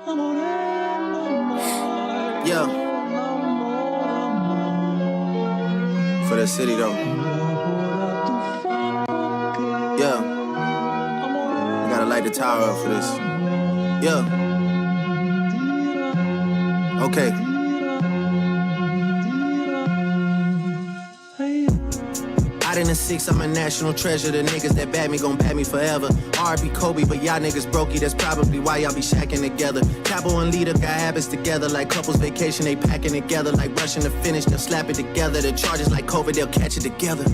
Yeah, for the city though. Yeah, I gotta light the tower up for this. Yeah, okay. Out in the six, I'm a national treasure. The niggas that bad me gon' bad me forever. R.I.P. Kobe, but y'all niggas brokey. That's probably why y'all be shacking together. Capo and Leader got habits together. Like couples vacation, they packing together. Like rushing to finish, they'll slap it together. The charges like COVID, they'll catch it together.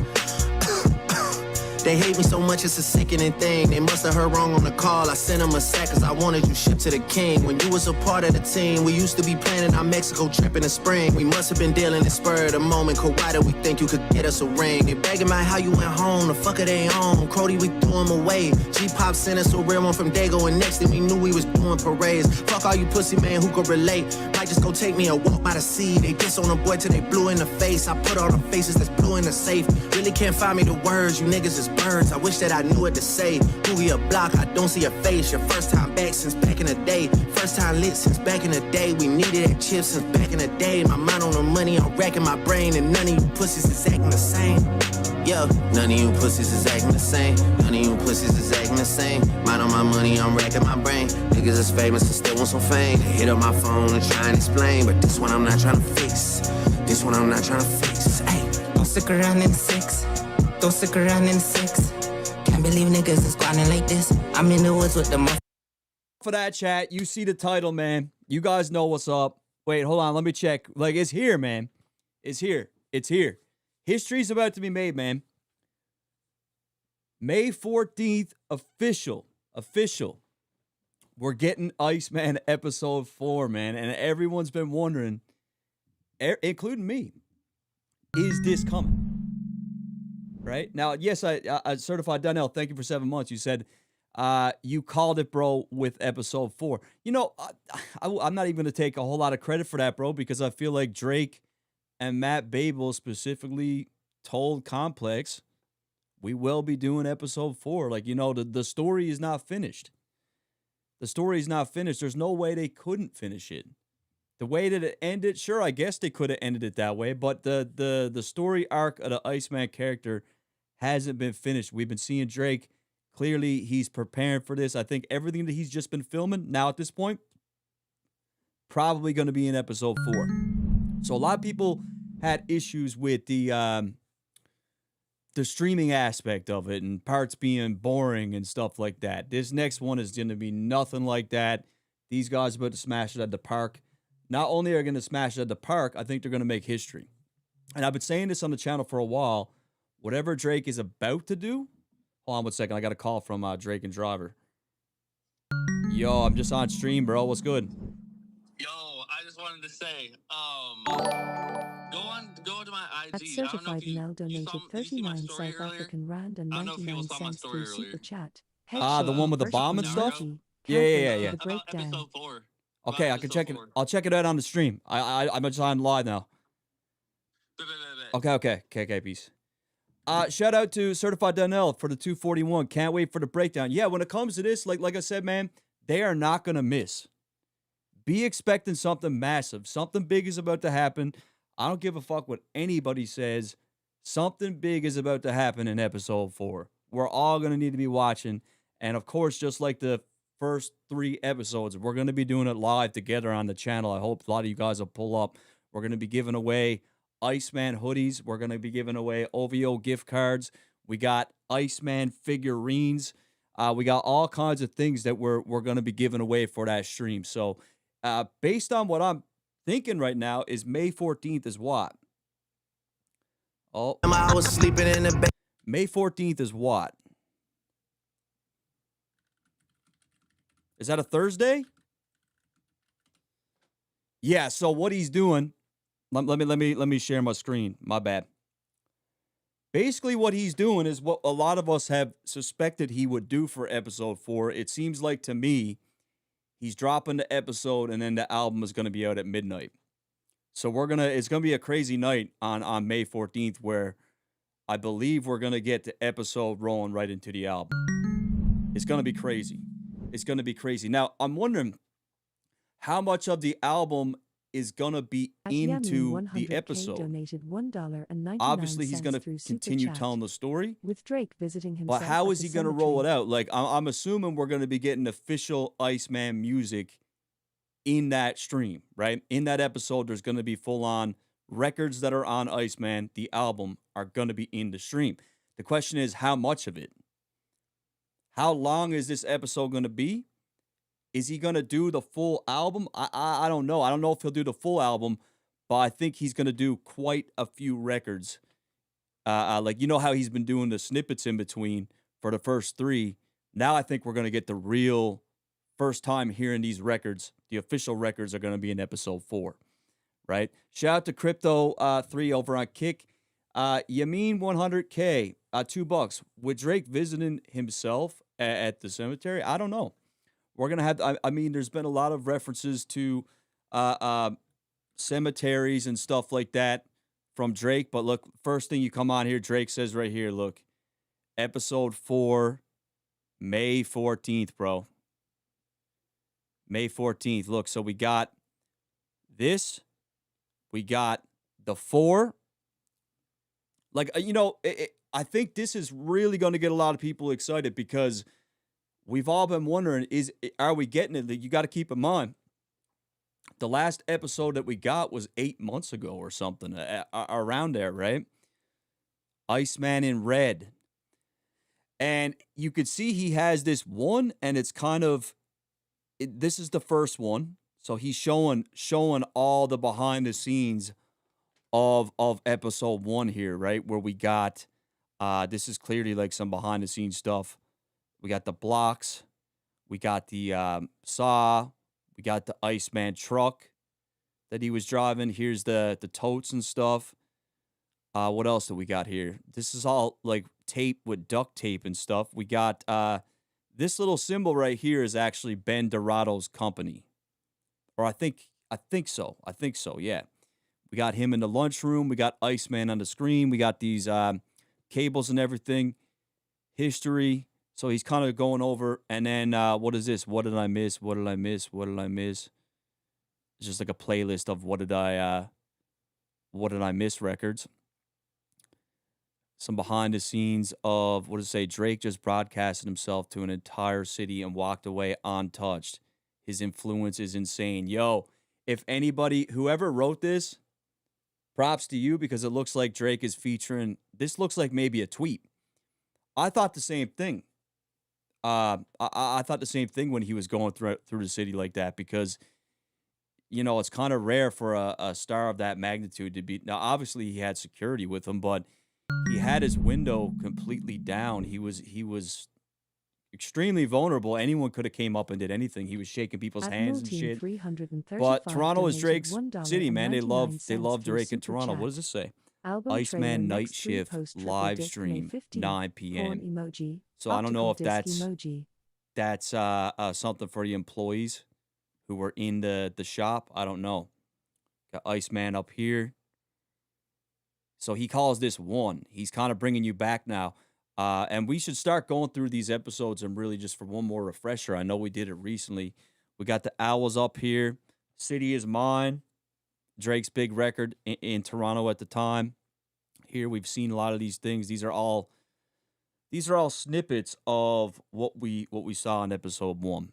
They hate me so much, it's a sickening thing. They must have heard wrong on the call. I sent them a sack cause I wanted you shipped to the king. When you was a part of the team, we used to be planning our Mexico trip in the spring. We must have been dealing in spur of the moment. Cause why did we think you could get us a ring? They begging about how you went home, the fucker they own. Crody, we threw him away. G-Pop sent us a real one from Dago, and next thing we knew we was doing parades. Fuck all you pussy man who could relate. Might just go take me a walk by the sea. They diss on a boy till they blue in the face. I put all the faces that's blue in the safe. Really can't find me the words, you niggas is birds. I wish that I knew what to say. Boogie a block, I don't see a face. Your first time back since back in the day. First time lit since back in the day. We needed that chip since back in the day. My mind on the money, I'm racking my brain. And none of you pussies is acting the same. Yeah, none of you pussies is acting the same. None of you pussies is acting the same. Mind on my money, I'm racking my brain. Niggas is famous and still want some fame. They hit up my phone and try and explain. But this one I'm not trying to fix. This one I'm not trying to fix. Hey, don't stick around in the six. Don't stick around in the six. Can't believe niggas is grinding like this. I'm in the woods with the for that chat. You see the title, man. You guys know what's up. Wait, hold on. Let me check. Like, it's here, man. It's here. It's here. History's about to be made, man. May 14th, official. We're getting Iceman episode 4, man. And everyone's been wondering, including me, is this coming? Right? Now, yes, I certified Donnell. Thank you for 7 months. You said you called it, bro, with episode 4. You know, I'm not even going to take a whole lot of credit for that, bro, because I feel like Drake and Matt Babel specifically told Complex we will be doing episode 4. Like, you know, the story is not finished. The story is not finished. There's no way they couldn't finish it. The way that it ended, sure, I guess they could have ended it that way, but the story arc of the Iceman character hasn't been finished. We've been seeing Drake. Clearly, he's preparing for this. I think everything that he's just been filming now at this point, probably going to be in episode 4. So a lot of people had issues with the streaming aspect of it and parts being boring and stuff like that. This next one is going to be nothing like that. These guys are about to smash it at the park. Not only are they going to smash it at the park, I think they're going to make history. And I've been saying this on the channel for a while. Whatever Drake is about to do. Hold on 1 second. I got a call from Drake and Driver. Yo, I'm just on stream, bro. What's good? Yo, I just wanted to say, go to my IG. At certified now donated 39 South African rand and 99 cents through super chat. The one with the bomb and stuff? Yeah. The breakdown. Episode 4. Okay, I can check it. I'll check it out on the stream. I'm just on live now. Okay, peace. Shout out to Certified Donnell for the 241. Can't wait for the breakdown. Yeah, when it comes to this, like I said, man, they are not gonna miss. Be expecting something massive. Something big is about to happen. I don't give a fuck what anybody says. Something big is about to happen in episode 4. We're all gonna need to be watching. And of course, just like the first 3 episodes, we're going to be doing it live together on the channel. I hope a lot of you guys will pull up. We're going to be giving away Iceman hoodies. We're going to be giving away OVO gift cards. We got Iceman figurines. We got all kinds of things that we're going to be giving away for that stream. So based on what I'm thinking right now is May 14th is what? Oh, I was sleeping in the bed. May 14th is what? Is that a Thursday? Yeah, so what he's doing, let me share my screen. My bad. Basically what he's doing is what a lot of us have suspected he would do for episode 4. It seems like to me he's dropping the episode and then the album is going to be out at midnight. So it's going to be a crazy night on May 14th where I believe we're going to get the episode rolling right into the album. It's going to be crazy. It's going to be crazy. Now, I'm wondering, how much of the album is gonna be At into Yami the 100K episode. donated Obviously, he's $1.99 gonna through Super continue Chat. telling the story, With Drake visiting but himself how at is the he gonna roll it cemetery. out? Like, I'm assuming we're gonna be getting official Iceman music in that stream, right? In that episode, there's gonna be full on records that are on Iceman, the album, are gonna be in the stream. The question is, how much of it? How long is this episode gonna be? Is he gonna do the full album? I don't know. I don't know if he'll do the full album, but I think he's gonna do quite a few records. Like, you know how he's been doing the snippets in between for the first 3. Now I think we're gonna get the real first time hearing these records. The official records are gonna be in episode 4, right? Shout out to Crypto 3 over on Kick. Yamin 100K, $2. With Drake visiting himself at the cemetery, I don't know. We're gonna have. I mean, there's been a lot of references to cemeteries and stuff like that from Drake. But look, first thing you come on here, Drake says right here, look, episode 4, May 14th, bro. May 14th. Look, so we got this. We got the 4. Like, I think this is really going to get a lot of people excited because we've all been wondering, are we getting it? You got to keep in mind, the last episode that we got was 8 months ago or something, around there, right? Iceman in red. And you could see he has this one, and it's kind of, this is the first one. So he's showing all the behind the scenes of episode 1 here, right? Where we got, this is clearly like some behind the scenes stuff. We got the blocks. We got the saw. We got the Iceman truck that he was driving. Here's the totes and stuff. What else do we got here? This is all like tape with duct tape and stuff. We got this little symbol right here is actually Ben Dorado's company. Or I think so. I think so, yeah. We got him in the lunchroom. We got Iceman on the screen. We got these cables and everything. History. So he's kind of going over, and then what is this? What did I miss? What did I miss? What did I miss? It's just like a playlist of what did I miss records. Some behind the scenes of, what does it say? Drake just broadcasted himself to an entire city and walked away untouched. His influence is insane. Yo, if anybody, whoever wrote this, props to you because it looks like Drake is featuring, this looks like maybe a tweet. I thought the same thing. I thought the same thing when he was going through the city like that because, it's kind of rare for a star of that magnitude to be. Now, obviously, he had security with him, but he had his window completely down. He was extremely vulnerable. Anyone could have came up and did anything. He was shaking people's hands and shit. But Toronto is Drake's city, man. They love Drake in Toronto. What does this say? Album Iceman trailer, Night next 3 Shift post triple live disc, May stream 15th. 9 Porn p.m. emoji. So I don't know if Optical disc emoji. that's something for the employees who were in the shop. I don't know. Got Iceman up here. So he calls this 1. He's kind of bringing you back now. And we should start going through these episodes and really just for one more refresher. I know we did it recently. We got the Owls up here. City is Mine. Drake's big record in Toronto at the time. Here we've seen a lot of these things. These are all snippets of what we saw in episode 1.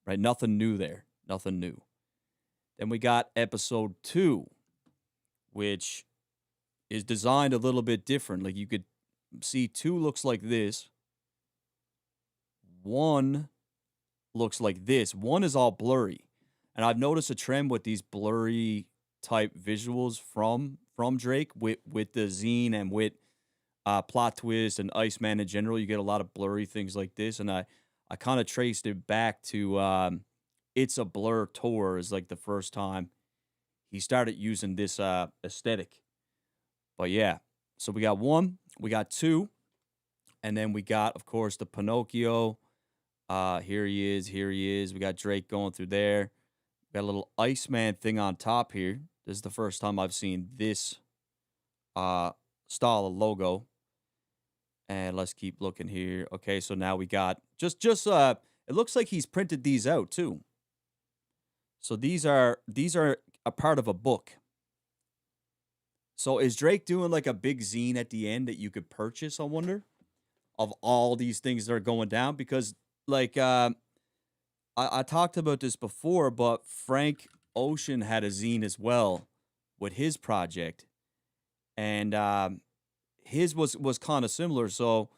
Right? Nothing new there. Nothing new. Then we got episode 2, which is designed a little bit different. Like you could see 2 looks like this. 1 looks like this. 1 is all blurry. And I've noticed a trend with these blurry type visuals from Drake with the zine and with Plot Twist and Iceman in general. You get a lot of blurry things like this. And I kind of traced it back to It's a Blur tour is like the first time he started using this aesthetic. But yeah, so we got 1, we got 2, and then we got, of course, the Pinocchio. Here he is. We got Drake going through there. We got a little Iceman thing on top here. This is the first time I've seen this style of logo. And let's keep looking here. Okay, so now we got just it looks like he's printed these out too. So these are a part of a book. So is Drake doing like a big zine at the end that you could purchase, I wonder, of all these things that are going down? Because like I talked about this before, but Frank Ocean had a zine as well with his project, and his was kind of similar. So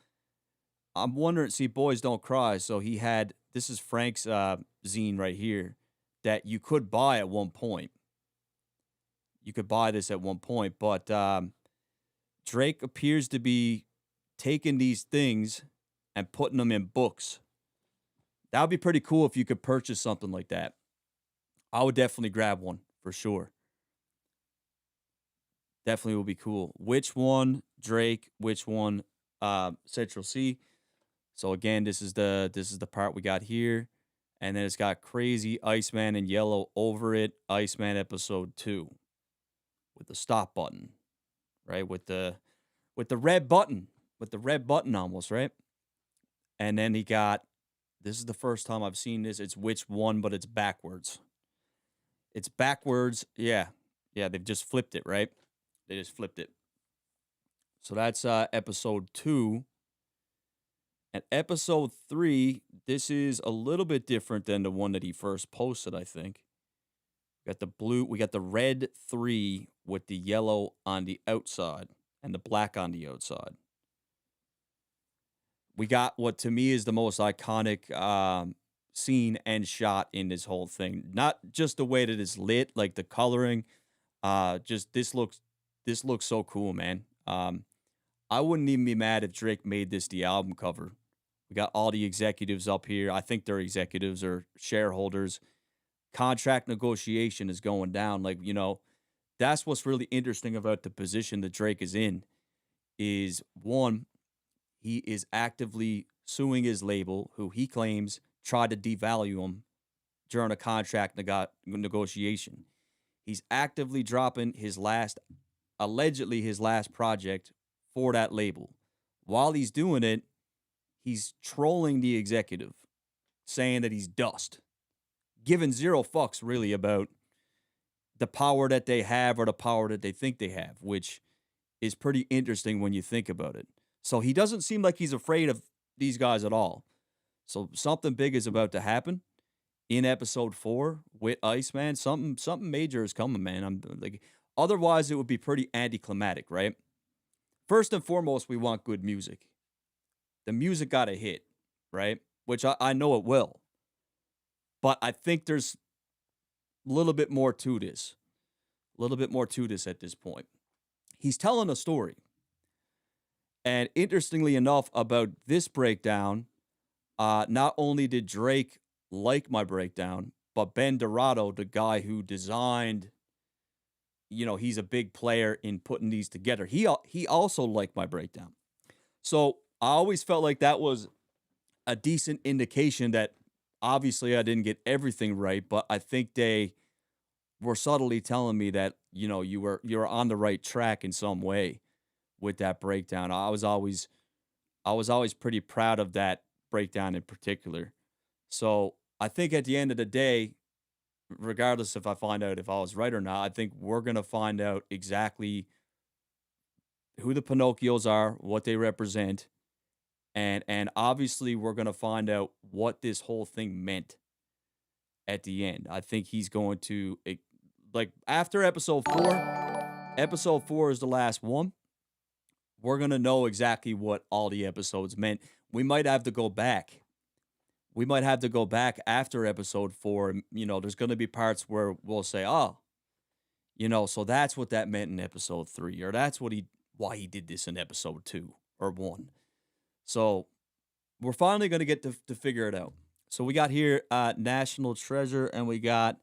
I'm wondering. See, boys don't cry. So he had this is Frank's zine right here that you could buy at one point. You could buy this at one point, but Drake appears to be taking these things and putting them in books. That would be pretty cool if you could purchase something like that. I would definitely grab one for sure. Definitely will be cool. Which one Drake? Which one Central C? So again, this is the part we got here, and then it's got crazy Iceman in yellow over it. Iceman episode 2 with the stop button, right? With the red button, almost, right? And then he got this is the first time I've seen this. It's which one, but it's backwards. It's backwards. Yeah. Yeah, they've just flipped it, right? They just flipped it. So that's episode 2. And episode 3, this is a little bit different than the one that he first posted, I think. We got the red 3 with the yellow on the outside and the black on the outside. We got what to me is the most iconic scene and shot in this whole thing. Not just the way that it's lit, like the coloring. Just this looks so cool, man. I wouldn't even be mad if Drake made this the album cover. We got all the executives up here. I think they're executives or shareholders. Contract negotiation is going down. Like, that's what's really interesting about the position that Drake is in is one, he is actively suing his label, who he claims tried to devalue him during a contract negotiation. He's actively dropping allegedly his last project for that label. While he's doing it, he's trolling the executive, saying that he's dust, giving zero fucks really about the power that they have or the power that they think they have, which is pretty interesting when you think about it. So he doesn't seem like he's afraid of these guys at all. So something big is about to happen in episode 4 with Iceman. Something major is coming, man. I'm like, otherwise it would be pretty anticlimactic, right? First and foremost, we want good music. The music got to hit, right? Which I know it will. But I think there's a little bit more to this. A little bit more to this at this point. He's telling a story. And interestingly enough, about this breakdown, not only did Drake like my breakdown, but Ben Dorado, the guy who designed, he's a big player in putting these together. He also liked my breakdown. So I always felt like that was a decent indication that obviously I didn't get everything right, but I think they were subtly telling me that, you were on the right track in some way with that breakdown. I was always pretty proud of that breakdown in particular. So I think at the end of the day, regardless if I find out if I was right or not, I think we're going to find out exactly who the Pinocchios are, what they represent, and obviously we're going to find out what this whole thing meant at the end. I think he's going to, like, after episode 4 is the last one. We're going to know exactly what all the episodes meant. We might have to go back. We might have to go back after episode 4. And, there's going to be parts where we'll say, oh, so that's what that meant in episode 3, or that's why he did this in episode 2 or 1. So we're finally going to get to figure it out. So we got here National Treasure, and we got,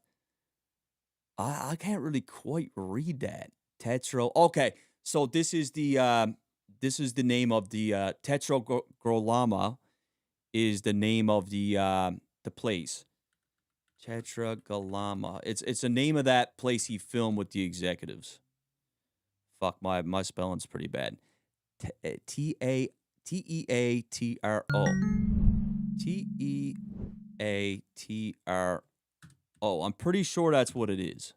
I can't really quite read that. Tetro. Okay, so this is the name of the Tetragramma is the name of the place. Tetragramma. It's the name of that place he filmed with the executives. Fuck, my spelling's pretty bad. Teatro. Teatro. Oh, I'm pretty sure that's what it is.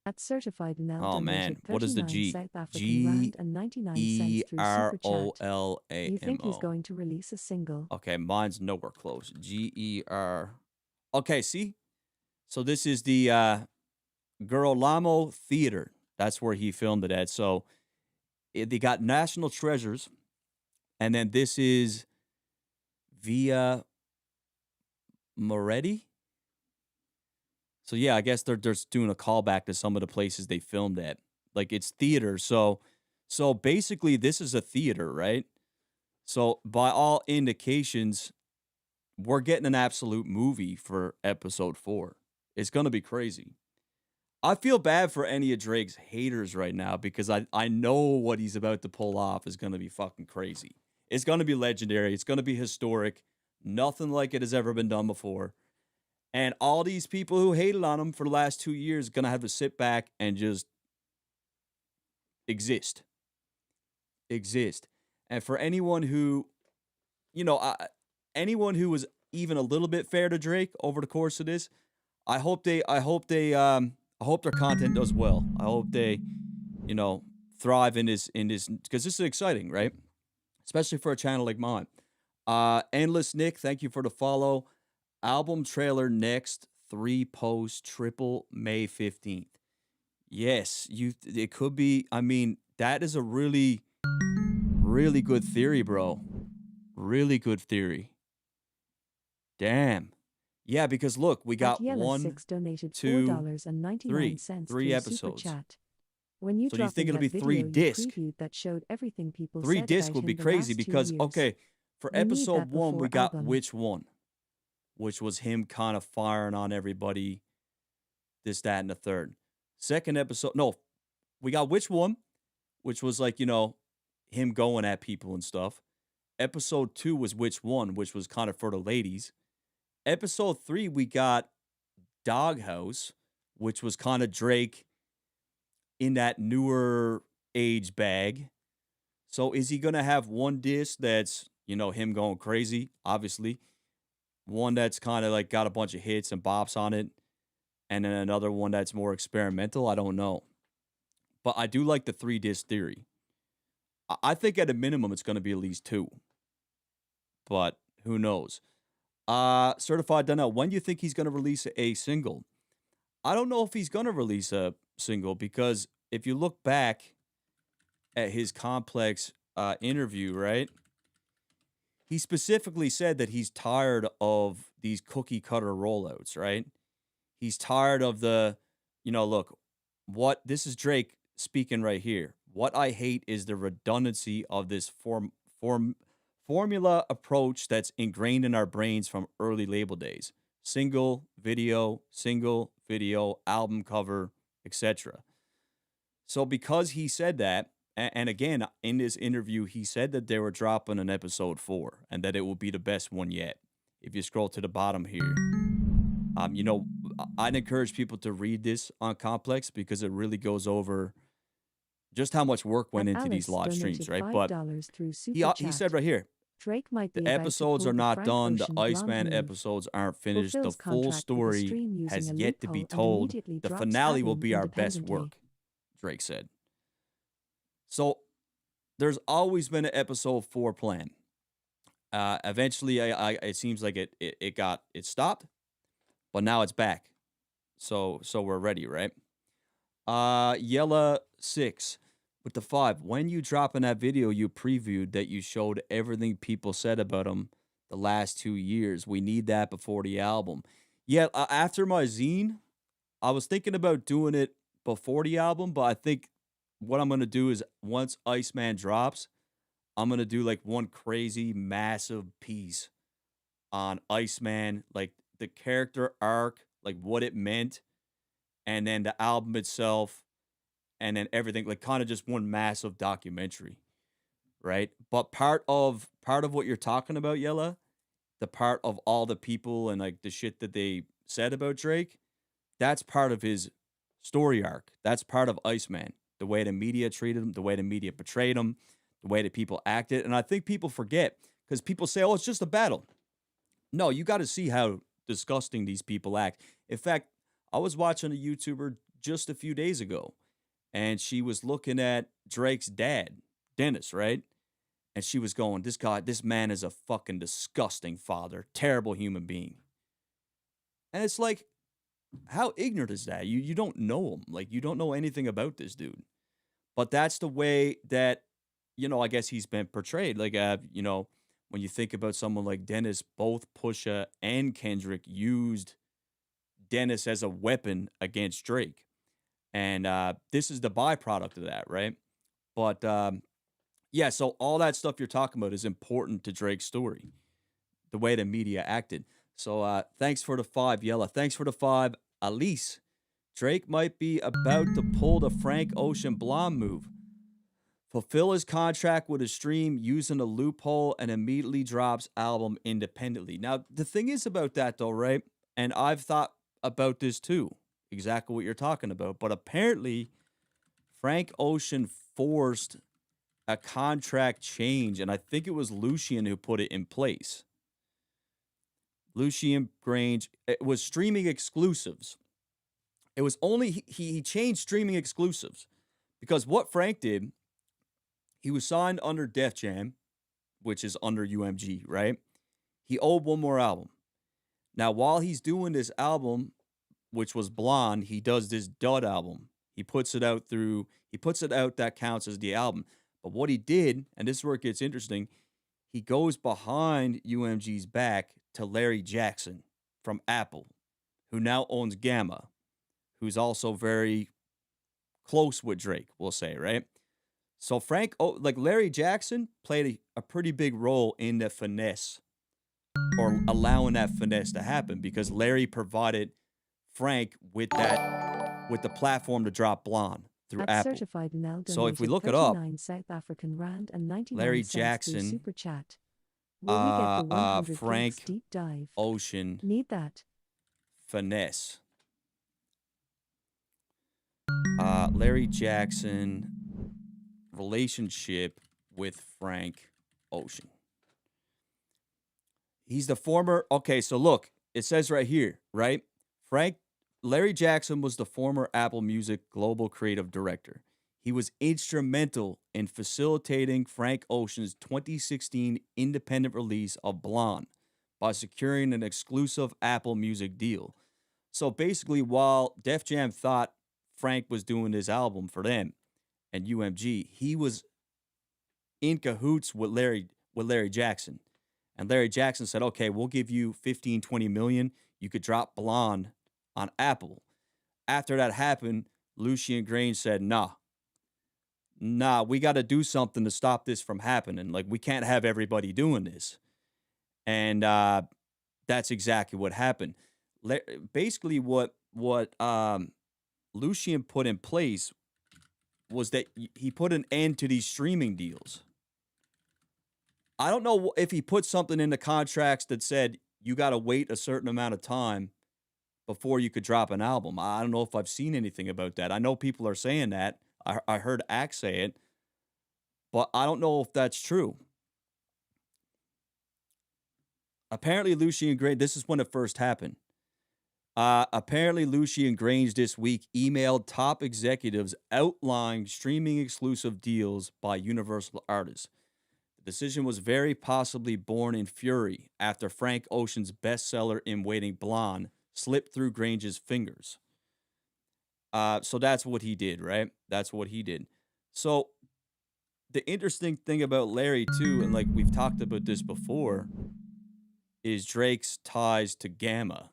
At certified Nell Oh man, donated what is the 39 G? South African G rand and 99 E cents through R Super O Chat. L A You M think he's O. going to release a single? Okay, mine's nowhere close. G-E-R. Okay, see? So this is the Girolamo Theater. That's where he filmed it at. So they got National Treasures, and then this is Via Moretti. So yeah, I guess they're just doing a callback to some of the places they filmed at. Like it's theater. So basically this is a theater, right? So by all indications, we're getting an absolute movie for episode 4. It's going to be crazy. I feel bad for any of Drake's haters right now because I know what he's about to pull off is going to be fucking crazy. It's going to be legendary. It's going to be historic. Nothing like it has ever been done before. And all these people who hated on him for the last 2 years are going to have to sit back and just exist. Exist. And for anyone who, anyone who was even a little bit fair to Drake over the course of this, I hope their content does well. I hope they, thrive in this because this is exciting, right? Especially for a channel like mine. Endless Nick, thank you for the follow. Album trailer next, 3 posts, triple May 15th. Yes, it could be. I mean, that is a really, really good theory, bro. Really good theory. Damn. Yeah, because look, we got Yella 1, Six donated 2, $4.99 3 through episodes. Super Chat. When you So do you dropped think in it'll that be video 3 disc? you previewed that showed everything people 3 said disc about would be him the crazy last 2 because, years. okay, for We need episode that 1, we before got album. which one? Which was him kind of firing on everybody, this, that, and the third. Second episode, no, we got which one? Which was like, him going at people and stuff. Episode 2 was which one? Which was kind of for the ladies. Episode 3, we got Doghouse, which was kind of Drake in that newer age bag. So is he going to have one disc that's, him going crazy, obviously. One that's kind of like got a bunch of hits and bops on it. And then another one that's more experimental. I don't know. But I do like the 3 disc theory. I think at a minimum it's going to be at least 2. But who knows? Certified Donnell, when do you think he's going to release a single? I don't know if he's going to release a single because if you look back at his Complex interview, right? He specifically said that he's tired of these cookie cutter rollouts, right? He's tired of the, look, this is Drake speaking right here. What I hate is the redundancy of this formula approach that's ingrained in our brains from early label days. Single, video, album cover, etc. So because he said that, and again, in this interview, he said that they were dropping an episode 4 and that it will be the best one yet. If you scroll to the bottom here, I'd encourage people to read this on Complex because it really goes over just how much work went into these live streams, right? But he said right here, Drake might be the episodes are not done. The Iceman episodes aren't finished. The full story has yet to be told. The finale will be our best work, Drake said. So there's always been an episode 4 plan. Eventually, it seems like it stopped, but now it's back. So we're ready, right? Yella 6 with the 5. When you drop in that video you previewed that you showed everything people said about him the last 2 years, we need that before the album. Yeah, after my zine, I was thinking about doing it before the album, but I think what I'm going to do is once Iceman drops, I'm going to do like one crazy massive piece on Iceman, like the character arc, like what it meant, and then the album itself, and then everything, like kind of just one massive documentary, right? But part of what you're talking about, Yella, the part of all the people and like the shit that they said about Drake, that's part of his story arc. That's part of Iceman. The way the media treated him, the way the media portrayed him, the way that people acted. And I think people forget because people say, oh, it's just a battle. No, you got to see how disgusting these people act. In fact, I was watching a YouTuber just a few days ago, and she was looking at Drake's dad, Dennis, right? And she was going, this man is a fucking disgusting father, terrible human being. And it's like, how ignorant is that? You don't know him. Like, you don't know anything about this dude. But that's the way that, I guess he's been portrayed. Like, when you think about someone like Dennis, both Pusha and Kendrick used Dennis as a weapon against Drake. And this is the byproduct of that, right? But, yeah, so all that stuff you're talking about is important to Drake's story, the way the media acted. So thanks for the 5, Yella. Thanks for the 5, Elise. Drake might be about to pull the Frank Ocean Blonde move. Fulfill his contract with a stream using a loophole and immediately drops album independently. Now, the thing is about that, though, right? And I've thought about this too, exactly what you're talking about. But apparently, Frank Ocean forced a contract change, and I think it was Lucien who put it in place. Lucien Grange, it was streaming exclusives. It was only, he changed streaming exclusives because what Frank did, he was signed under Def Jam, which is under UMG, right? He owed one more album. Now, while he's doing this album, which was Blonde, he does this dud album. He puts it out that counts as the album. But what he did, and this is where it gets interesting, he goes behind UMG's back to Larry Jackson from Apple, who now owns Gamma, who's also very close with Drake, we'll say, right? So Larry Jackson played a pretty big role in the finesse, or allowing that finesse to happen, because Larry provided Frank with the platform to drop Blonde through Apple. Certified now So if we look it up, South African rand and 99 Larry cents through Jackson, super chat. Will we get the 100 Frank clicks deep dive? Ocean Need that. finesse. Larry Jackson relationship with Frank Ocean. He's the former, okay, so look, it says right here, right? Larry Jackson was the former Apple Music Global Creative Director. He was instrumental in facilitating Frank Ocean's 2016 independent release of Blonde by securing an exclusive Apple Music deal. So basically, while Def Jam thought Frank was doing this album for them and UMG, he was in cahoots with Larry Jackson. And Larry Jackson said, okay, we'll give you 15, 20 million. You could drop Blonde on Apple. After that happened, Lucien Grange said, nah, we got to do something to stop this from happening. Like, we can't have everybody doing this. And that's exactly what happened. Basically, what Lucien put in place was that he put an end to these streaming deals. I don't know if he put something in the contracts that said you got to wait a certain amount of time before you could drop an album. I don't know if I've seen anything about that. I know people are saying that. I heard Axe say it, but I don't know if that's true. Apparently, Lucien Grange, this is when it first happened. Apparently, Lucien Grange this week emailed top executives outlining streaming exclusive deals by Universal artists. The decision was very possibly born in fury after Frank Ocean's bestseller In Waiting Blonde slipped through Grange's fingers. So that's what he did, right? That's what he did. So the interesting thing about Larry, too, and like we've talked about this before, is Drake's ties to Gamma.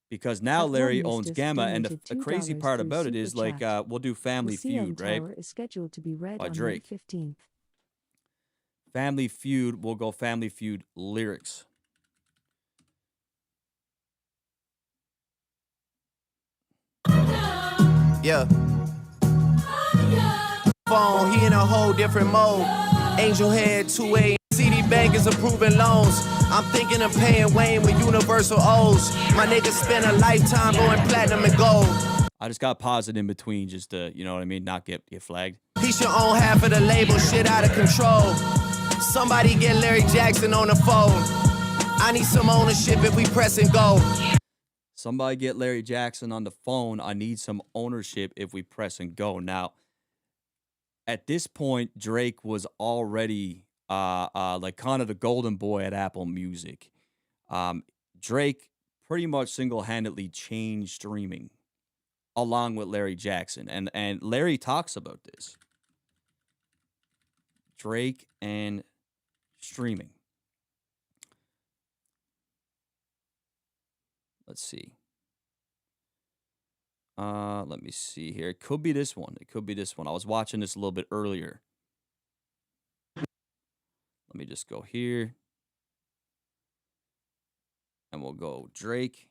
Because now Larry owns Gamma, and the crazy part about it is, like, we'll do Family Feud, right? Is scheduled to be read by on Drake. May 15th. Family Feud, we'll go Family Feud lyrics. Yeah. Phone, he in a whole different mode. Angel Head, 2A, CD Bank is approving loans. I'm thinking of paying Wayne with Universal O's. My niggas spend a lifetime going platinum and gold. I just got paused in between just to, you know what I mean, not get flagged. He should own half of the label, shit out of control. Somebody get Larry Jackson on the phone. I need some ownership if we press and go. Somebody get Larry Jackson on the phone. I need some ownership if we press and go. Now, at this point, Drake was already like kind of the golden boy at Apple Music. Drake pretty much single-handedly changed streaming along with Larry Jackson. And Larry talks about this. Drake and streaming. Let's see. Let me see here. It could be this one. It could be this one. I was watching this a little bit earlier. Let me just go here. And we'll go Drake.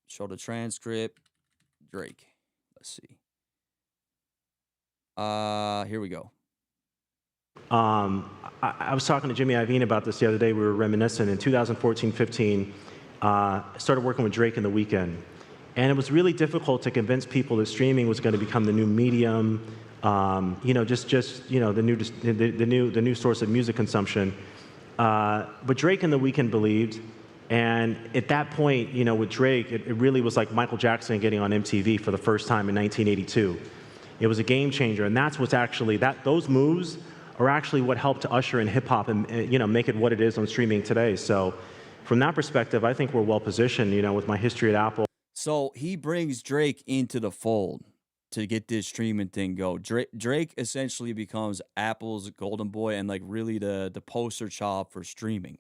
Show the transcript. Drake. Let's see. Here we go. I was talking to Jimmy Iovine about this the other day. We were reminiscing. In 2014-15, started working with Drake in the weekend. And it was really difficult to convince people that streaming was going to become the new medium, the new source of music consumption. But Drake in the weekend believed, and at that point, with Drake, it really was like Michael Jackson getting on MTV for the first time in 1982. It was a game changer, and that's what's actually those moves are actually what helped to usher in hip hop and make it what it is on streaming today. So, from that perspective, I think we're well positioned. With my history at Apple. So he brings Drake into the fold to get this streaming thing go. Drake essentially becomes Apple's golden boy and like really the poster child for streaming,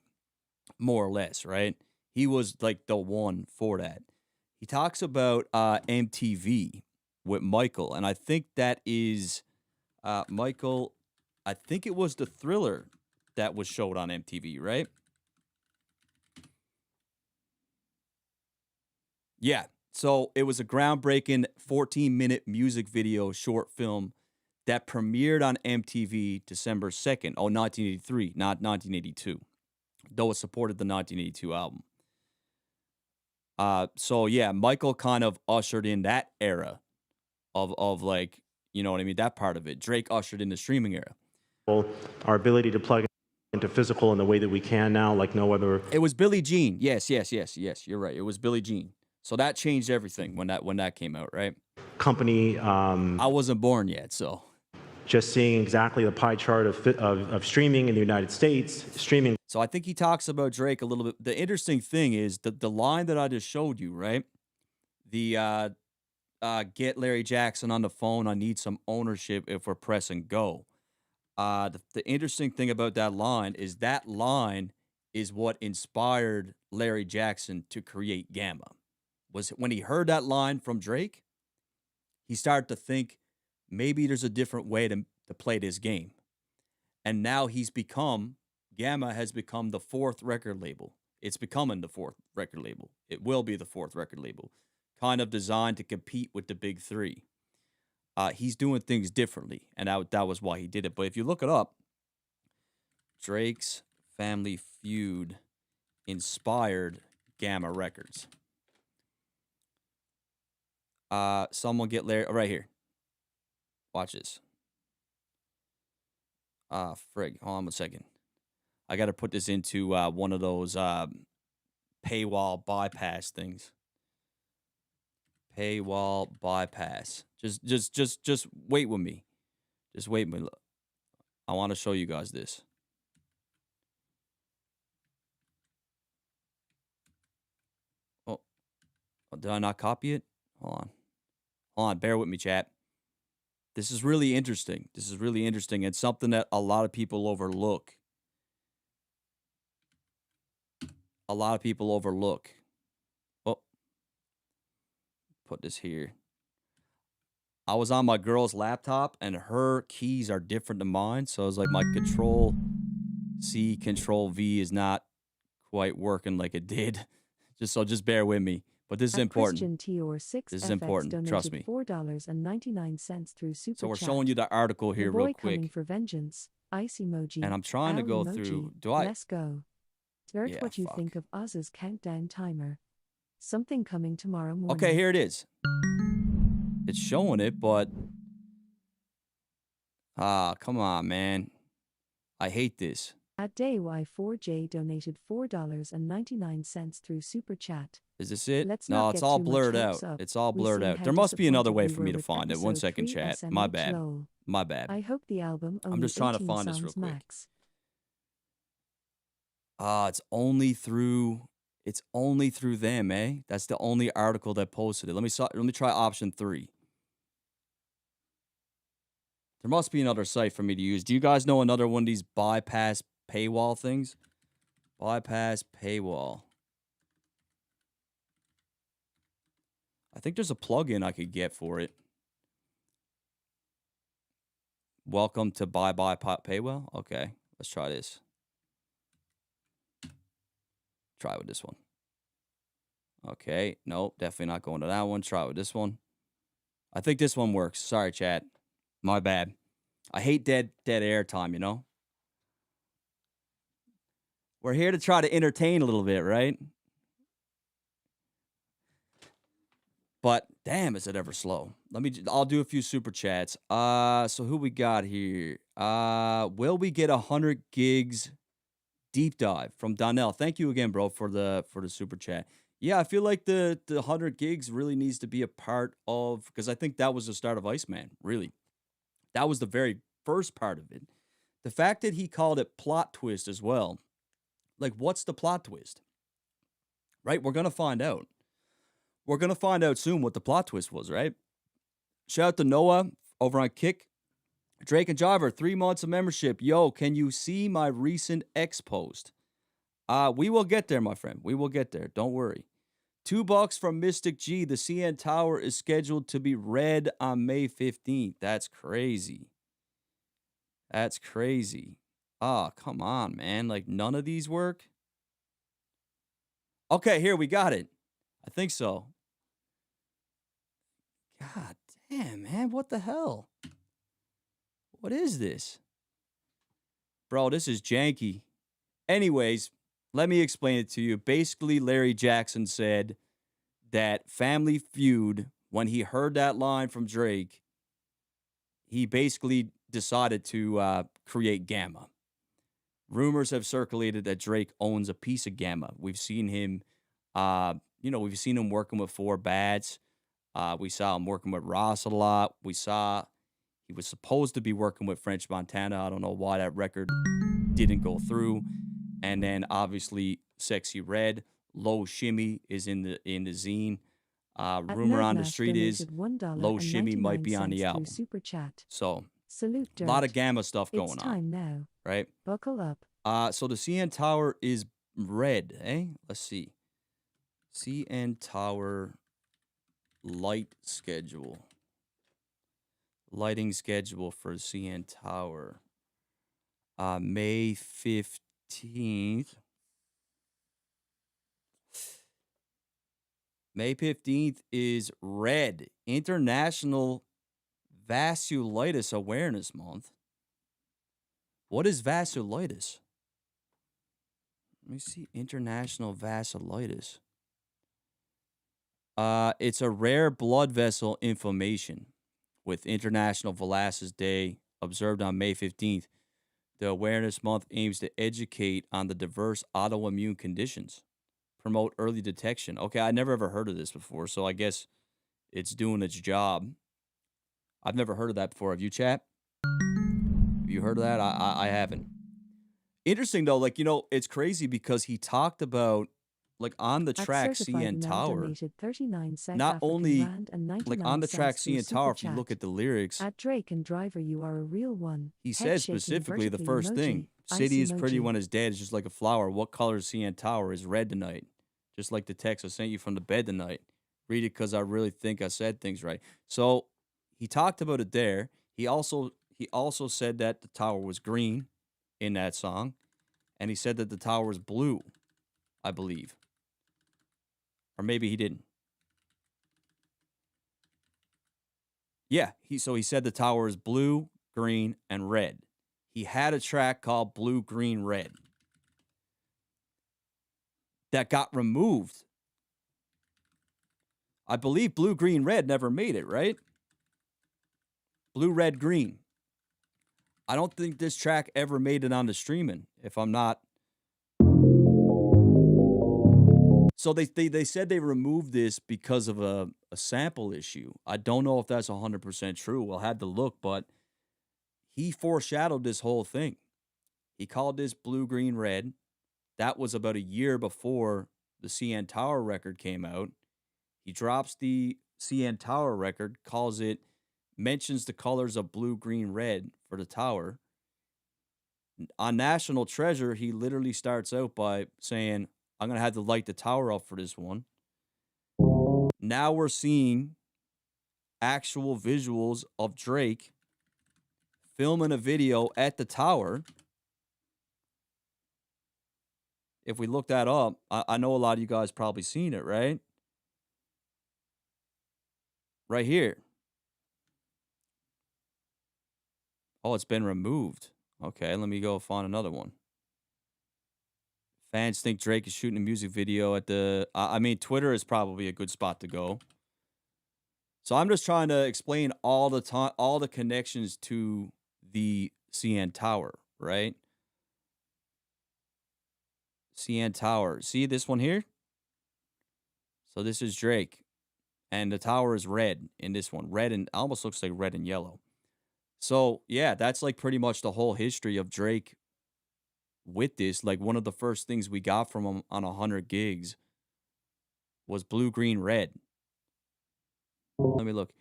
more or less, right? He was like the one for that. He talks about MTV with Michael, and I think that is Michael. I think it was the Thriller that was showed on MTV, right? Yeah. So it was a groundbreaking 14-minute music video short film that premiered on MTV December 2nd, 1983, not 1982, though it supported the 1982 album. So yeah, Michael kind of ushered in that era of like, you know what I mean, that part of it. Drake ushered in the streaming era. Our ability to plug into physical in the way that we can now, like no other. It was Billie Jean. Yes. You're right. It was Billie Jean. So that changed everything when that came out, right? Company. I wasn't born yet, so. Just seeing exactly the pie chart of streaming in the United States, streaming. So I think he talks about Drake a little bit. The interesting thing is the line that I just showed you, right? The get Larry Jackson on the phone. I need some ownership if we're press and go. The interesting thing about that line is what inspired Larry Jackson to create Gamma. Was when he heard that line from Drake, he started to think maybe there's a different way to play this game. And now Gamma has become the fourth record label. It's becoming the fourth record label. It will be the fourth record label, kind of designed to compete with the big three. He's doing things differently, and that was why he did it. But if you look it up, Drake's Family Feud inspired Gamma Records. Someone get Larry right here. Watch this. Frig. Hold on 1 second. I got to put this into one of those paywall bypass things. Paywall bypass. Just wait with me. Just wait with me. I want to show you guys this. Oh, did I not copy it? Hold on. Bear with me, chat. This is really interesting. It's something that a lot of people overlook. Oh, put this here. I was on my girl's laptop, and her keys are different than mine. So it's like my Control C, Control V is not quite working like it did. Just bear with me. But this is important. This is important. Trust me. $4.99 through Super So we're Chat. showing you the article here The boy real coming quick. for vengeance. Ice emoji. And I'm trying to go emoji. through. Let's go. Dirt, Yeah, what you fuck. think of Oz's countdown timer? Something coming tomorrow morning. Okay, here it is. It's showing it, but come on, man. I hate this. At DayY4J donated $4.99 through Super Chat. Is this it? Let's No, not it's get all too much blurred hopes out. up. It's all We blurred see out. how There must be another disappointed way we for me were to with find it. 1 episode second, 3 chat. My SMH bad. LOL. My bad. I hope the album only I'm just trying to 18 find this real songs quick. max. It's only through them, eh? That's the only article that posted it. Let me try option 3. There must be another site for me to use. Do you guys know another one of these bypass paywall things? Bypass paywall. I think there's a plugin I could get for it. Welcome to paywall. Okay, let's try this. Try with this one. Okay, nope, definitely not going to that one. Try with this one. I think this one works. Sorry, chat. My bad. I hate dead air time, you know? We're here to try to entertain a little bit, right? But damn, is it ever slow. I'll do a few super chats. So who we got here? Will we get 100 gigs deep dive from Donnell? Thank you again, bro, for the super chat. Yeah, I feel like the 100 gigs really needs to be a part of, because I think that was the start of ICEMAN, really. That was the very first part of it. The fact that he called it plot twist as well. Like, what's the plot twist? Right? We're going to find out. We're going to find out soon what the plot twist was, right? Shout out to Noah over on Kick. Drake and Jiver, 3 months of membership. Yo, can you see my recent X post? We will get there, my friend. We will get there. Don't worry. $2 from Mystic G. The CN Tower is scheduled to be read on May 15th. That's crazy. That's crazy. Oh, come on, man. Like, none of these work? Okay, here, we got it. I think so. God damn, man. What the hell? What is this? Bro, this is janky. Anyways, let me explain it to you. Basically, Larry Jackson said that Family Feud, when he heard that line from Drake, he basically decided to create Gamma. Rumors have circulated that Drake owns a piece of Gamma. We've seen him, we've seen him working with 4 Bats. We saw him working with Ross a lot. We saw he was supposed to be working with French Montana. I don't know why that record didn't go through. And then obviously Sexy Red, Low Shimmy is in the zine. Rumor on the street is Low Shimmy might be on the album. Super Chat. So Salute, a lot of Gamma stuff going it's time on. Now. Right? Buckle up. So the CN Tower is red, eh? Let's see. CN Tower light schedule. Lighting schedule for CN Tower. May 15th. May 15th is red. International Vasculitis Awareness Month. What is vasculitis? Let me see. International vasculitis. It's a rare blood vessel inflammation with International Velasquez Day observed on May 15th. The Awareness Month aims to educate on the diverse autoimmune conditions, promote early detection. Okay, I never ever heard of this before, so I guess it's doing its job. I've never heard of that before. Have you, chat? Have you heard of that? I haven't. Interesting, though, like, it's crazy because he talked about, like, on the track CN Tower, not only, like, on the track CN Tower, if you look at the lyrics, at Drake and Driver, you are a real one. He says specifically the first thing, city is pretty when it's dead, it's just like a flower. What color is CN Tower? Is red tonight. Just like the text I sent you from the bed tonight. Read it because I really think I said things right. So he talked about it there. He also said that the tower was green in that song. And he said that the tower was blue, I believe. Or maybe he didn't. Yeah, he said the tower is blue, green, and red. He had a track called Blue, Green, Red that got removed. I believe Blue, Green, Red never made it, right? Blue, Red, Green. I don't think this track ever made it onto streaming, if I'm not. So they said they removed this because of a sample issue. I don't know if that's 100% true. We'll have to look, but he foreshadowed this whole thing. He called this Blue, Green, Red. That was about a year before the CN Tower record came out. He drops the CN Tower record, mentions the colors of blue, green, red for the tower. On National Treasure, he literally starts out by saying, I'm going to have to light the tower up for this one. Now we're seeing actual visuals of Drake filming a video at the tower. If we look that up, I know a lot of you guys probably seen it, right? Right here. Oh, it's been removed. Okay, let me go find another one. Fans think Drake is shooting a music video at the... I mean, Twitter is probably a good spot to go. So I'm just trying to explain all the connections to the CN Tower, right? CN Tower. See this one here? So this is Drake. And the tower is red in this one. Red and almost looks like red and yellow. So, yeah, that's like pretty much the whole history of Drake with this. Like one of the first things we got from him on 100 gigs was blue, green, red. Let me look.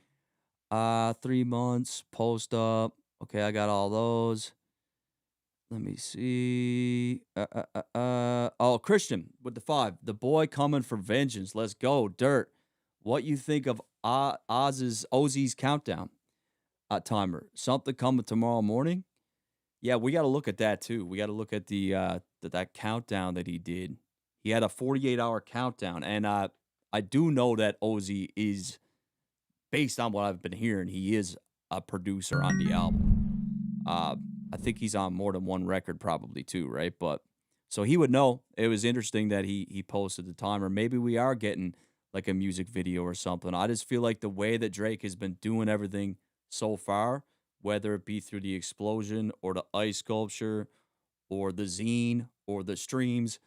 3 months, post up. Okay, I got all those. Let me see. Oh, Christian with the 5. The boy coming for vengeance. Let's go. Dirt. What you think of Ozzy's countdown timer? Something coming tomorrow morning? Yeah, we got to look at that too. We got to look at that countdown that he did. He had a 48-hour countdown, and I do know that Ozzy is, based on what I've been hearing, he is a producer on the album. I think he's on more than one record probably too, right? But so he would know. It was interesting that he posted the timer. Maybe we are getting like a music video or something. I just feel like the way that Drake has been doing everything so far, whether it be through the explosion or the ice sculpture or the zine or the streams,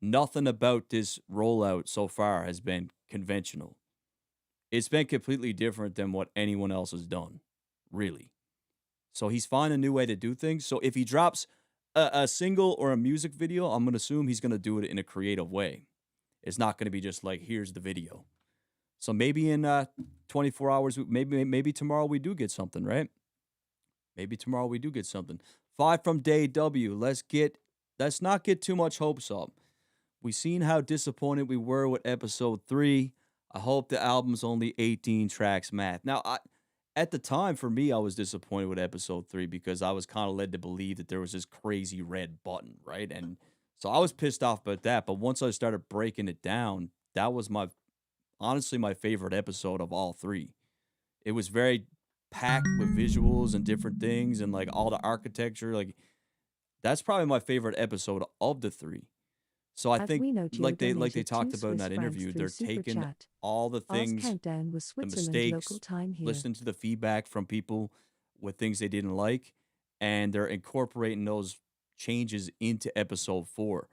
nothing about this rollout so far has been conventional. It's been completely different than what anyone else has done, really. So he's finding a new way to do things. So if he drops a single or a music video, I'm going to assume he's going to do it in a creative way. It's not going to be just like, here's the video. So maybe in 24 hours, maybe tomorrow we do get something, right? Maybe tomorrow we do get something. 5 from Day W. Let's not get too much hopes up. We seen how disappointed we were with episode 3. I hope the album's only 18 tracks math. Now, at the time, for me, I was disappointed with episode 3 because I was kind of led to believe that there was this crazy red button, right? And so I was pissed off about that. But once I started breaking it down, that was honestly my favorite episode of all 3. It was very packed with visuals and different things and like all the architecture. Like that's probably my favorite episode of the 3. So I think, like they talked about in that interview, they're taking all the things, the mistakes, listening to the feedback from people with things they didn't like, and they're incorporating those changes into episode 4.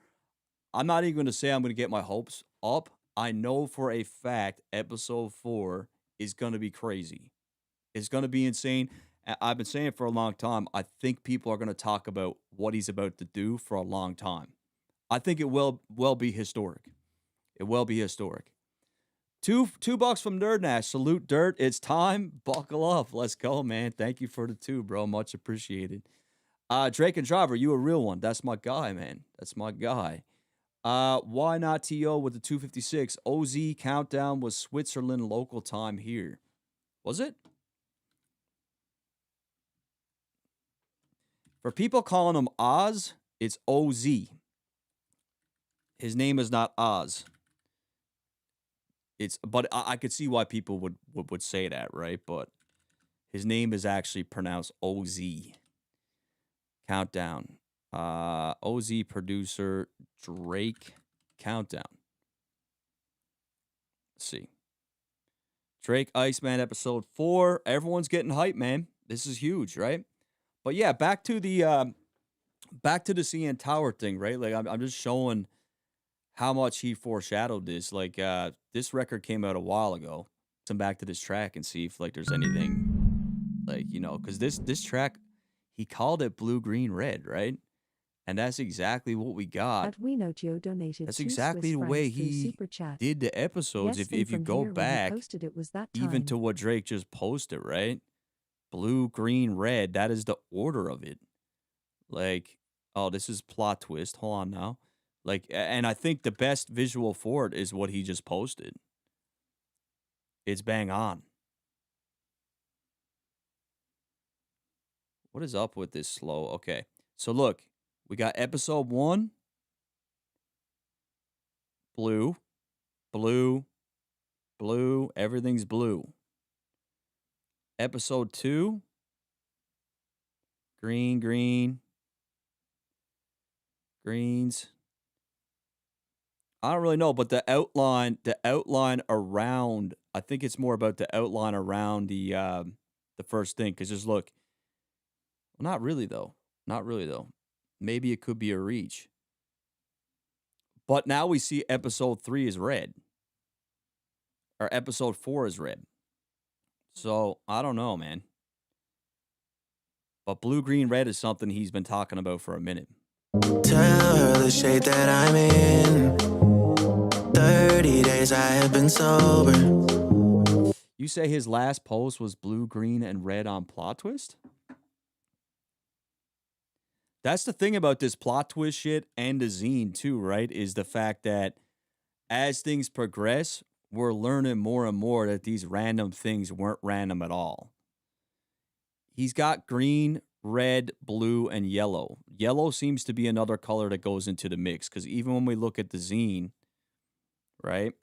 I'm not even going to say I'm going to get my hopes up. I know for a fact episode 4 is going to be crazy. It's going to be insane. I've been saying it for a long time. I think people are going to talk about what he's about to do for a long time. I think it will be historic. It will be historic. $2 from Nerd Nash. Salute Dirt. It's time. Buckle up. Let's go, man. Thank you for the 2, bro. Much appreciated. Drake and Driver, you a real one. That's my guy, man. That's my guy. Why not TO with the 256? OZ countdown was Switzerland local time here. Was it? For people calling him Oz, it's OZ. His name is not Oz. But I could see why people would say that, right? But his name is actually pronounced OZ. Countdown. OZ producer Drake countdown. Let's see. Drake ICEMAN episode 4. Everyone's getting hyped, man. This is huge, right? But yeah, back to the CN Tower thing, right? Like I'm just showing how much he foreshadowed this. Like this record came out a while ago. Come back to this track and see if like there's anything like, you know, because this track, he called it Blue, Green, Red, right? And that's exactly what we got. Adwinotio donated That's 2 exactly Swiss the way francs through he Super Chat. did the episodes. Yes, If you from go here when he back, posted it was that even time. to what Drake just posted, right? Blue, green, red. That is the order of it. Like, oh, this is plot twist. Hold on now. Like, and I think the best visual for it is what he just posted. It's bang on. What is up with this slow? Okay. So look, we got episode 1. Blue, blue, blue. Everything's blue. Episode 2. Green, green. Greens. I don't really know, but the outline around, I think it's more about the outline around the first thing. Because just look, well, not really though. Not really though. Maybe it could be a reach. But now we see episode 3 is red. Or episode 4 is red. So I don't know, man. But blue, green, red is something he's been talking about for a minute. Tell her the shade that I'm in. 30 days I have been sober. You say his last post was blue, green, and red on plot twist? That's the thing about this plot twist shit and the zine too, right? Is the fact that as things progress, we're learning more and more that these random things weren't random at all. He's got green, red, blue, and yellow. Yellow seems to be another color that goes into the mix, because even when we look at the zine, right?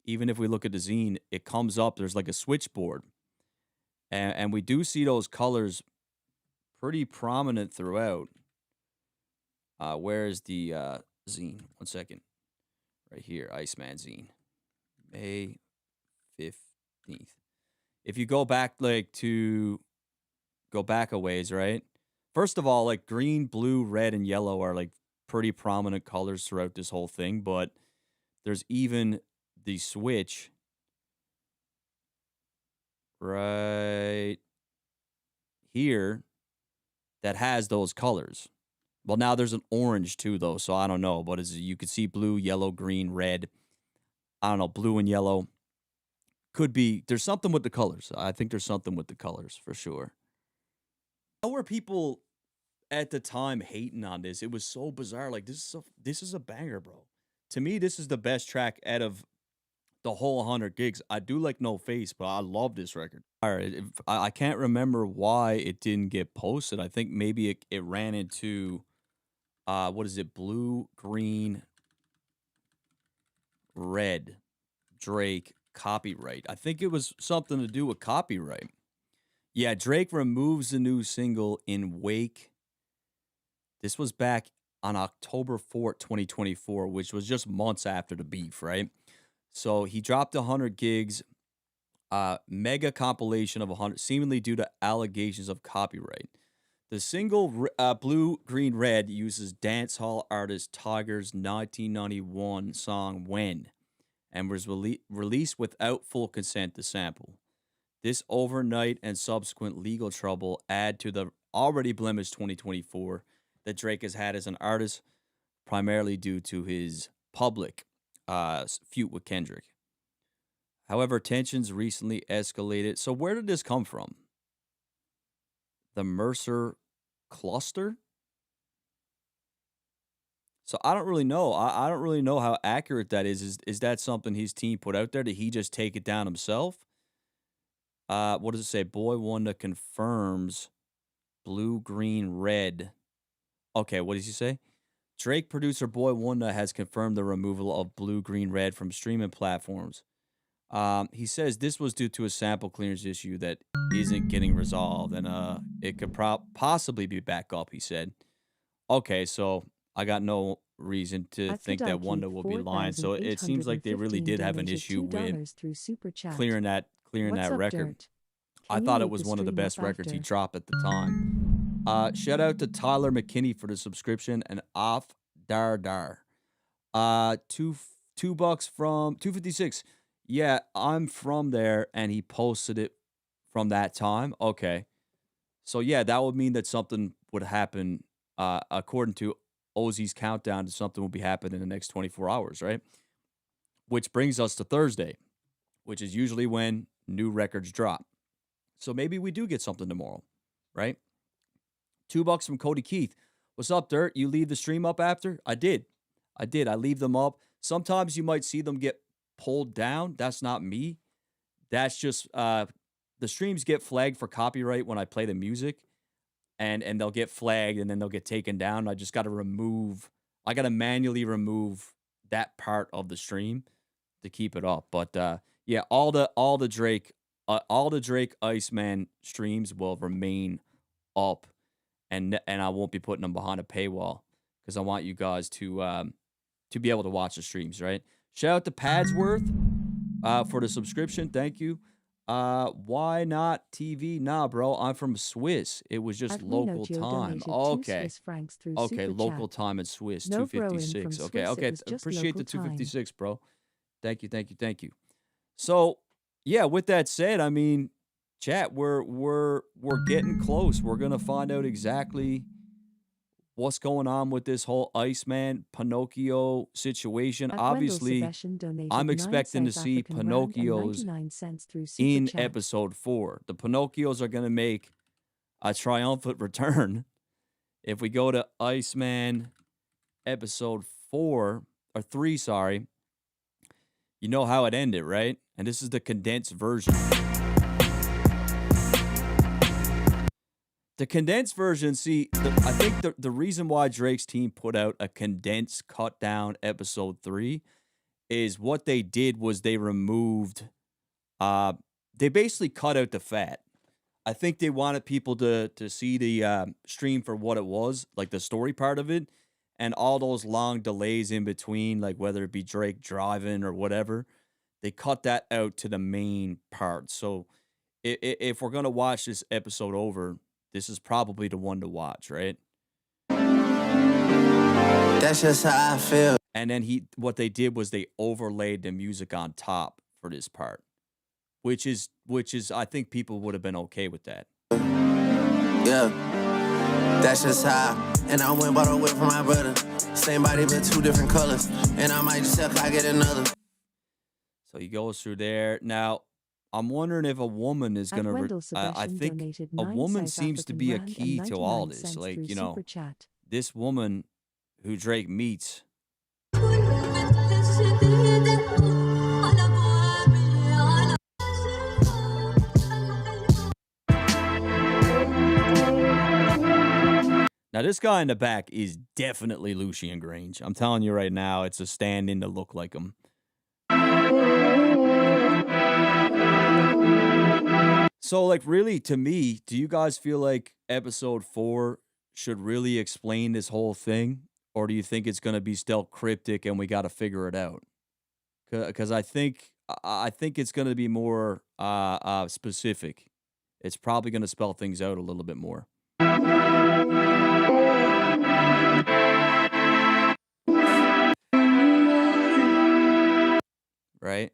Even if we look at the zine, it comes up, there's like a switchboard. And we do see those colors pretty prominent throughout. Where's the zine? 1 second. Right here, ICEMAN zine. May 15th. If you go back go back a ways, right? First of all, like green, blue, red, and yellow are like pretty prominent colors throughout this whole thing, but there's even the switch right here that has those colors. Well, now there's an orange too, though, so I don't know. But as you can see, blue, yellow, green, red. I don't know, blue and yellow. Could be, there's something with the colors. I think there's something with the colors for sure. How were people at the time hating on this? It was so bizarre. Like, this is a banger, bro. To me, this is the best track out of the whole 100 gigs. I do like No Face, but I love this record. All right, I can't remember why it didn't get posted. I think maybe it ran into, what is it? Blue, green, red, Drake, copyright. I think it was something to do with copyright. Yeah, Drake removes the new single in Wake. This was back on October 4th, 2024, which was just months after the beef, right? So he dropped 100 gigs, mega compilation of 100, seemingly due to allegations of copyright. The single Blue, Green, Red uses dancehall artist Tiger's 1991 song When, and was released without full consent to sample. This overnight and subsequent legal trouble add to the already blemished 2024 that Drake has had as an artist, primarily due to his public feud with Kendrick. However, tensions recently escalated. So where did this come from? The Mercer cluster? So I don't really know. I don't really know how accurate that is. Is that something his team put out there? Did he just take it down himself? What does it say? Boy Wonder confirms blue, green, red. Okay, what does he say? Drake producer Boy Wonder has confirmed the removal of blue, green, red from streaming platforms. He says this was due to a sample clearance issue that isn't getting resolved, and it could possibly be back up, he said. Okay, so I got no reason to think that Wonder will be lying. So it seems like they really did have an issue with clearing that record. I you thought it load was the one of the stream best up records he after? dropped at the time. Shout out to Tyler McKinney for the subscription and off dar dar. $2 from 256. Yeah, I'm from there, and he posted it from that time. Okay, so yeah, that would mean that something would happen. According to Ozzy's countdown, something will be happening in the next 24 hours, right? Which brings us to Thursday, which is usually when new records drop. So maybe we do get something tomorrow, right? $2 from Cody Keith. What's up, Dirt? You leave the stream up after? I did. I leave them up. Sometimes you might see them get pulled down. That's not me. That's just the streams get flagged for copyright when I play the music, and they'll get flagged and then they'll get taken down. I just got to manually remove that part of the stream to keep it up. But yeah, all the Drake ICEMAN streams will remain up, and I won't be putting them behind a paywall because I want you guys to be able to watch the streams, right? Shout out to Padsworth for the subscription. Thank you. Why not TV? Nah, bro. I'm from Swiss. It was just local Reno time. donated 2 Okay. Swiss francs through Okay, Super local Chat. time in Swiss, No bro-in from 256. Okay, Swiss, it okay. was just Appreciate the local time. 256, bro. Thank you. So, yeah, with that said, I mean, chat, we're getting close. We're gonna find out exactly what's going on with this whole Iceman Pinocchio situation. At Wendell Obviously, Sebastian donated I'm 9 expecting to South see African rand and Pinocchios 99 cents through Super in Chat. episode 4. The Pinocchios are gonna make a triumphant return. If we go to Iceman episode 4 or 3, sorry, you know how it ended, right? And this is the condensed version. The condensed version, see, I think the reason why Drake's team put out a condensed cut down episode 3 is what they did was they removed, they basically cut out the fat. I think they wanted people to see the stream for what it was, like the story part of it, and all those long delays in between, like whether it be Drake driving or whatever. They cut that out to the main part. So if we're gonna watch this episode over, this is probably the one to watch, right? That's just how I feel. And then what they did was they overlaid the music on top for this part, which is I think people would have been okay with that. Yeah, that's just how. And I went bought a whip for my brother. Same body but 2 different colors. And I might just I get another. So he goes through there. Now, I'm wondering if a woman is going to... I think a woman seems to be a key to all this. Like, you know, this woman who Drake meets... Now, this guy in the back is definitely Lucien Grange. I'm telling you right now, it's a stand-in to look like him. So, like, really, to me, do you guys feel like episode 4 should really explain this whole thing? Or do you think it's going to be still cryptic and we got to figure it out? Because I think it's going to be more specific. It's probably going to spell things out a little bit more. Right?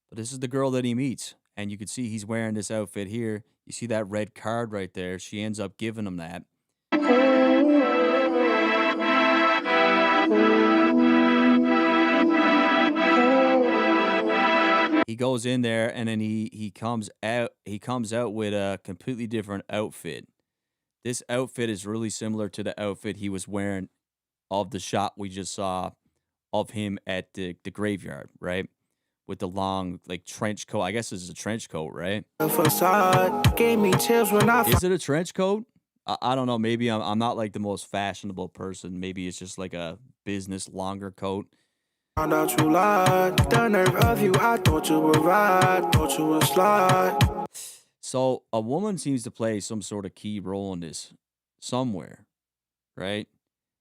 But this is the girl that he meets. And you can see he's wearing this outfit here. You see that red card right there. She ends up giving him that. He goes in there and then he comes out with a completely different outfit. This outfit is really similar to the outfit he was wearing of the shot we just saw of him at the graveyard, right? With the long, like, trench coat. I guess this is a trench coat, right? Is it a trench coat? I don't know. Maybe I'm not, like, the most fashionable person. Maybe it's just, like, a business longer coat. Found out you lied. The nerve of you, I thought you would ride. Thought you would slide. So, a woman seems to play some sort of key role in this somewhere, right?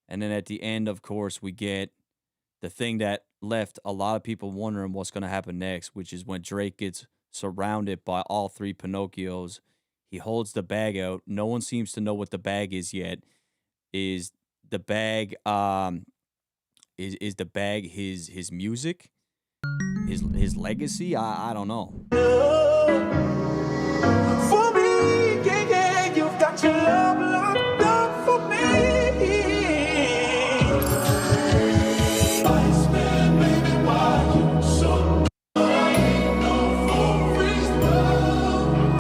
And then at the end, of course, we get the thing that left a lot of people wondering what's going to happen next, which is when Drake gets surrounded by all three Pinocchios. He holds the bag out. No one seems to know what the bag is yet. Is the bag is the bag his music? His legacy? I don't know. For me, yeah, yeah, you've got your love locked up for me. Iceman, baby, why you so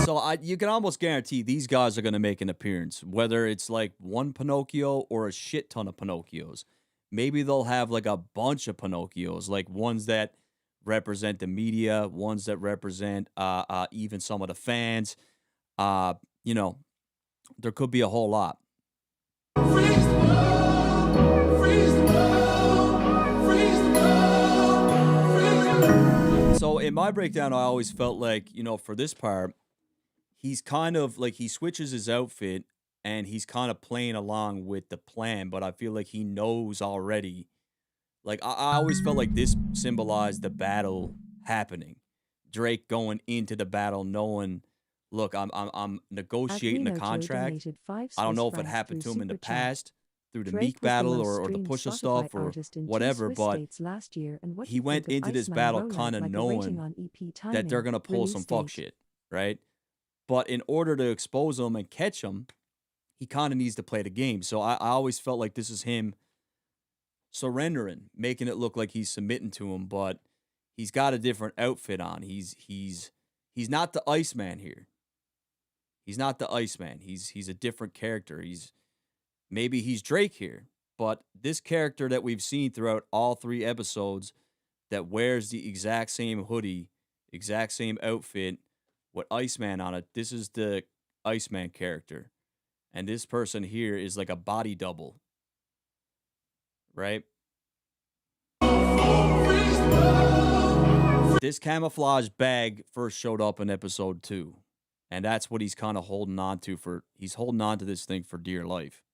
So you can almost guarantee these guys are going to make an appearance, whether it's like one Pinocchio or a shit ton of Pinocchios. Maybe they'll have like a bunch of Pinocchios, like ones that represent the media, ones that represent even some of the fans. You know, there could be a whole lot. freeze the world, freeze the world, freeze the world, freeze the world. So in my breakdown, I always felt like, for this part, he's kind of like he switches his outfit and he's kind of playing along with the plan, but I feel like he knows already. Like I always felt like this symbolized the battle happening. Drake going into the battle knowing, look, I'm negotiating a Adreno Joe contract. donated 5 I don't know Swiss if it francs happened to through him in the Super Chat. past through the Drake Meek was the battle most or the streamed Pusha Spotify stuff or artist in 2 whatever, Swiss but states last year, and what he do you went think of into this ICEMAN battle rollout, kind of like a rating knowing on EP that they're timing, gonna pull some release fuck date? shit, right? But in order to expose him and catch him, he kind of needs to play the game. So I always felt like this is him surrendering, making it look like he's submitting to him, but he's got a different outfit on. He's not the Iceman here. He's not the Iceman. He's a different character. Maybe he's Drake here, but this character that we've seen throughout all 3 episodes that wears the exact same hoodie, exact same outfit with Iceman on it. This is the Iceman character. And this person here is like a body double. Right? This camouflage bag first showed up in episode 2. And that's what he's kind of holding on to he's holding on to this thing for dear life.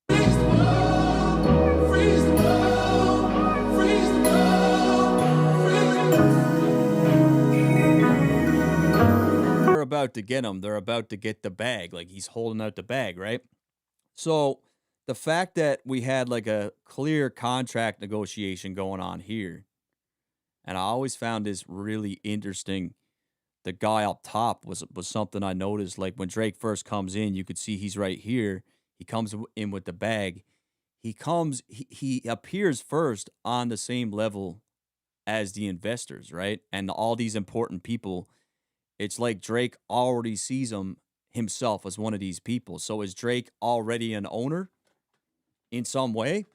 Freeze the world, freeze the world, freeze the world, freeze the world. They're about to get him. They're about to get the bag. Like he's holding out the bag, right? So the fact that we had like a clear contract negotiation going on here, and I always found this really interesting. The guy up top was something I noticed. Like when Drake first comes in, you could see he's right here. He comes in with the bag. He appears first on the same level as the investors, right? And all these important people. It's like Drake already sees himself as one of these people. So is Drake already an owner in some way?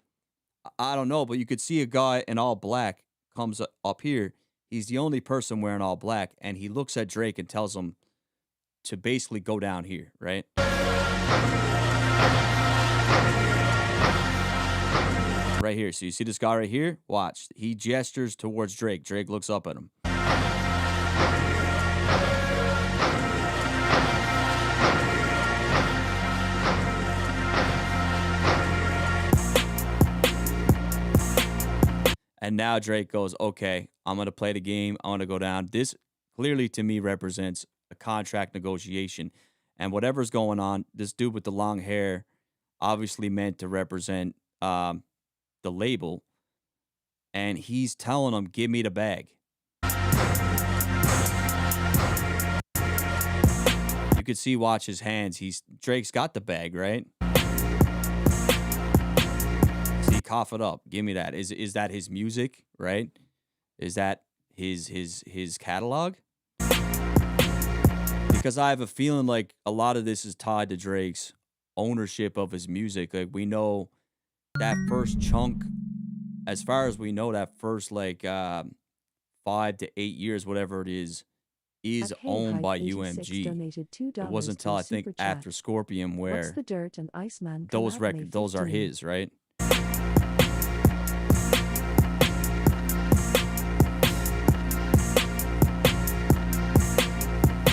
I don't know, but you could see a guy in all black comes up here. He's the only person wearing all black, and he looks at Drake and tells him to basically go down here, right? Right here. So you see this guy right here? Watch. He gestures towards Drake. Drake looks up at him. And now Drake goes, okay, I'm going to play the game. I'm going to go down. This clearly to me represents a contract negotiation. And whatever's going on, this dude with the long hair obviously meant to represent the label. And he's telling him, give me the bag. You could see, watch his hands. Drake's got the bag, right? Cough it up. Give me that. Is that his music, right? Is that his catalog? Because I have a feeling like a lot of this is tied to Drake's ownership of his music. Like we know that first chunk, as far as we know, that first like 5 to 8 years, whatever it is owned by UMG. It wasn't until I think after Scorpion where What's the Dirt and Iceman those collab May records, those are 15? his, right?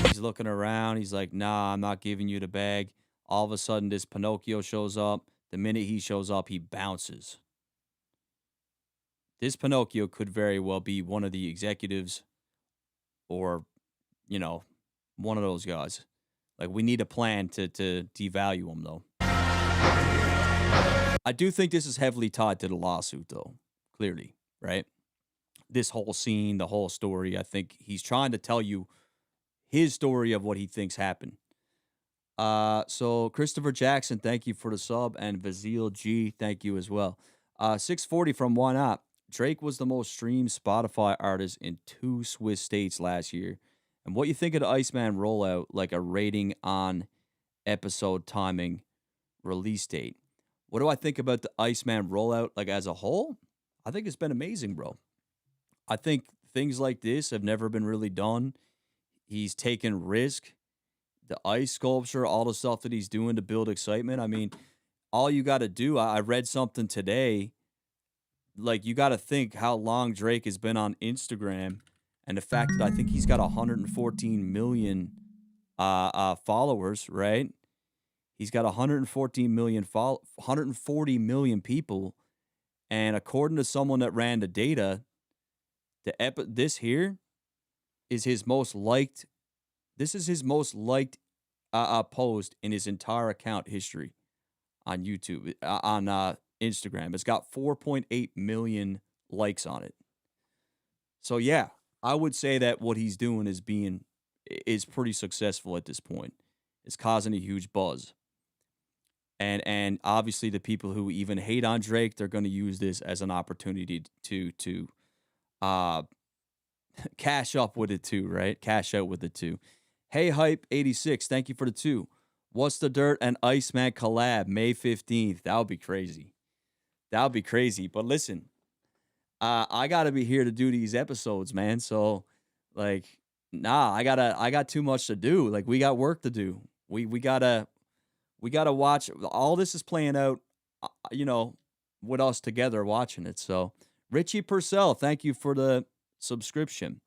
He's looking around. He's like, nah, I'm not giving you the bag. All of a sudden, this Pinocchio shows up. The minute he shows up, he bounces. This Pinocchio could very well be one of the executives or you know, one of those guys. Like we need a plan to devalue him though. I do think this is heavily tied to the lawsuit though. Clearly, right? This whole scene, the whole story. I think he's trying to tell you his story of what he thinks happened. So Christopher Jackson, thank you for the sub, and Vazil G, thank you as well. 640 from Why Not. Drake was the most streamed Spotify artist in 2 Swiss states last year. And what you think of the ICEMAN rollout, like a rating on episode timing, release date? What do I think about the ICEMAN rollout, like as a whole? I think it's been amazing, bro. I think things like this have never been really done. He's taken risk, the ice sculpture, all the stuff that he's doing to build excitement. I mean, all you got to do, I read something today, like you got to think how long Drake has been on Instagram and the fact that I think he's got 114 million followers, right? He's got 114 million 140 million people, and according to someone that ran the data, this here is his most liked. This is his most liked post in his entire account history on YouTube, on Instagram. It's got 4.8 million likes on it. So yeah, I would say that what he's doing is pretty successful at this point. It's causing a huge buzz. And obviously the people who even hate on Drake, they're going to use this as an opportunity to cash up with it too, right? Cash out with it too. Hey Hype 86, thank you for the 2. What's the Dirt and Iceman collab May 15th? That would be crazy. That would be crazy. But listen, I gotta be here to do these episodes, man. So like, nah, I got too much to do. Like we got work to do. We gotta watch. All this is playing out, with us together watching it. So Richie Purcell, thank you for the subscription.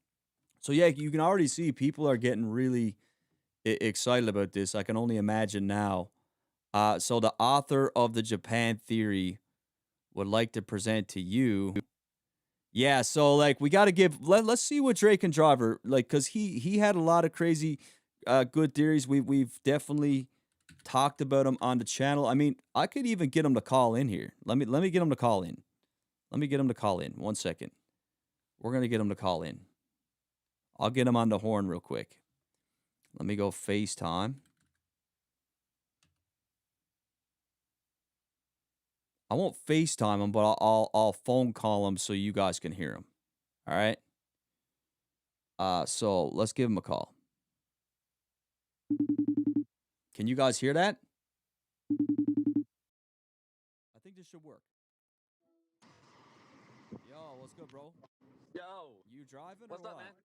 So yeah, you can already see people are getting really excited about this. I can only imagine now. So the author of the Japan Theory would like to present to you. Yeah, so like we got to let's see what Drake and Driver like, cuz he had a lot of crazy good theories. We've definitely talked about him on the channel. I mean, I could even get him to call in here. Let me get him to call in. Let me get him to call in. 1 second. We're going to get him to call in. I'll get him on the horn real quick. Let me go FaceTime. I won't FaceTime him, but I'll phone call him so you guys can hear him. All right? So let's give him a call. Can you guys hear that? I think this should work. Yo, what's good, bro? Yo, You driving what's or up, what? man?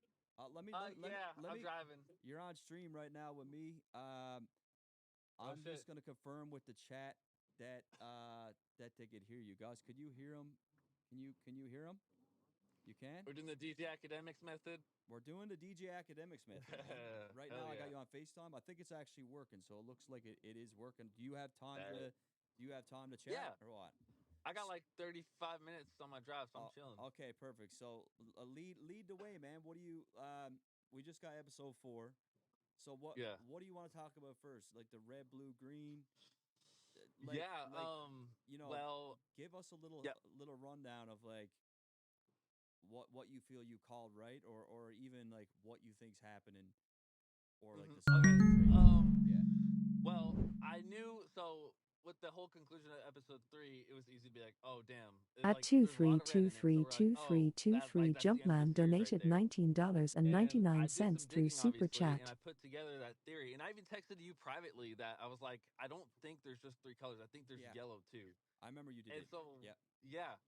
Let I'm me. driving. You're on stream right now with me. I'm shit. just gonna confirm with the chat that they could hear you guys. Could you hear him? Can you hear him? You can. We're doing the DJ Academics method. We're doing the DJ Academics method. Man. Right Hell now, I yeah. got you on FaceTime. I think it's actually working, so it looks like it is working. Do you have time to? Do you have time to chat Yeah. or what? I got like 35 minutes on my drive, so I'm chilling. Okay, perfect. So lead the way, man. What do you? We just got episode 4. So what? Yeah. What do you want to talk about first? Like the red, blue, green. Yeah. Well, give us a little yeah. little rundown of like what you feel you called right, or even like what you think's happening, or like the Okay. yeah. Well, I knew so. With the whole conclusion of episode 3, it was easy to be like, "Oh, damn!" At There's a lot of red in it, so we're like, "Oh, that's the end of Jumpman the series right donated there." And I did $19.99 some through digging, Super obviously, Chat. and I put together that theory. And I even texted you privately that I was like, "I don't think there's just 3 colors. I think there's yellow too." I remember you did. And so, yeah.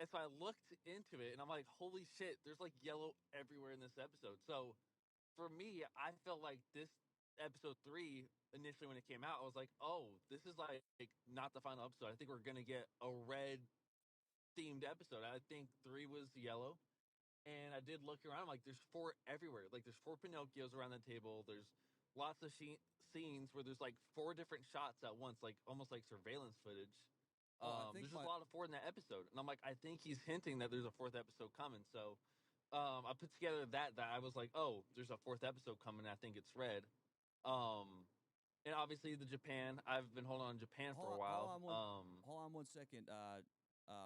And so I looked into it, and I'm like, "Holy shit! There's like yellow everywhere in this episode." So for me, I felt like this episode 3 initially when it came out, I was like, "Oh, this is like not the final episode. I think we're gonna get a red themed episode." I think 3 was yellow, and I did look around. I'm like, "There's 4 everywhere. Like there's 4 Pinocchios around the table. There's lots of scenes where there's like 4 different shots at once, like almost like surveillance footage." There's just a lot of 4 in that episode, and I'm like, I think he's hinting that there's a 4th episode coming. So I put together that I was like, oh, there's a 4th episode coming. I think it's Red. And obviously the Japan. I've been holding on to Japan for a while. Hold on 1 second,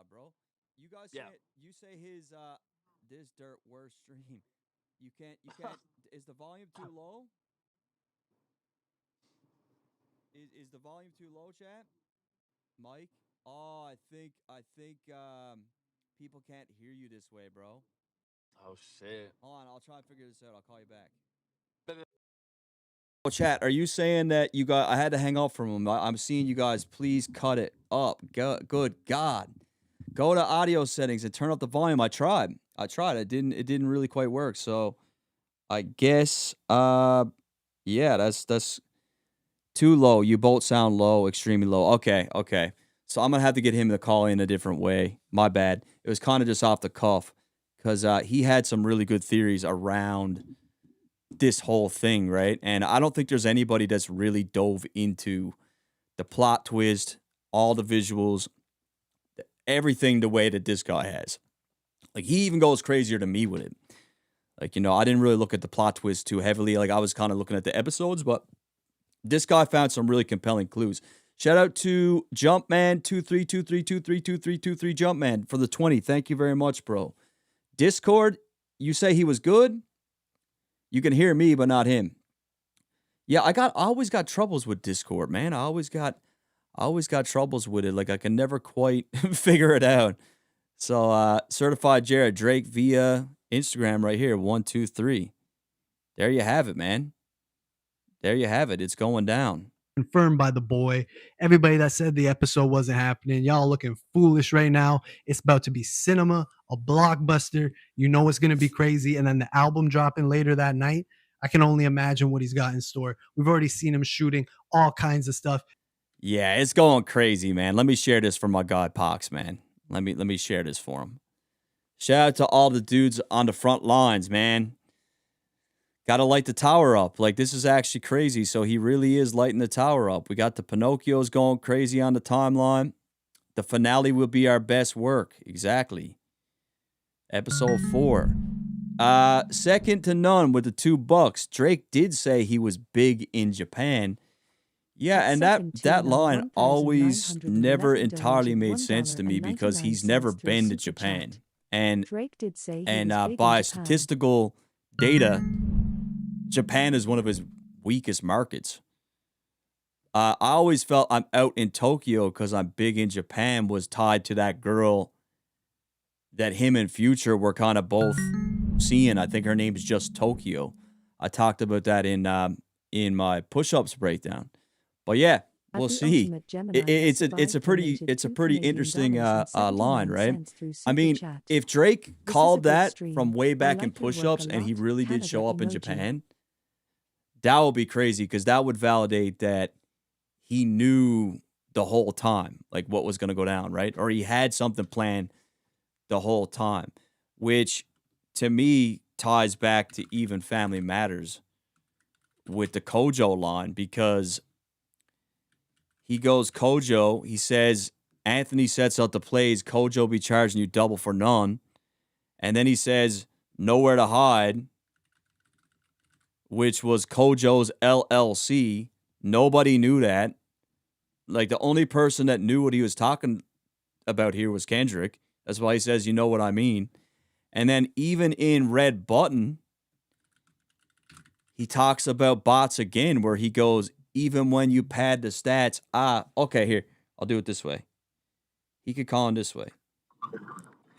bro. You guys Yeah. say his this dirt worst stream. You can't. Is the volume too low? Is the volume too low, chat? Mike? Oh, I think people can't hear you this way, bro. Oh shit. Hold on, I'll try and figure this out. I'll call you back. Oh, chat, are you saying that I had to hang up from him? I'm seeing you guys. Please cut it up. Good God. Go to audio settings and turn up the volume. I tried. It didn't really quite work. So I guess yeah, that's too low. You both sound low, extremely low. Okay. So I'm gonna have to get him to call in a different way. My bad. It was kind of just off the cuff because he had some really good theories around this whole thing, right? And I don't think there's anybody that's really dove into the plot twist, all the visuals, everything the way that this guy has. Like, he even goes crazier than me with it. Like, I didn't really look at the plot twist too heavily. Like, I was kind of looking at the episodes, but this guy found some really compelling clues. Shout out to Jumpman2323232323 Jumpman for the 20. Thank you very much, bro. Discord, you say he was good? You can hear me, but not him. Yeah, I always got troubles with Discord, man. I always got troubles with it. Like, I can never quite figure it out. So, certified Jared Drake via Instagram right here. 1, 2, 3. There you have it, man. There you have it. It's going down. Confirmed by the boy. Everybody that said the episode wasn't happening, y'all looking foolish right now. It's about to be cinema, a blockbuster. You know it's going to be crazy. And then the album dropping later that night. I can only imagine what he's got in store. We've already seen him shooting all kinds of stuff. Yeah, it's going crazy, man. Let me share this for my guy Pox, man. Let me share this for him. Shout out to all the dudes on the front lines, man. Got to light the tower up. Like, this is actually crazy. So he really is lighting the tower up. We got the Pinocchios going crazy on the timeline. The finale will be our best work. Exactly. Episode 4. Second to none with the $2. Drake did say he was big in Japan. Yeah, and that line always never entirely made sense to me because he's never been to Japan. And Drake did say by statistical data, Japan is one of his weakest markets. I always felt I'm out in Tokyo because I'm big in Japan was tied to that girl that him and Future were kind of both seeing. I think her name's just Tokyo. I talked about that in my push-ups breakdown. But yeah, we'll see. It's a pretty interesting line, right? I mean, if Drake called that from way back in push-ups and he really did show up in Japan, that would be crazy because that would validate that he knew the whole time, like what was going to go down, right? Or he had something planned the whole time, which to me ties back to even Family Matters with the Kojo line because he goes Kojo. He says, Anthony sets out the plays. Kojo be charging you double for none. And then he says, nowhere to hide, which was Kojo's LLC. Nobody knew that. Like, the only person that knew what he was talking about here was Kendrick. That's why he says, you know what I mean. And then even in Red Button, he talks about bots again, where he goes, even when you pad the stats, okay, here, I'll do it this way. He could call him this way.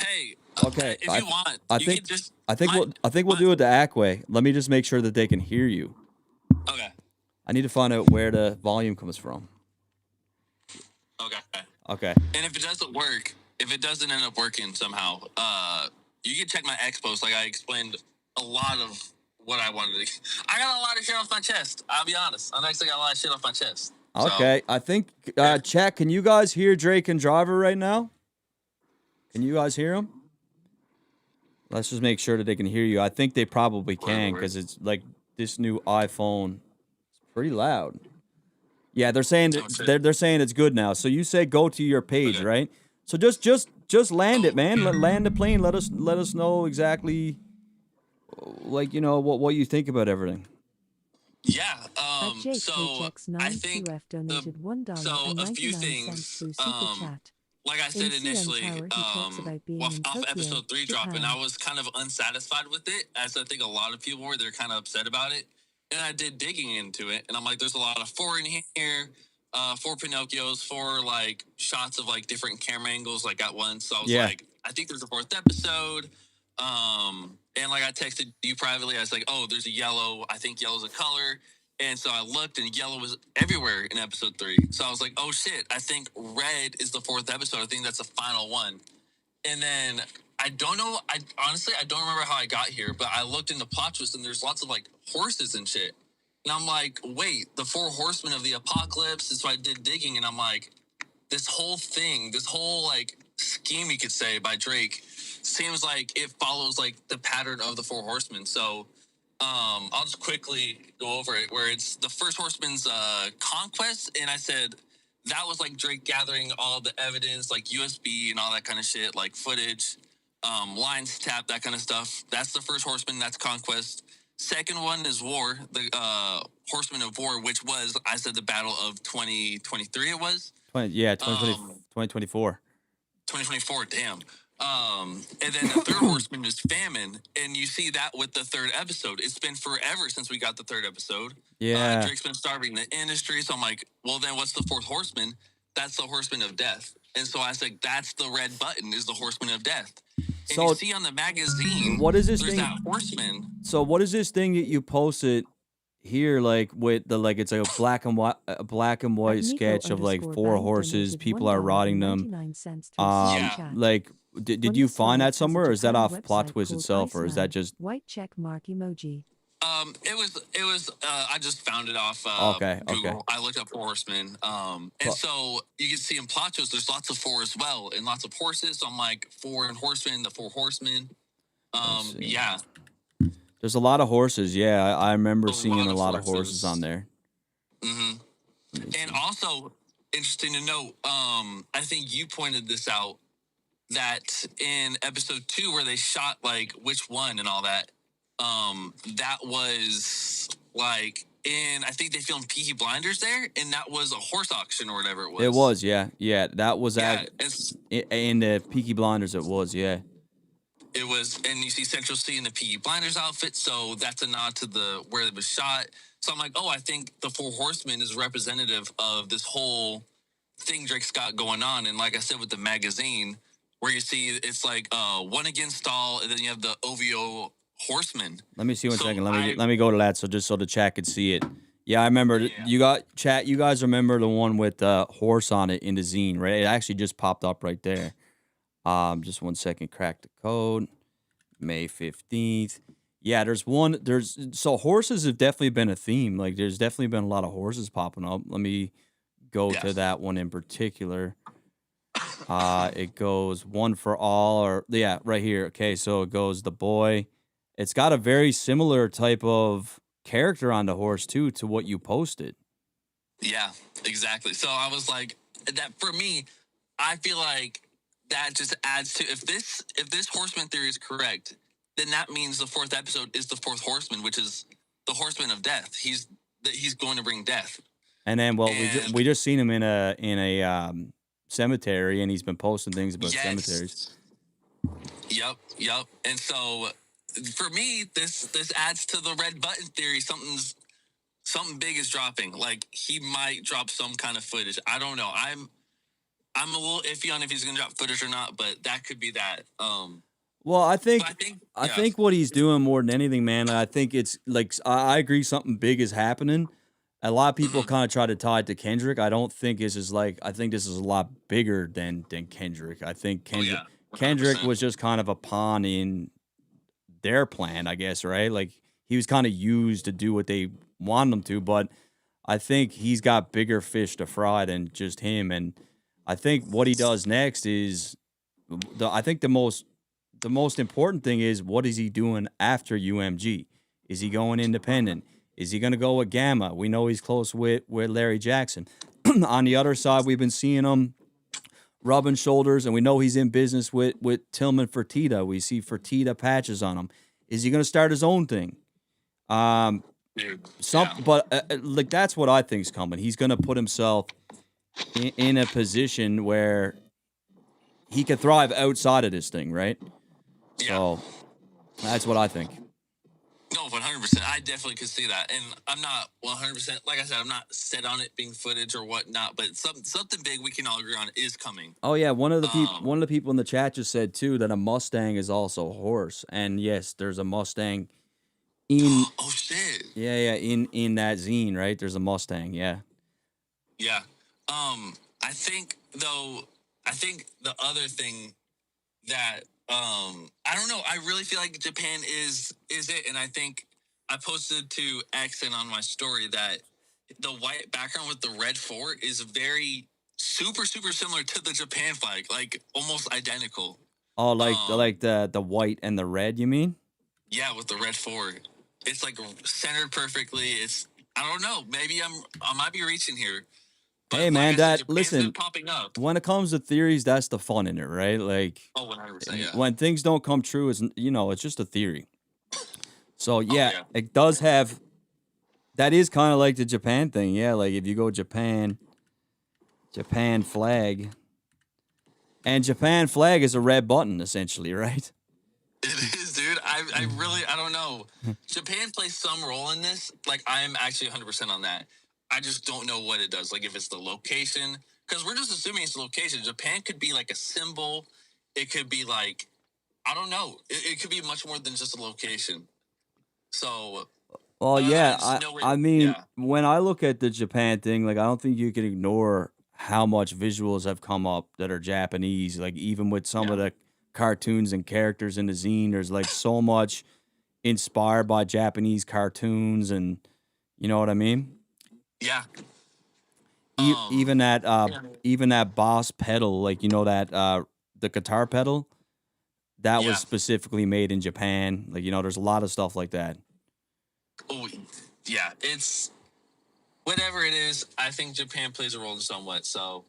Hey, okay, if you want, I think we'll do it the Ack way. Let me just make sure that they can hear you. Okay. I need to find out where the volume comes from. Okay. And if it doesn't work, if it doesn't end up working somehow, you can check my X post. Like, I explained a lot of what I wanted to. I got a lot of shit off my chest. I'll be honest. I actually got a lot of shit off my chest. Okay, I think, chat, can you guys hear Drake and Driver right now? Can you guys hear him? Let's just make sure that they can hear you. I think they probably can because it's like this new iPhone. It's pretty loud. Yeah, they're saying they're saying it's good now. So you say go to your page, right? So just land it, man. Land the plane. Let us know exactly like, you know, what you think about everything. Yeah. At Jake So I think HX9QF donated a few $1.99 things. through Super Chat. Like I In said CN initially, Tower, he talks about being in off Tokyo, episode 3 dropping, Japan. I was kind of unsatisfied with it, as I think a lot of people were. They're kind of upset about it. And I did digging into it, and I'm like, there's a lot of 4 in here, 4 Pinocchios, 4 like shots of like different camera angles like at once. So I was Yeah. like, I think there's a 4th episode. And like I texted you privately, I was like, oh, there's a yellow. I think yellow's a color. And so I looked, and yellow was everywhere in episode 3. So I was like, oh shit, I think red is the 4th episode. I think that's the final one. And then I don't know. I honestly, I don't remember how I got here, but I looked in the plot twist, and there's lots of like horses and shit. And I'm like, wait, the 4 horsemen of the apocalypse. And so I did digging, and I'm like, this whole thing, this whole like scheme, you could say, by Drake seems like it follows like the pattern of the 4 horsemen. So I'll just quickly go over it, where it's the first horseman's conquest, and I said that was like Drake gathering all the evidence, like USB and all that kind of shit, like footage, lines tapped, that kind of stuff. That's the first horseman. That's conquest. Second one is war, the horseman of war, which was, I said, the battle of 2023. It was 2024. 2024, damn. And then the third horseman is famine, and you see that with the 3rd episode. It's been forever since we got the 3rd episode. Yeah. Drake's been starving the industry, so I'm like, well, then what's the 4th horseman? That's the horseman of death. And so I said, that's the red button, is the horseman of death. And So you see on the magazine, what is this there's thing? that horseman. So what is this thing that you posted here, like with the like it's like a black and white At sketch of like Nico 4 _ horses, donated people are rotting them. $1.99 through Yeah. Super Chat. Like did One you of find Slides that has a somewhere, or is that Japan off Plot website Twist called itself, or is that ICEMAN. just White check mark emoji. It was I just found it off Okay, Google. okay. I looked up 4 horsemen. And Pl- so you can see in plot shows there's lots of 4 as well, and lots of horses. So I'm like, 4 and horsemen, the 4 horsemen. Let's see. Yeah. There's a lot of horses. Yeah, I remember A seeing lot a of lot of horses horses. on there. hmm And also interesting to note, I think you pointed this out, that in episode 2 where they shot like which one and all that, that was like in, I think they filmed Peaky Blinders there, and that was a horse auction or whatever it was. It was, yeah. That was Yeah, it's, in the Peaky Blinders. It was, yeah. it was, and you see Central C in the Peaky Blinders outfit, so that's a nod to the where it was shot. So I'm like, oh, I think the 4 horsemen is representative of this whole thing Drake's got going on. And like I said, with the magazine, where you see it's like one against all, and then you have the OVO horsemen. Let me see one So second. I- Let me go to that, so just so the chat could see it. Yeah, I remember. Yeah. You got chat. You guys remember the one with the horse on it in the zine, right? It actually just popped up right there. Just one second. Crack the code. May 15th. Yeah, so horses have definitely been a theme. Like there's definitely been a lot of horses popping up. Let me go to Yes. that one in particular. It goes one for all, or yeah, right here. Okay, so it goes the boy. It's got a very similar type of character on the horse too to what you posted. Yeah, exactly. So I was like, that for me, I feel like that just adds to, if this horseman theory is correct, then that means the 4th episode is the 4th horseman, which is the horseman of death. He's going to bring death. And then, well, And- we just seen him in a cemetery, and he's been posting things about Yes. cemeteries. Yep. And so for me, this adds to the red button theory. Something big is dropping. Like he might drop some kind of footage. I don't know. I'm a little iffy on if he's gonna drop footage or not, but that could be that. Well, I think But I yeah. think what he's doing more than anything, man. I think it's like I agree, something big is happening. A lot of people Mm-hmm. kind of try to tie it to Kendrick. I don't think this is like. I think this is a lot bigger than Kendrick. I think Kendrick Oh, yeah, Kendrick 100%. was just kind of a pawn in their plan, I guess, right? Like he was kind of used to do what they wanted him to, but I think he's got bigger fish to fry than just him. And I think what he does next is, I think the most important thing is, what is he doing after UMG? Is he going independent? Is he going to go with Gamma? We know he's close with Larry Jackson. On the other side, we've been seeing him rubbing shoulders, and we know he's in business with Tillman Fertitta. We see Fertitta patches on him. Is he going to start his own thing? Dude, But like that's what I think's coming. He's going to put himself in a position where he could thrive outside of this thing, right? So that's what I think. No, 100%. I definitely could see that. And I'm not 100%, like I said, I'm not set on it being footage or whatnot, but something big we can all agree on is coming. Oh yeah, one of the people in the chat just said too that a Mustang is also a horse, and yes, there's a Mustang in. Oh shit. Yeah, in that zine, right? There's a Mustang, yeah. Yeah. I think the other thing that I don't know, I really feel like Japan is it, and I think I posted to X and on my story that the white background with the red fort is very super similar to the Japan flag, like almost identical. Oh, like the white and the red, you mean? Yeah, with the red fort. It's like centered perfectly. It's I don't know, maybe I might be reaching here. But Hey man, Japan's listen. been popping up. When it comes to theories, that's the fun in it, right? Like, 100%, yeah. when things don't come true, it's it's just a theory. So yeah, it does have. That is kind of like the Japan thing, yeah. Like if you go Japan flag, and Japan flag is a red button essentially, right? It is, dude. I don't know. Japan plays some role in this. Like, I am actually 100% on that. I just don't know what it does. Like, if it's the location, because we're just assuming it's the location. Japan could be like a symbol. It could be like, I don't know. It could be much more than just a location. So, Well, yeah. I mean, yeah. when I look at the Japan thing, like I don't think you can ignore how much visuals have come up that are Japanese. Like even with some of the cartoons and characters in the zine, there's like so much inspired by Japanese cartoons, and you know what I mean. Yeah. Even that Boss pedal, like that the guitar pedal, that was specifically made in Japan. Like there's a lot of stuff like that. Oh, yeah. It's whatever it is. I think Japan plays a role in somewhat. So,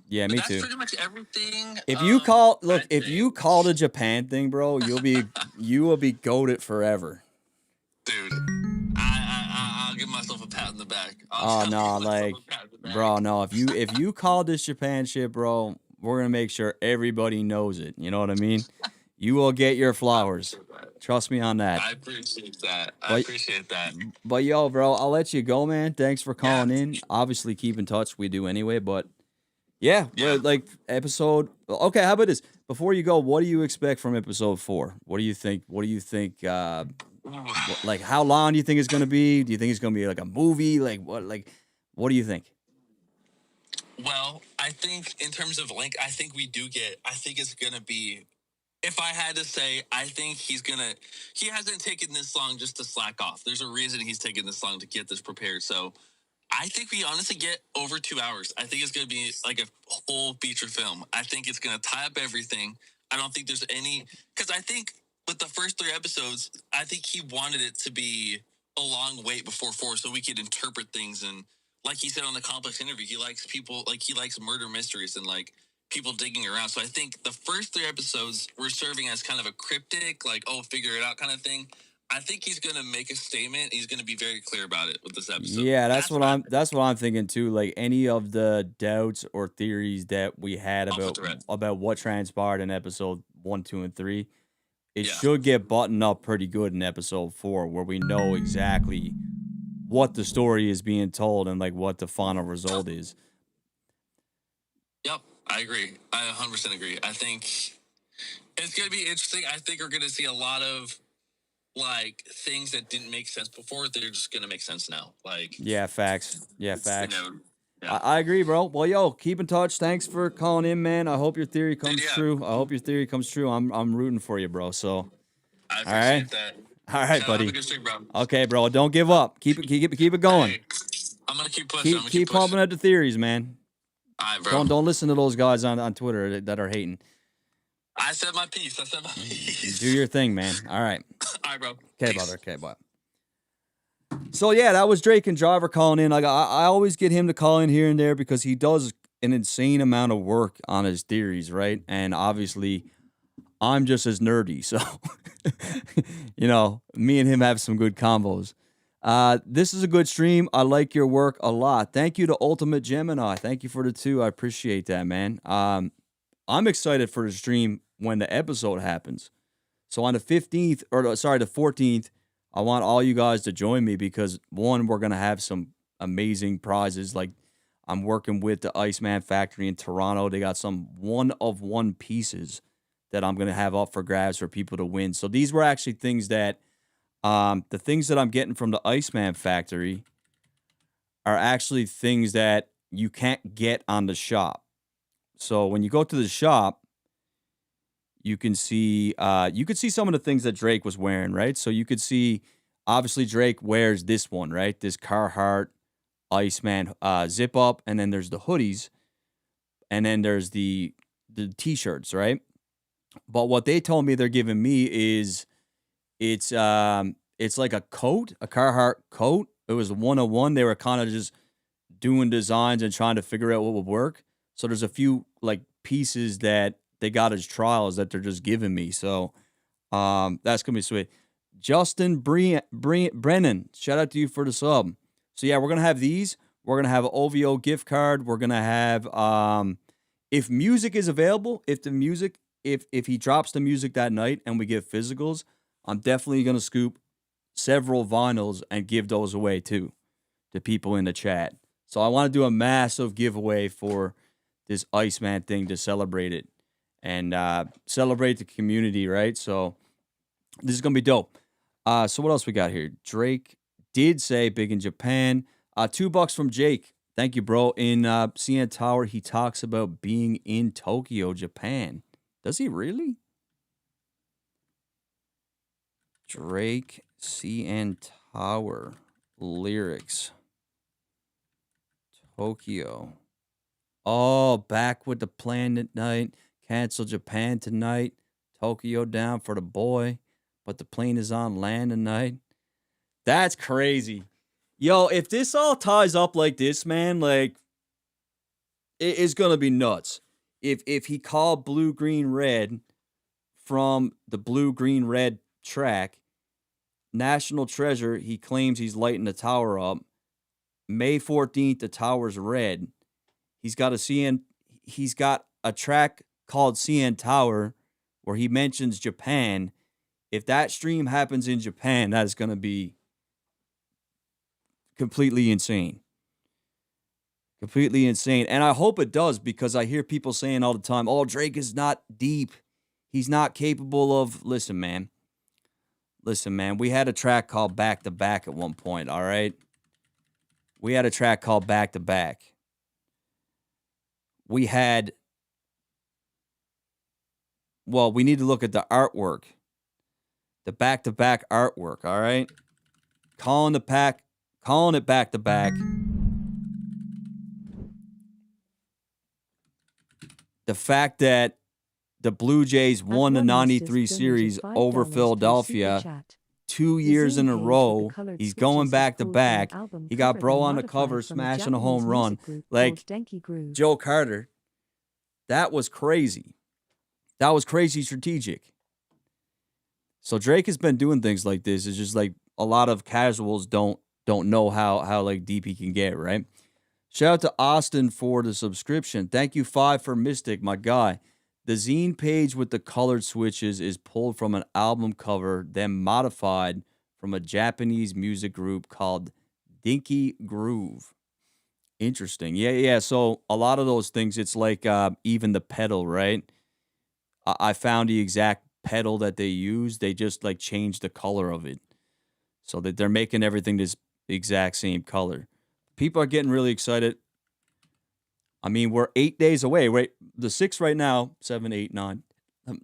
yeah, me that's too. Pretty much everything. If you call the Japan thing, bro, you will be goated forever. Dude, I'll give myself a pat in the back. Bro, no. If you call this Japan shit, bro, we're gonna make sure everybody knows it. You know what I mean? You will get your flowers. Trust me on that. I appreciate that. I appreciate that. But yo, bro, I'll let you go, man. Thanks for calling in. Obviously, keep in touch. We do anyway, but yeah, like episode. Okay, how about this? Before you go, what do you expect from episode 4? What do you think? Like, how long do you think it's gonna be? Do you think it's gonna be like a movie? Like what? Like, what do you think? Well, I think in terms of length, I think it's gonna be. If I had to say, I think he hasn't taken this long just to slack off. There's a reason he's taken this long to get this prepared. So I think we honestly get over 2 hours. I think it's going to be like a whole feature film. I think it's going to tie up everything. I don't think there's because I think with the first 3 episodes, I think he wanted it to be a long wait before 4 so we could interpret things. And like he said on the Complex interview, he likes people, like he likes murder mysteries and like people digging around. So I think the first 3 episodes were serving as kind of a cryptic, like, oh, figure it out kind of thing. I think he's going to make a statement. He's going to be very clear about it with this episode. Yeah, that's what I'm thinking too. Like any of the doubts or theories that we had about what transpired in episode 1, 2, and 3, it should get buttoned up pretty good in episode 4, where we know exactly what the story is being told and like what the final result is. Yep, I agree. I 100% agree. I think it's going to be interesting. I think we're going to see a lot of like things that didn't make sense before. They're just going to make sense now. Like, yeah, facts. Yeah, facts. Yeah. I agree, bro. Well, yo, keep in touch. Thanks for calling in, man. I hope your theory comes true. I'm rooting for you, bro. So, I appreciate that. All right, buddy. Have a good streak, bro. Okay, bro. Don't give up. Keep it going. Hey, I'm gonna keep pushing. Keep pumping out the theories, man. All right, bro. Don't listen to those guys on Twitter that are hating. I said my piece. Do your thing, man. All right. All right, bro. Okay, brother. Okay, bye. So yeah, that was Drake and Driver calling in. Like I always get him to call in here and there because he does an insane amount of work on his theories, right? And obviously, I'm just as nerdy. So, me and him have some good combos. This is a good stream. I like your work a lot. Thank you to Ultimate Gemini. Thank you for the 2. I appreciate that, man. I'm excited for the stream when the episode happens. So on the 15th, the 14th, I want all you guys to join me because, one, we're going to have some amazing prizes. Like, I'm working with the ICEMAN factory in Toronto. They got some one-of-one pieces that I'm going to have up for grabs for people to win. So these were actually things that, the things that I'm getting from the ICEMAN factory are actually things that you can't get on the shop. So when you go to the shop, you can see some of the things that Drake was wearing, right? So you could see, obviously Drake wears this one, right? This Carhartt ICEMAN zip up, and then there's the hoodies, and then there's the t-shirts, right? But what they told me they're giving me is it's like a coat, a Carhartt coat. It was 101. They were kind of just doing designs and trying to figure out what would work. So there's a few like pieces that they got as trials that they're just giving me. So that's gonna be sweet. Justin Brennan, shout out to you for the sub. So yeah, we're gonna have these. We're gonna have an OVO gift card. We're gonna have if music is available, if he drops the music that night and we get physicals, I'm definitely gonna scoop several vinyls and give those away too to people in the chat. So I want to do a massive giveaway for this ICEMAN thing to celebrate it and celebrate the community, right? So this is gonna be dope. So what else we got here? Drake did say big in Japan. $2 from Jake. Thank you, bro. In CN Tower, he talks about being in Tokyo, Japan. Does he really? Drake CN Tower lyrics. Tokyo. Oh, back with the plan at night. Cancel Japan tonight. Tokyo down for the boy. But the plane is on land tonight. That's crazy. Yo, if this all ties up like this, man, like, it is going to be nuts. If he called Blue, Green, Red from the Blue, Green, Red track, National Treasure, he claims he's lighting the tower up. May 14th, the tower's red. He's got a track called CN Tower where he mentions Japan. If that stream happens in Japan, that is going to be completely insane. Completely insane. And I hope it does because I hear people saying all the time, oh, Drake is not deep. He's not capable of... Listen, man. We had a track called Back to Back at one point, all right? We had a track called Back to Back. We had... Well, we need to look at the artwork. The back-to-back artwork, all right? Calling it back to back. The fact that the Blue Jays won the 93 series over Philadelphia 2 years in a row. He's going back to back. He got bro on the cover smashing a home run. Like Joe Carter. That was crazy. That was crazy strategic. So Drake has been doing things like this. It's just like a lot of casuals don't know how like deep he can get, right? Shout out to Austin for the subscription. Thank you, 5 for Mystic, my guy. The zine page with the colored switches is pulled from an album cover, then modified from a Japanese music group called Dinky Groove. Interesting. Yeah. So a lot of those things, it's like even the pedal, right? I found the exact pedal that they use. They just like changed the color of it so that they're making everything this exact same color. People are getting really excited. I mean, we're 8 days away, right? The 6th right now, 7, 8, 9,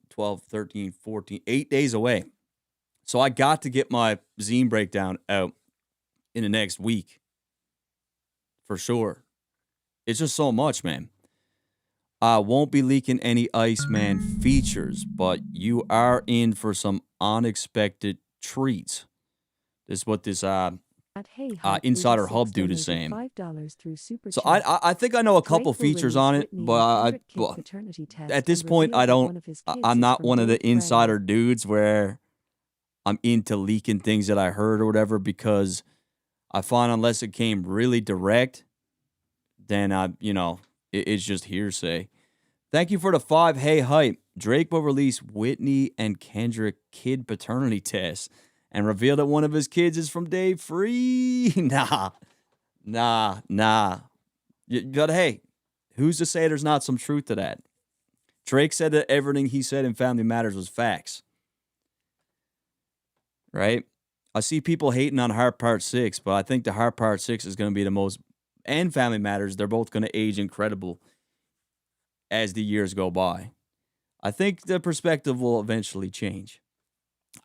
12, 13, 14, 8 days away. So I got to get my zine breakdown out in the next week. For sure. It's just so much, man. Won't be leaking any ICEMAN features, but you are in for some unexpected treats. This is what this At Hey Hype Insider 86 Hub do the donated same. $5 through Super So Chat. I think I know a couple Drake will features release on it, Whitney but and Kendrick kid well, paternity test at this and point reveal I that don't. one of his kids I'm is not from one of both the insider grandmas. dudes where I'm into leaking things that I heard or whatever, because I find unless it came really direct, then it's just hearsay. Thank you for the 5. Hey hype. Drake will release Whitney and Kendrick kid paternity tests and reveal that one of his kids is from Dave Free. Nah. But hey, who's to say there's not some truth to that? Drake said that everything he said in Family Matters was facts. Right? I see people hating on Heart Part 6, but I think the Heart Part 6 is going to be the most, and Family Matters, they're both going to age incredible as the years go by. I think the perspective will eventually change.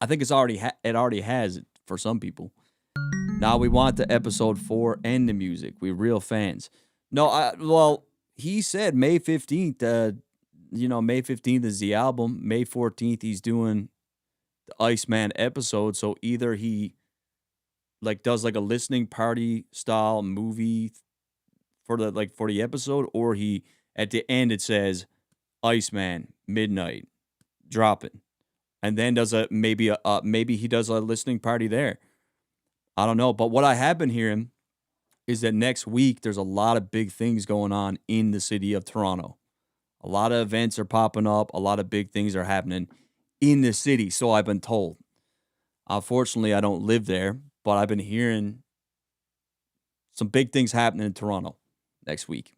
I think it already has for some people. Now we want the episode 4 and the music. We real fans. No, he said May 15th. May 15th is the album. May 14th he's doing the ICEMAN episode. So either he does a listening party style movie for the episode, or he at the end it says Iceman midnight dropping, and then does maybe he does a listening party there. I don't know, but what I have been hearing is that next week there's a lot of big things going on in the city of Toronto. A lot of events are popping up. A lot of big things are happening in the city, so I've been told. Unfortunately, I don't live there, but I've been hearing some big things happening in Toronto next week.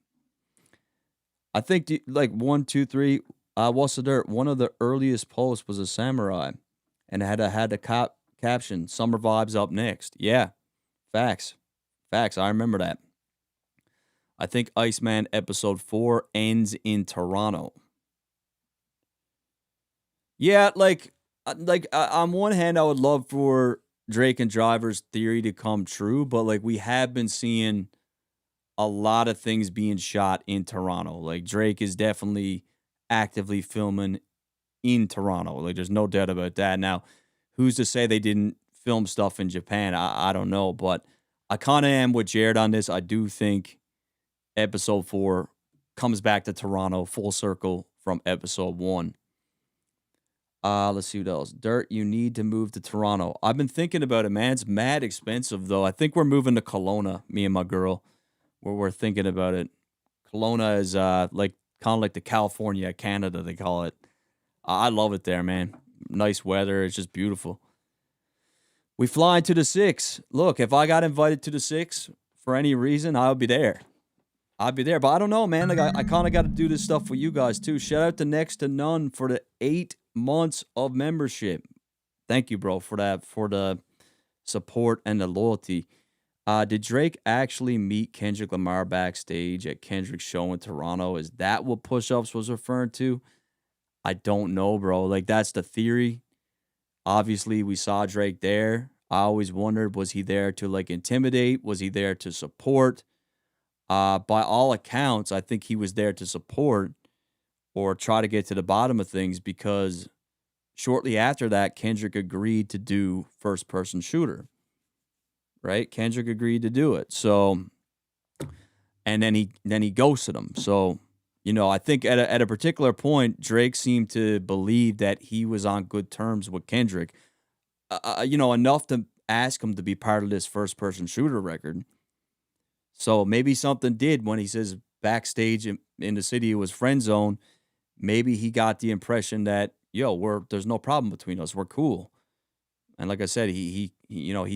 I think 1, 2, 3. What's the dirt? One of the earliest posts was a samurai, and it had a caption: "Summer vibes up next." Yeah, facts. I remember that. I think Iceman episode 4 ends in Toronto. Yeah, on one hand, I would love for Drake and Driver's theory to come true, but we have been seeing a lot of things being shot in Toronto. Drake is definitely actively filming in Toronto. There's no doubt about that. Now, who's to say they didn't film stuff in Japan? I don't know, but I kind of am with Jared on this. I do think episode 4 comes back to Toronto full circle from episode 1. Let's see what else. Dirt, you need to move to Toronto. I've been thinking about it, man. It's mad expensive, though. I think we're moving to Kelowna, me and my girl. Where we're thinking about it. Kelowna is kind of like the California, Canada, they call it. I love it there, man. Nice weather. It's just beautiful. We fly into the 6. Look, if I got invited to the 6 for any reason, I would be there. I'd be there. But I don't know, man. I kind of got to do this stuff for you guys, too. Shout out to Next to None for the 8 months of membership. Thank you, bro, for that, for the support and the loyalty. Did Drake actually meet Kendrick Lamar backstage at Kendrick's show in Toronto? Is that what Push Ups was referring to? I don't know, bro. That's the theory. Obviously, we saw Drake there. I always wondered, was he there to intimidate? Was he there to support? By all accounts, I think he was there to support or try to get to the bottom of things, because shortly after that, Kendrick agreed to do first-person shooter. Right? Kendrick agreed to do it. So, and then he ghosted him. So, I think at a particular point, Drake seemed to believe that he was on good terms with Kendrick, enough to ask him to be part of this first-person shooter record. So maybe something did when he says backstage in the city it was friend zone. Maybe he got the impression that, there's no problem between us. We're cool. And like I said, he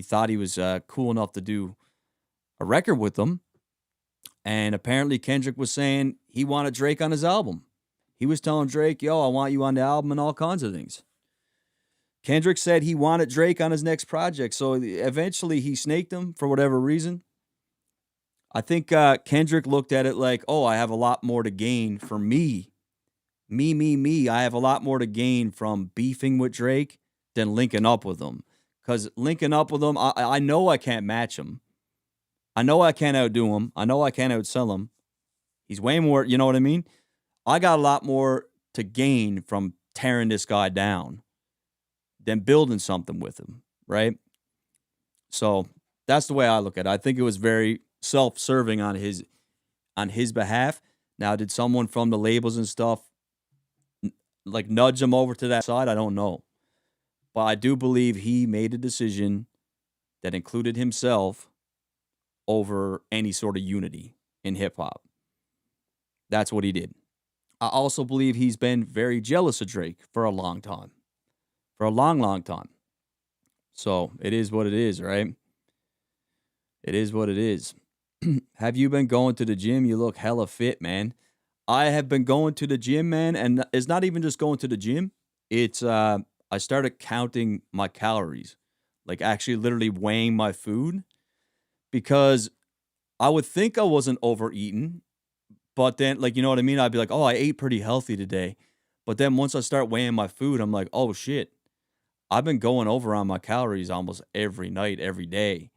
thought he was cool enough to do a record with them. And apparently Kendrick was saying he wanted Drake on his album. He was telling Drake, I want you on the album and all kinds of things. Kendrick said he wanted Drake on his next project. So eventually he snaked him for whatever reason. I think Kendrick looked at it like, I have a lot more to gain for me. Me. I have a lot more to gain from beefing with Drake than linking up with him. Because linking up with him, I know I can't match him. I know I can't outdo him. I know I can't outsell him. He's way more, you know what I mean? I got a lot more to gain from tearing this guy down than building something with him, right? So That's the way I look at it. I think it was very self-serving on his behalf. Now, did someone from the labels and stuff like nudge him over to that side? I don't know. But I do believe he made a decision that included himself over any sort of unity in hip hop. That's what he did. I also believe he's been very jealous of Drake for a long time. For a long, long time. So it is what it is, right? It is what it is. Have you been going to the gym? You look hella fit, man. I have been going to the gym, man, and it's not even just going to the gym. It's I started counting my calories, like actually literally weighing my food, because I would think I wasn't overeating, but then, like, you know what I mean? I'd be like, oh, I ate pretty healthy today. But then once I start weighing my food, I'm like, oh shit, I've been going over on my calories almost every night, every day.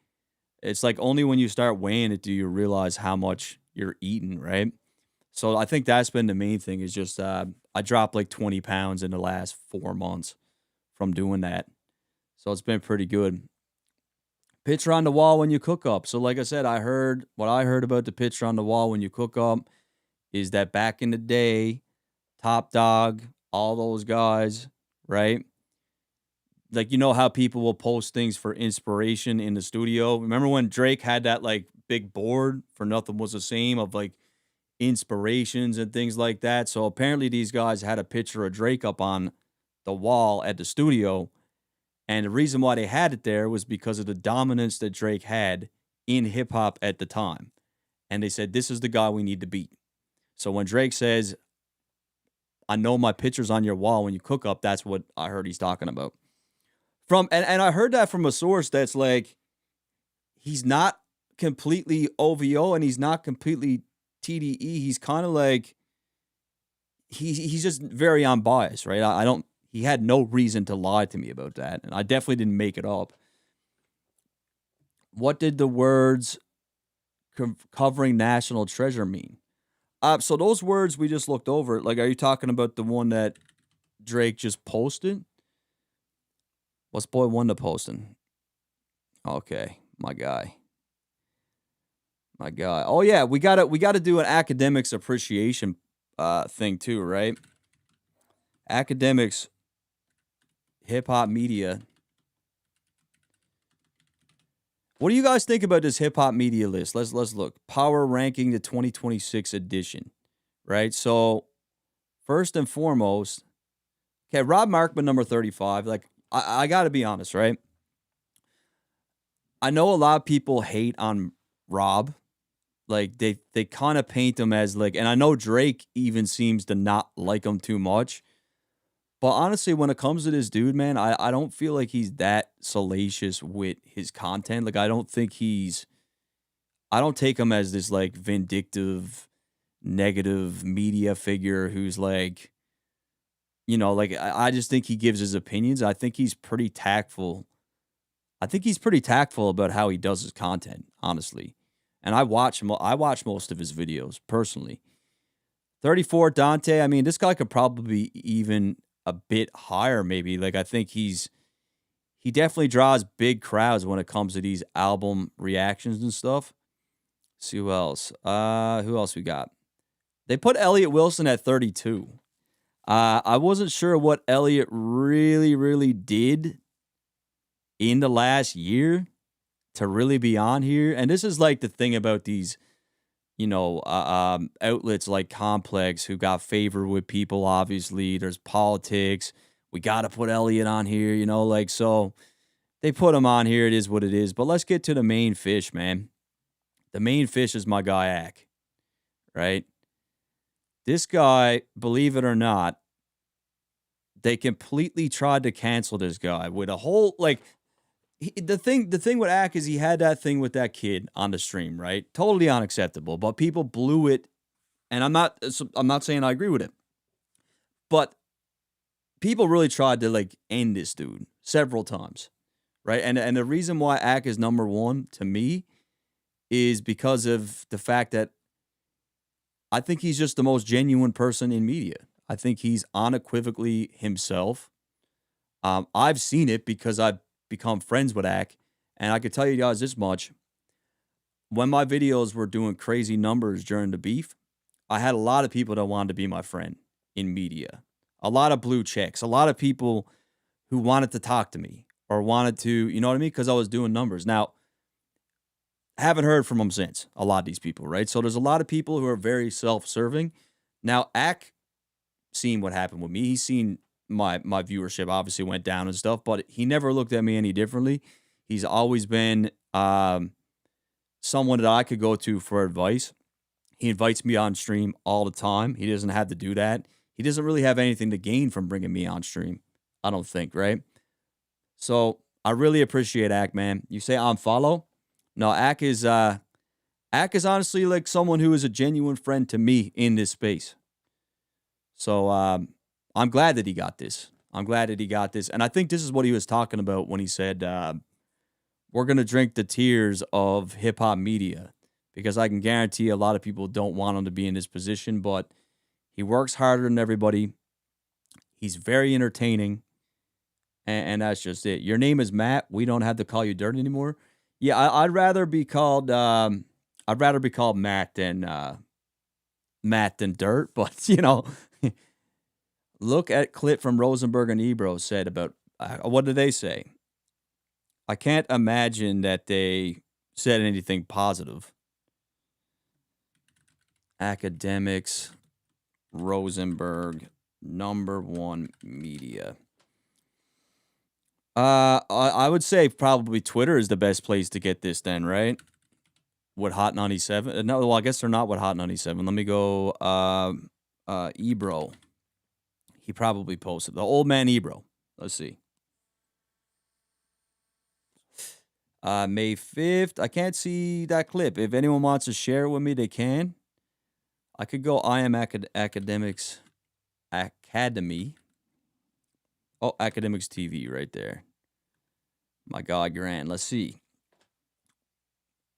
It's like only when you start weighing it do you realize how much you're eating, right? So I think that's been the main thing is just I dropped like 20 pounds in the last 4 months from doing that. So it's been pretty good. Picture on the wall when you cook up. So like I said, what I heard about the picture on the wall when you cook up is that back in the day, Top Dog, all those guys, right? Like, you know how people will post things for inspiration in the studio? Remember when Drake had that like big board for Nothing Was the Same of like inspirations and things like that? So apparently these guys had a picture of Drake up on the wall at the studio. And the reason why they had it there was because of the dominance that Drake had in hip hop at the time. And they said, this is the guy we need to beat. So when Drake says, I know my picture's on your wall when you cook up, that's what I heard he's talking about. And I heard that from a source that's like, he's not completely OVO and he's not completely TDE. He's kind of like, he's just very unbiased, right? He had no reason to lie to me about that. And I definitely didn't make it up. What did the words covering national treasure mean? So those words we just looked over, like, are you talking about the one that Drake just posted? What's boy Wonder posting? Okay, my guy. Oh yeah, we gotta do an academics appreciation thing too, right? Academics, hip hop media. What do you guys think about this hip hop media list? Let's look. Power ranking the 2026 edition, right? So first and foremost, okay, Rob Markman number 35. Like, I got to be honest, right? I know a lot of people hate on Rob. Like, they kind of paint him as, like, and I know Drake even seems to not like him too much. But honestly, when it comes to this dude, man, I don't feel like he's that salacious with his content. Like, I don't take him as this, like, vindictive, negative media figure who's, like, you know, like, I just think he gives his opinions. I think he's pretty tactful. I think he's pretty tactful about how he does his content, honestly. And I watch most of his videos, personally. 34, Dante. I mean, this guy could probably be even a bit higher, maybe. Like, I think he definitely draws big crowds when it comes to these album reactions and stuff. Let's see who else. Who else we got? They put Elliott Wilson at 32. I wasn't sure what Elliott really, really did in the last year to really be on here. And this is like the thing about these, you know, outlets like Complex who got favor with people, obviously. There's politics. We got to put Elliott on here, you know, like, so they put him on here. It is what it is. But let's get to the main fish, man. The main fish is my guy, Ack, right? This guy, believe it or not, they completely tried to cancel this guy with a whole, like, the thing with Ack is he had that thing with that kid on the stream, right? Totally unacceptable, but people blew it, and I'm not saying I agree with it, but people really tried to, like, end this dude several times, right? And the reason why Ack is number one to me is because of the fact that I think he's just the most genuine person in media. I think he's unequivocally himself. I've seen it because I've become friends with Ack, And I could tell you guys this much. When my videos were doing crazy numbers during the beef, I had a lot of people that wanted to be my friend in media. A lot of blue checks. A lot of people who wanted to talk to me or wanted to, you know what I mean? Because I was doing numbers. Now, I haven't heard from them since, a lot of these people, right? So there's a lot of people who are very self-serving. Now, Ak seen what happened with me. He's seen my viewership obviously went down and stuff, but he never looked at me any differently. He's always been someone that I could go to for advice. He invites me on stream all the time. He doesn't have to do that. He doesn't really have anything to gain from bringing me on stream, I don't think, right? So I really appreciate Ak, man. You say unfollow? No, Ak is honestly like someone who is a genuine friend to me in this space. So I'm glad that he got this. I'm glad that he got this. And I think this is what he was talking about when he said, we're going to drink the tears of hip-hop media, because I can guarantee a lot of people don't want him to be in this position, but he works harder than everybody. He's very entertaining, and that's just it. Your name is Matt. We don't have to call you Dirt anymore. Yeah, I'd rather be called Matt than Dirt, but you know, look at clip from Rosenberg and Ebro said about what did they say? I can't imagine that they said anything positive. Academics, Rosenberg, #1 media. I would say probably Twitter is the best place to get this then, right? With Hot 97. No, well, I guess they're not with Hot 97. Let me go Ebro. He probably posted. The old man Ebro. Let's see. May 5th. I can't see that clip. If anyone wants to share it with me, they can. I could go I am Academics Academy. Oh, Academics TV right there. My God, Grant. Let's see.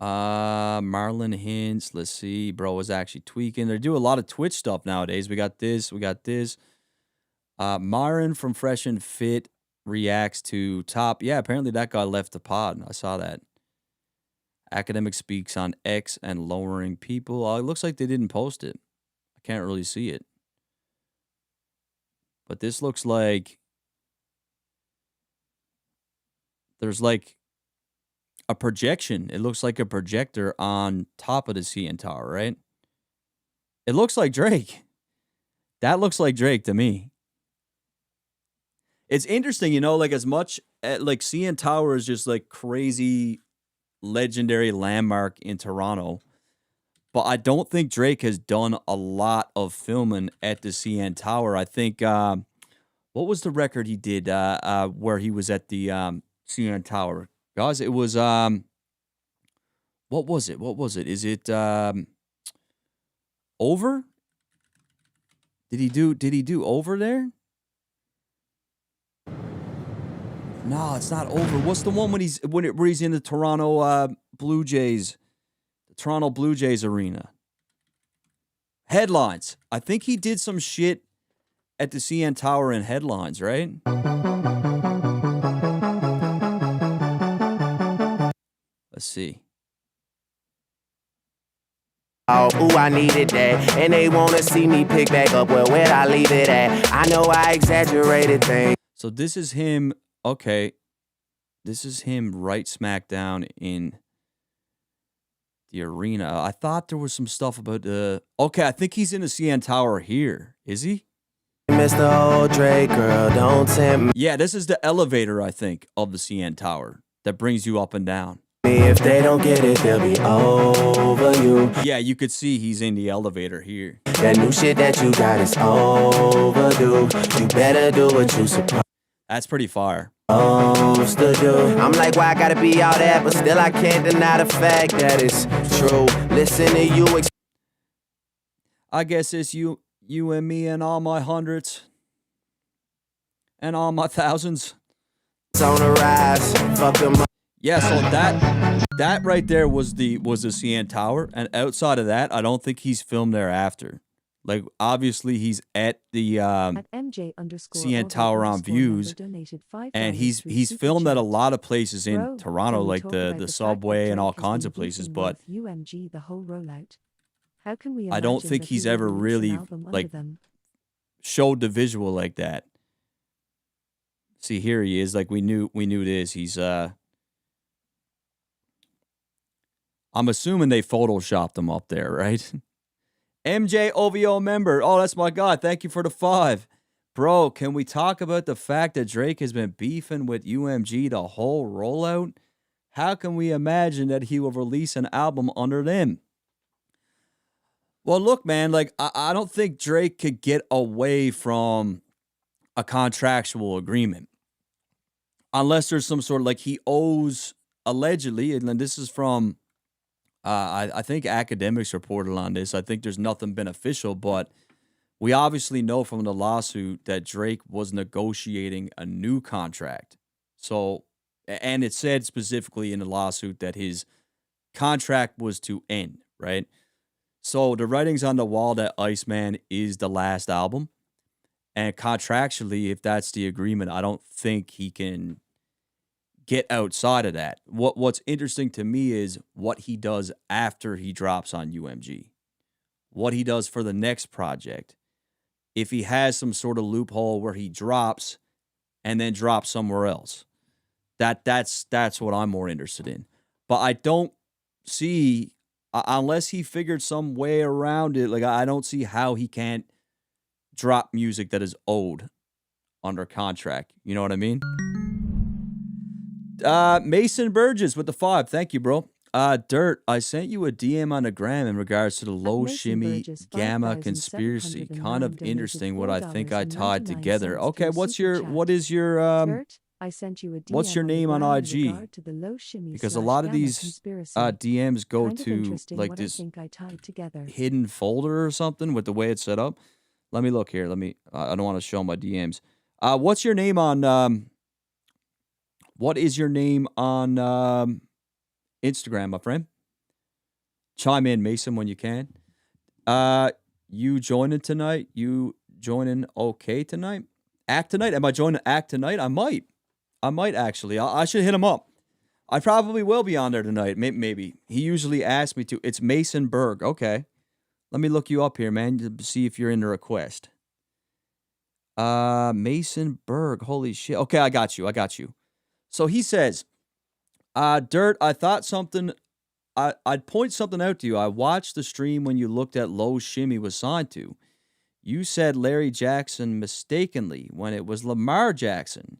Marlon Hintz. Let's see. Bro is actually tweaking. They do a lot of Twitch stuff nowadays. We got this. We got this. Marin from Fresh and Fit reacts to top. Yeah, apparently that guy left the pod. I saw that. Academic speaks on X and lowering people. It looks like they didn't post it. I can't really see it. But this looks like there's like a projection. It looks like a projector on top of the CN Tower, right? It looks like Drake. That looks like Drake to me. It's interesting, you know, like as much like CN Tower is just like crazy legendary landmark in Toronto, but I don't think Drake has done a lot of filming at the CN Tower. I think what was the record he did where he was at the CN Tower? Guys, it was what was it? What was it? Is it Over? Did he do Over there? No, it's not Over. What's the one when where he's in the Toronto Blue Jays, the Toronto Blue Jays arena? Headlines. I think he did some shit at the CN Tower in Headlines, right? Let's see. Oh, ooh, I needed that. And they want to see me pick back up. Well, where'd I leave it at? I know I exaggerated things. So this is him. Okay. This is him right smack down in the arena. I thought there was some stuff about the... Okay, I think he's in the CN Tower here. Is he? Mr. Old Drake, girl, don't tempt me. Yeah, this is the elevator, I think, of the CN Tower that brings you up and down. If they don't get it, they'll be over you. Yeah, you could see he's in the elevator here. That new shit that you got is overdue. You better do what you supposed That's pretty fire. to do. I'm like, why I gotta be all that? But still I can't deny the fact that it's true. Listen to you. I guess it's you and me and all my hundreds and all my thousands. On the rise. Fuck them up. Yeah, so that right there was the CN Tower, and outside of that, I don't think he's filmed there after. Like, obviously, he's at the At MJ underscore CN Tower on underscore member Views, donated and $5 he's through he's Super filmed at a Chat. lot of places in Bro, Toronto, can we like talk the about the the fact that subway and all Drake has kinds been of places. beefing But with UMG the whole rollout? How can we I don't imagine think that he he's will ever release an really album under like them? showed the visual like that. See, here he is. Like we knew this. He's I'm assuming they photoshopped him up there, right? MJ OVO member. Oh, that's my God. Thank you for the 5. Bro, can we talk about the fact that Drake has been beefing with UMG the whole rollout? How can we imagine that he will release an album under them? Well, look, man, like I don't think Drake could get away from a contractual agreement unless there's some sort of like he owes allegedly, and then this is from I think academics reported on this. I think there's nothing been official, but we obviously know from the lawsuit that Drake was negotiating a new contract. So, and it said specifically in the lawsuit that his contract was to end, right? So the writing's on the wall that Iceman is the last album. And contractually, if that's the agreement, I don't think he can get outside of that. What's interesting to me is what he does after he drops on UMG. What he does for the next project. If he has some sort of loophole where he drops and then drops somewhere else. That's what I'm more interested in. But I don't see unless he figured some way around it, like I don't see how he can't drop music that is owed under contract. You know what I mean? Mason Burgess with the 5. Thank you, bro. Dirt, I sent you a DM on the gram in regards to the low Mason shimmy Burgess, gamma conspiracy. Kind of donated interesting what I think I tied together. $4.99 Okay, through what Super is your Dirt, I sent you a what's DM your on the name on gram in IG? regard to the low shimmy Because a slash lot of gamma these conspiracy. DMs go Kind of to interesting like what I this think I tied together. hidden folder or something with the way it's set up. Let me look here. I don't want to show my DMs. What's your name on what is your name on Instagram, my friend? Chime in, Mason, when you can. You joining tonight? You joining okay tonight? Act tonight? Am I joining Act tonight? I might actually. I should hit him up. I probably will be on there tonight. Maybe. He usually asks me to. It's Mason Berg. Okay. Let me look you up here, man, to see if you're in the request. Mason Berg. Holy shit. Okay, I got you. So he says, Dirt, I thought something, I'd point something out to you. I watched the stream when you looked at Low Shimmy was signed to. You said Larry Jackson mistakenly when it was Lamar Jackson,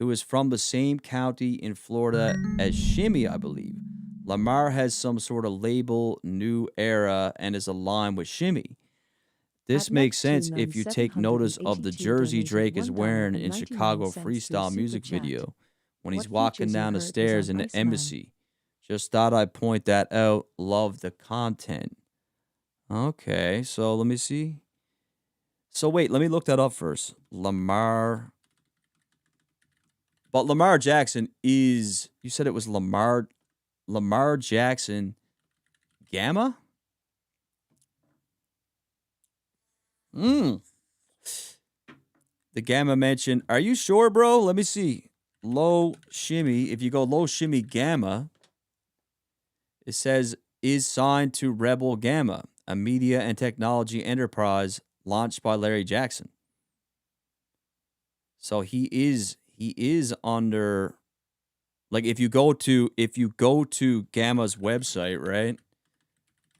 who is from the same county in Florida as Shimmy, I believe. Lamar has some sort of label, New Era, and is aligned with Shimmy. This makes sense if you take notice of the jersey Drake is wearing in Chicago Freestyle music video when he's walking down the stairs in the embassy. Just thought I'd point that out. Love the content. Okay, so let me see. So wait, let me look that up first. Lamar. But Lamar Jackson is, you said it was Lamar Jackson Gamma? The Gamma mentioned, are you sure, bro? Let me see. Low Shimmy. If you go Low Shimmy Gamma, it says is signed to Rebel Gamma, a media and technology enterprise launched by Larry Jackson. So he is under, like if you go to Gamma's website, right?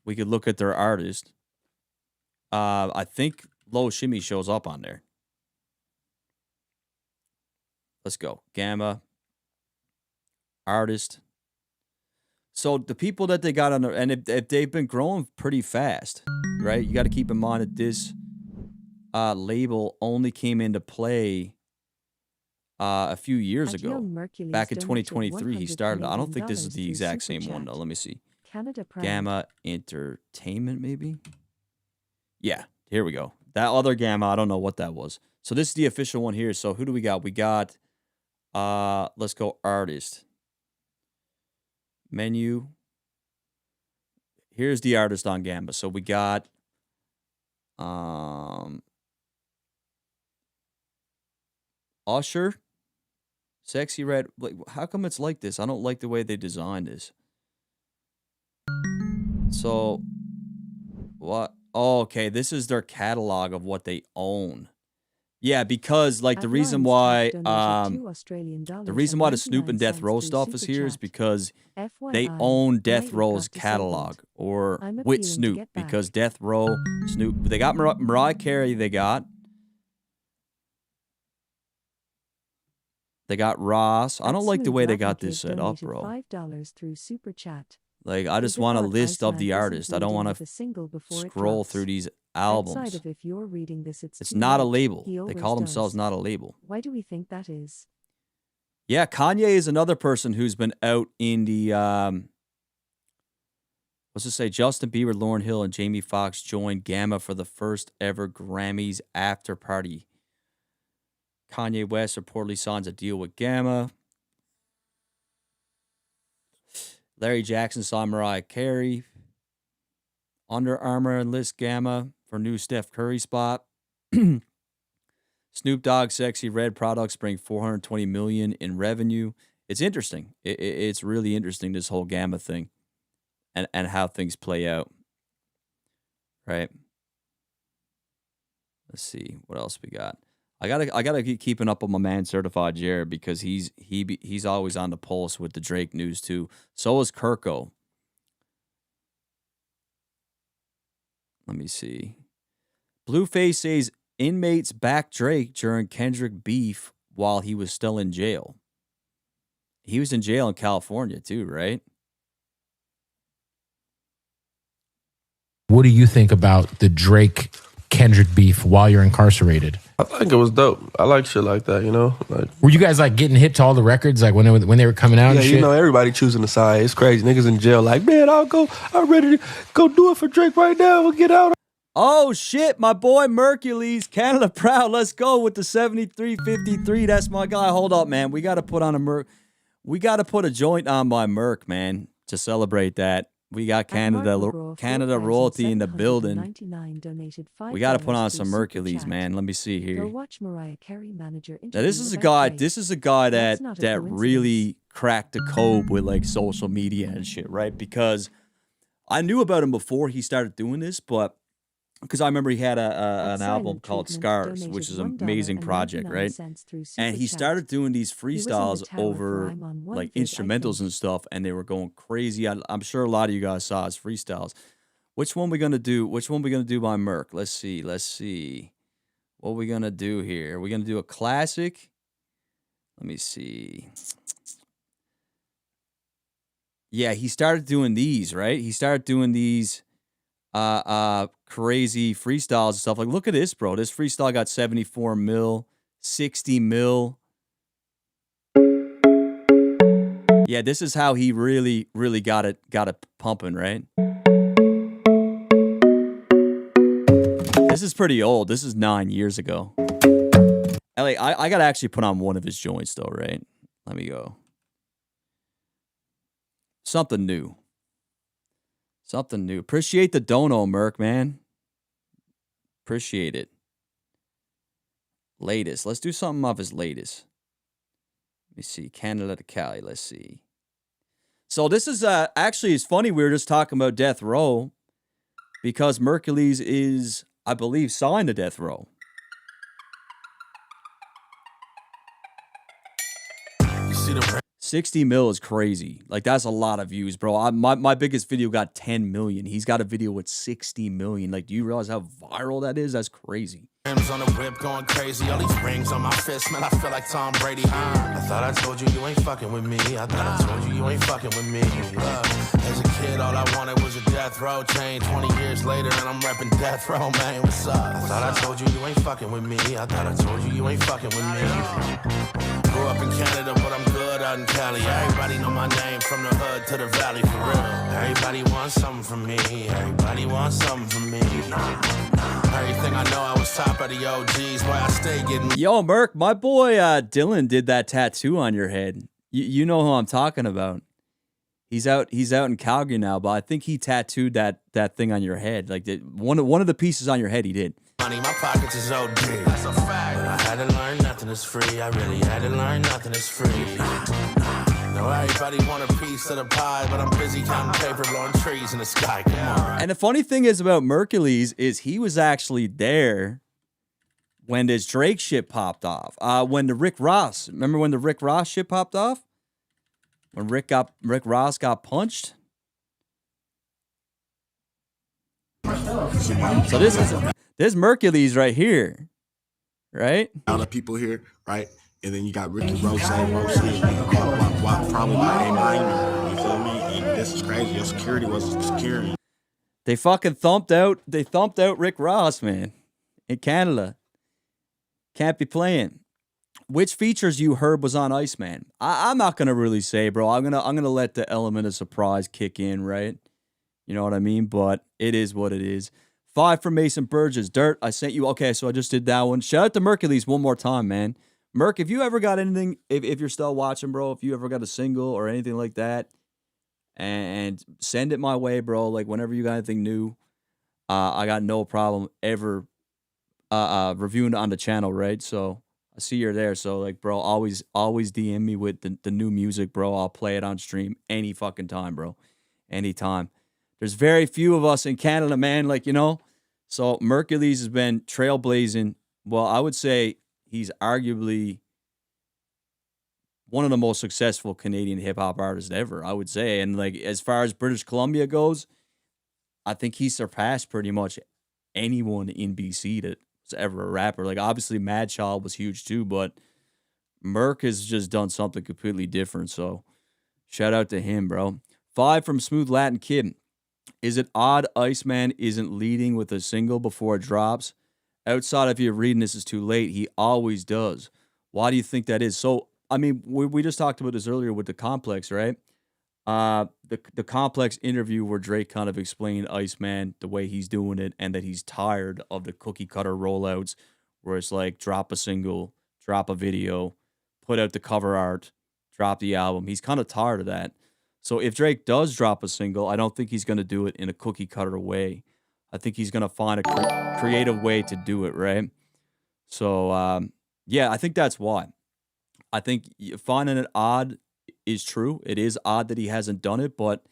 We could look at their artist. I think Low Shimmy shows up on there. Let's go. Gamma artist. So the people that they got on there, and if they've been growing pretty fast, right? You got to keep in mind that this label only came into play a few years ago. Back in 2023, he started. I don't think this is the exact same one, though. Let me see. Gamma Entertainment, maybe? Yeah, here we go. That other Gamma, I don't know what that was. So this is the official one here. So who do we got? We got, let's go artist. Menu. Here's the artist on Gamma. So we got Usher, Sexy Red. Like, how come it's like this? I don't like the way they designed this. So, what? Oh, okay, this is their catalog of what they own. Yeah, because like the reason why the Snoop and Death Row stuff is here is because they own Death Row's catalog, or with Snoop, because Death Row, Snoop, they got Mariah Carey, they got Ross. I don't like the way they got this set up, bro. $5 through Super Chat. Like, I just want a list of the artists. I don't want to scroll through these albums. If you're reading this, it's not a label. They call themselves not a label. Why do we think that is? Yeah, Kanye is another person who's been out in the, let's just say Justin Bieber, Lauryn Hill, and Jamie Foxx joined Gamma for the first ever Grammys after party. Kanye West reportedly signs a deal with Gamma. Larry Jackson signed Mariah Carey. Under Armour enlists Gamma for new Steph Curry spot. Snoop Dogg Sexy Red products bring $420 million in revenue. It's interesting. It's really interesting, this whole Gamma thing, and how things play out. Right. Let's see what else we got. I gotta keep keeping up on my man Certified Jared, because he's always on the pulse with the Drake news too. So is Kirko. Let me see. Blueface says inmates backed Drake during Kendrick beef while he was still in jail. He was in jail in California too, right? What do you think about the Drake Kendrick beef while you're incarcerated? I think it was dope. I like shit like that, you know? Like, were you guys like getting hit to all the records like when they were coming out? Yeah, and shit? You know, everybody choosing a side. It's crazy. Niggas in jail like, man, I'm ready to go do it for Drake right now. We'll get out. Oh shit, my boy Mercules, Canada proud. Let's go with the 7353. That's my guy. Hold up, man. We gotta put a joint on by Merc, man, to celebrate that. We got Canada royalty in the building. We got to put on some Mercules, man. Let me see here. Go watch Mariah Carey manager. Now, this is a guy that really cracked the code with like social media and shit, right? Because I knew about him before he started doing this, but because I remember he had an album called Scars, which is an amazing project, right? And he started doing these freestyles over like instrumentals and stuff, and they were going crazy. I'm sure a lot of you guys saw his freestyles. Which one we gonna do? Which one we gonna do by Merc? Let's see. What we gonna do here? Are we gonna do a classic? Let me see. Yeah, he started doing these, right? He started doing these crazy freestyles and stuff. Like, look at this, bro. This freestyle got 74 mil, 60 mil. Yeah, this is how he really got it pumping, right? This is pretty old. This is 9 years ago. I gotta actually put on one of his joints though, right? Let me go. Something new. Appreciate the dono, Merc, man. Appreciate it. Latest. Let's do something off his latest. Let me see. Canada to Cali. Let's see. So this is actually, it's funny. We were just talking about Death Row because Mercules is, I believe, signed to Death Row. You see the 60 mil is crazy. Like, that's a lot of views, bro. My biggest video got 10 million. He's got a video with 60 million. Like, do you realize how viral that is? That's crazy. Rims on the whip going crazy. All these rings on my fist, man. I feel like Tom Brady. I thought I told you ain't fucking with me. I thought I told you ain't fucking with me. As a kid, all I wanted was a death row chain. 20 years later, and I'm repping death row, man. What's up? I thought I told you ain't fucking with me. I thought I told you ain't fucking with me. Grew up in Canada, but I'm good out in Cali. Everybody know my name from the hood to the valley, for real. Everybody wants something from me. Everybody wants something from me. Everything I know, I was top of the OGs. Boy, I stay getting. Yo, Merc, my boy Dylan did that tattoo on your head. You know who I'm talking about. He's out in Calgary now, but I think he tattooed that thing on your head. Like one of the pieces on your head he did. Money, my pockets is OD. That's a fact. But I had to learn nothing is free. I really had to learn nothing is free. Now everybody want a piece of the pie, but I'm busy counting paper, blowing trees in the sky. Come on. And the funny thing is about Mercules is he was actually there when this Drake shit popped off. When the Rick Ross, remember when the Rick Ross shit popped off? When Rick Ross got punched? So this Mercules right here, right? A lot of people here, right? And then you got Ricky Rose, probably by name minor. You feel me? And this is crazy. Your security wasn't security. They fucking thumped out Rick Ross, man, in Canada. Can't be playing. Which features you heard was on ICEMAN? I'm not gonna really say, bro. I'm gonna let the element of surprise kick in, right? You know what I mean? But it is what it is. 5 from Mason Burgess. Dirt, I sent you. Okay, so I just did that one. Shout out to Mercules one more time, man. Merc, if you ever got anything, if you're still watching, bro, if you ever got a single or anything like that, and send it my way, bro. Like whenever you got anything new, I got no problem ever reviewing on the channel, right? So I see you're there. So like, bro, always DM me with the new music, bro. I'll play it on stream any fucking time, bro. Anytime. There's very few of us in Canada, man. Like, you know, so Mercules has been trailblazing. Well, I would say he's arguably one of the most successful Canadian hip hop artists ever, I would say. And like, as far as British Columbia goes, I think he surpassed pretty much anyone in BC that's ever a rapper. Like, obviously, Mad Child was huge too, but Merc has just done something completely different. So, shout out to him, bro. 5 from Smooth Latin Kid. Is it odd ICEMAN isn't leading with a single before it drops? Outside of you reading This Is Too Late, he always does. Why do you think that is? So, I mean, we just talked about this earlier with the Complex, right? The Complex interview where Drake kind of explained ICEMAN, the way he's doing it, and that he's tired of the cookie cutter rollouts where it's like drop a single, drop a video, put out the cover art, drop the album. He's kind of tired of that. So if Drake does drop a single, I don't think he's going to do it in a cookie cutter way. I think he's going to find a creative way to do it, right? So, yeah, I think that's why. I think finding it odd is true. It is odd that he hasn't done it, but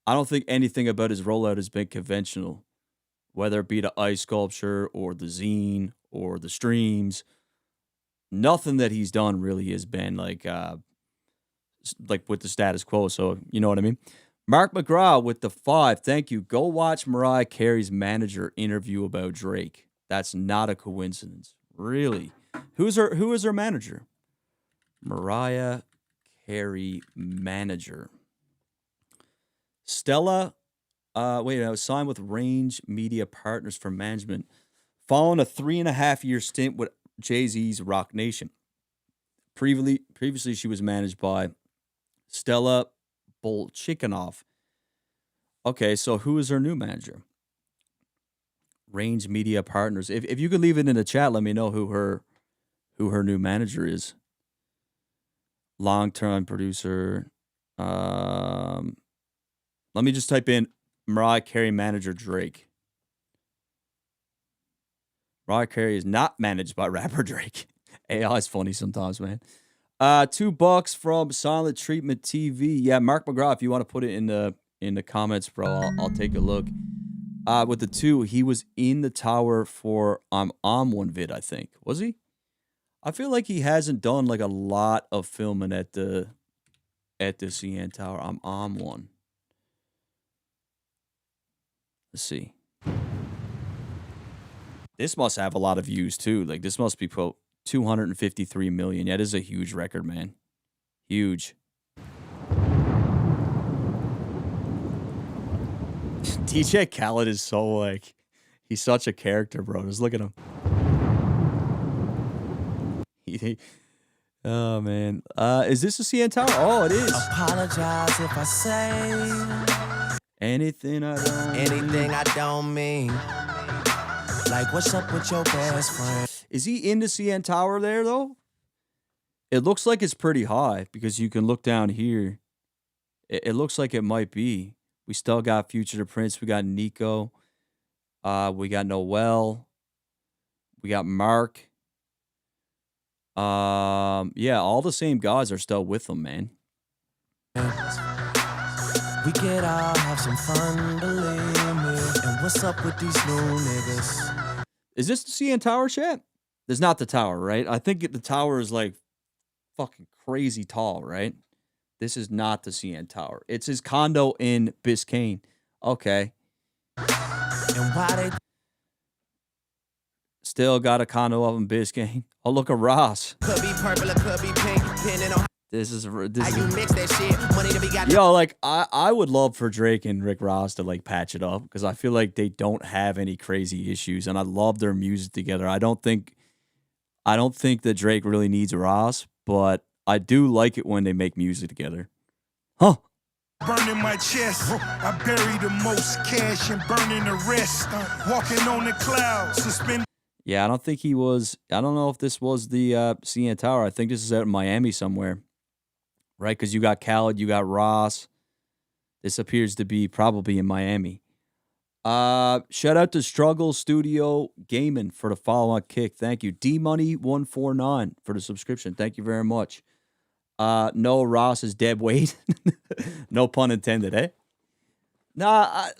I don't think anything about his rollout has been conventional, whether it be the ice sculpture or the zine or the streams. Nothing that he's done really has been like with the status quo. So, you know what I mean? Mark McGraw with the 5. Thank you. Go watch Mariah Carey's manager interview about Drake. That's not a coincidence. Really? Who is her manager? Mariah Carey manager. Stella, I was signed with Range Media Partners for management following a 3.5-year stint with Jay-Z's Rock Nation. Previously, she was managed by Stella Bolchikhanov. Okay, so who is her new manager? Range Media Partners. If you could leave it in the chat, let me know who her new manager is. Long-term producer. Let me just type in Mariah Carey manager Drake. Mariah Carey is not managed by rapper Drake. AI is funny sometimes, man. $2 from Silent Treatment TV. Yeah, Mark McGraw, if you want to put it in the comments, bro, I'll take a look. With the 2, he was in the tower for I'm on one vid, I think. Was he? I feel like he hasn't done like a lot of filming at the CN Tower. I'm on one. Let's see. This must have a lot of views too. Like this must be 253 million. Yeah, this is a huge record, man. Huge. DJ Khaled is so like, he's such a character, bro. Just look at him. Oh man. Is this a CN Tower? Oh, it is. Apologize if I say anything I don't mean. Like, what's up with your best friend? Is he in the CN Tower there though? It looks like it's pretty high because you can look down here It looks like it might be. We still got Future the Prince. We got Nico. We got Noel. We got Mark. Yeah, all the same guys are still with them, man. We could all have some fun, believe me. And what's up with these new niggas? Is this the CN Tower, chat? There's not the tower, right? I think the tower is like fucking crazy tall, right? This is not the CN Tower. It's his condo in Biscayne. Okay. And why they Still got a condo up in Biscayne. Oh, look at Ross. could be purple or could be pink, depending on This is how you mix that shit. Money to be got. yo, like I would love for Drake and Rick Ross to like patch it up because I feel like they don't have any crazy issues, and I love their music together. I don't think that Drake really needs Ross, but I do like it when they make music together. Huh? Burning my chest, I bury the most cash and burning the rest. Walking on the clouds, suspended. Yeah, I don't think he was. I don't know if this was the CN Tower. I think this is out in Miami somewhere, right? Because you got Khaled, you got Ross. This appears to be probably in Miami. Shout out to Struggle Studio Gaming for the follow-on kick. Thank you. D-Money149 for the subscription. Thank you very much. No, Ross is dead weight. No pun intended, eh? Nah,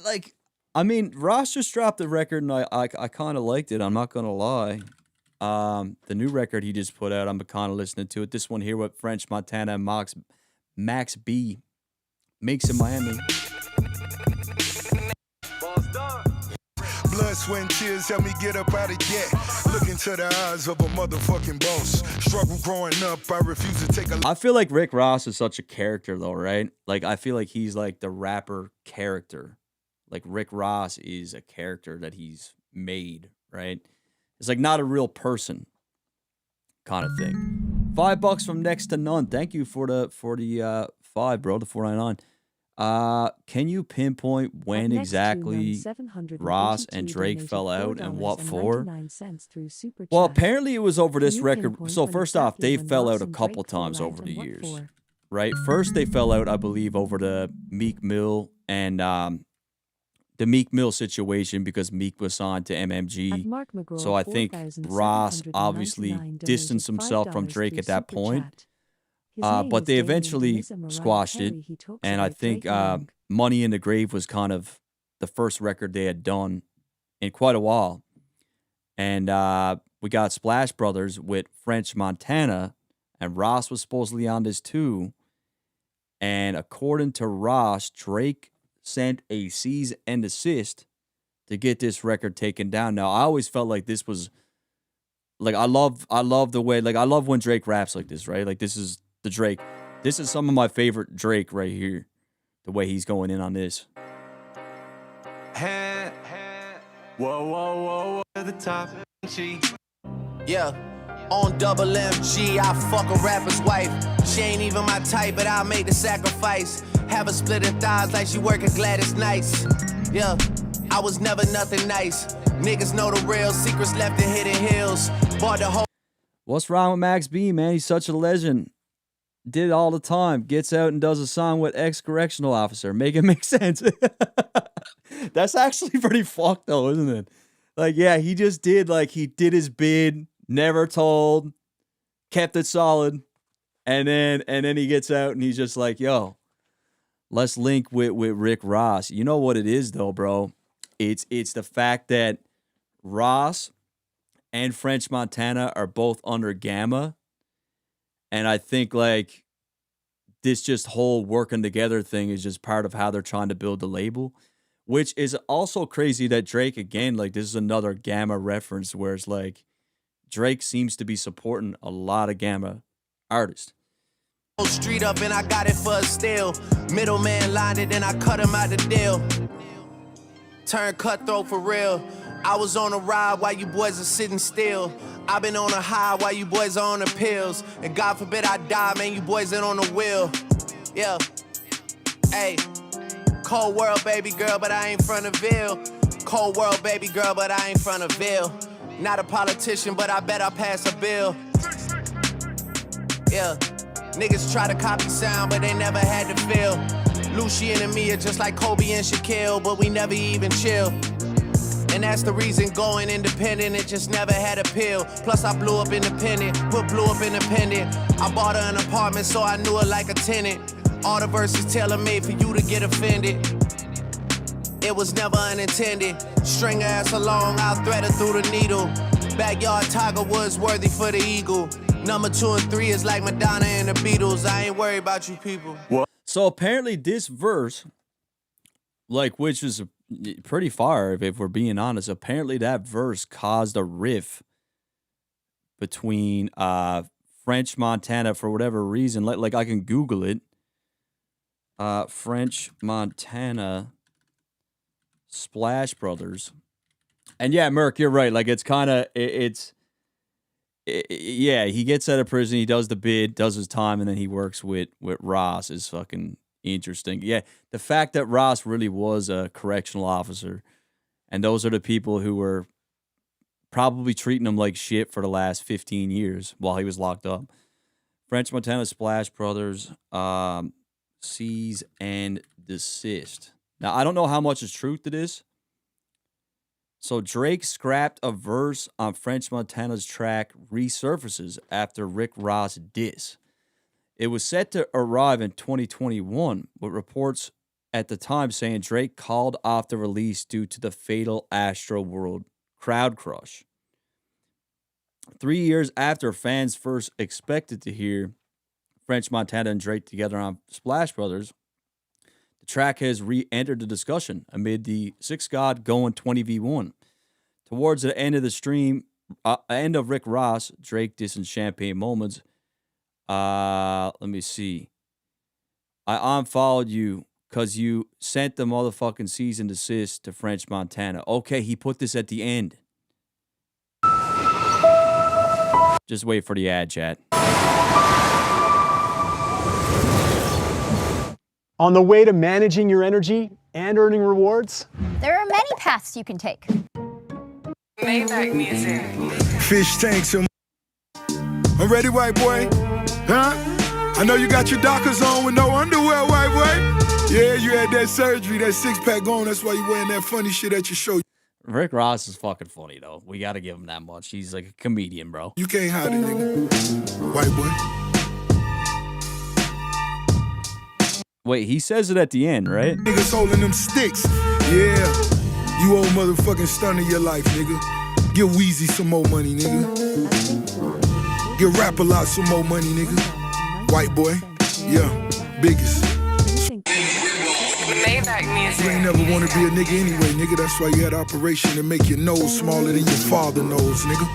I mean, Ross just dropped the record, and I kind of liked it. I'm not going to lie. The new record he just put out, I'm kind of listening to it. This one here with French Montana and Max B. Makes in Miami. Blood, sweat, and tears help me get up out of debt. Look into the eyes of a motherfucking boss. Struggle growing up, I refuse to take a. I feel like Rick Ross is such a character, though, right? Like, I feel like he's like the rapper character. Like, Rick Ross is a character that he's made, right? It's like not a real person kind of thing. $5 from next to none. Thank you for the 5, bro, the 499. Can you pinpoint when exactly Ross and Drake fell out and what for? Well, apparently it was over this record. So first off, they fell out a couple times over the years, right? First they fell out, I believe, over the Meek Mill and the Meek Mill situation because Meek was signed to MMG. So I think Ross obviously distanced himself from Drake at that point. But they eventually squashed it. And I think Money in the Grave was kind of the first record they had done in quite a while. And we got Splash Brothers with French Montana, and Ross was supposedly on this too. And according to Ross, Drake sent a cease and desist to get this record taken down. Now, I always felt like this was like I love the way, like I love when Drake raps like this, right? Like this is the Drake. This is some of my favorite Drake right here. The way he's going in on this. Whoa, whoa, whoa, at the top. Yeah, on double MG, I fuck a rapper's wife. She ain't even my type, but I'll make the sacrifice. Have her splitting thighs like she working Gladys Knights. Yeah, I was never nothing nice. Niggas know the real secrets left in hidden hills. Bought the whole. What's wrong with Max B, man? He's such a legend. Did it all the time. Gets out and does a song with ex-correctional officer. Make it make sense. That's actually pretty fucked though, isn't it? Like, yeah, he just did his bid, never told, kept it solid, and then he gets out and he's just like, yo, let's link with Rick Ross. You know what it is though, bro? It's the fact that Ross and French Montana are both under Gamma. And I think like this just whole working together thing is just part of how they're trying to build the label, which is also crazy that Drake, again, like this is another Gamma reference where it's like Drake seems to be supporting a lot of Gamma artists. Street up and I got it for a steal. Middleman lined it and I cut him out the deal. Turn cutthroat for real. I was on a ride while you boys are sitting still. I've been on a high while you boys are on the pills. And God forbid I die, man, you boys ain't on the wheel. Yeah. Hey. Cold world, baby girl, but I ain't from the Ville. Cold world, baby girl, but I ain't from the Ville. Not a politician, but I bet I pass a bill. Yeah. Niggas try to copy sound, but they never had to feel. Lucci and Mia just like Kobe and Shaquille, but we never even chill. And that's the reason going independent, it just never had appeal. Plus I blew up independent, blew up independent. I bought her an apartment so I knew her like a tenant. All the verses tailor-made for you to get offended. It was never unintended. String her ass along, I'll thread her through the needle. Backyard Tiger Woods worthy for the eagle. Number 2 and 3 is like Madonna and the Beatles. I ain't worried about you people. So apparently this verse, like, which is pretty far, if we're being honest, apparently that verse caused a riff between French Montana for whatever reason. Like I can Google it. French Montana Splash Brothers. And yeah, Merc, you're right. Like, it's kind of, yeah, he gets out of prison, he does the bid, does his time, and then he works with Ross is fucking interesting. Yeah, the fact that Ross really was a correctional officer, and those are the people who were probably treating him like shit for the last 15 years while he was locked up. French Montana Splash Brothers, cease and desist. Now, I don't know how much is truth to this. So Drake scrapped a verse on French Montana's track Resurfaces after Rick Ross diss. It was set to arrive in 2021, with reports at the time saying Drake called off the release due to the fatal Astro World crowd crush. 3 years after fans first expected to hear French Montana and Drake together on Splash Brothers, the track has re-entered the discussion amid the Six God going 20v1. Towards the end of the stream, end of Rick Ross, Drake dissing Champagne Moments. Let me see. I unfollowed you because you sent the motherfucking cease and desist to French Montana. Okay, he put this at the end. Just wait for the ad, chat. On the way to managing your energy and earning rewards? There are many paths you can take. Maybach music. Fish tanks. I'm ready, white boy. Huh? I know you got your Dockers on with no underwear, white boy. Yeah, you had that surgery, that six-pack on. That's why you wearing that funny shit at your show. Rick Ross is fucking funny, though. We got to give him that much. He's like a comedian, bro. You can't hide it, nigga. White boy. Wait, he says it at the end, right? Niggas holding them sticks. Yeah. You old motherfucking stun of your life, nigga. Give Weezy some more money, nigga. Give Rap-A-Lot some more money, nigga. White boy. Yeah. Biggest. Maybach music. You ain't never want to be a nigga anyway, nigga. That's why you had operation to make your nose smaller than your father nose, nigga.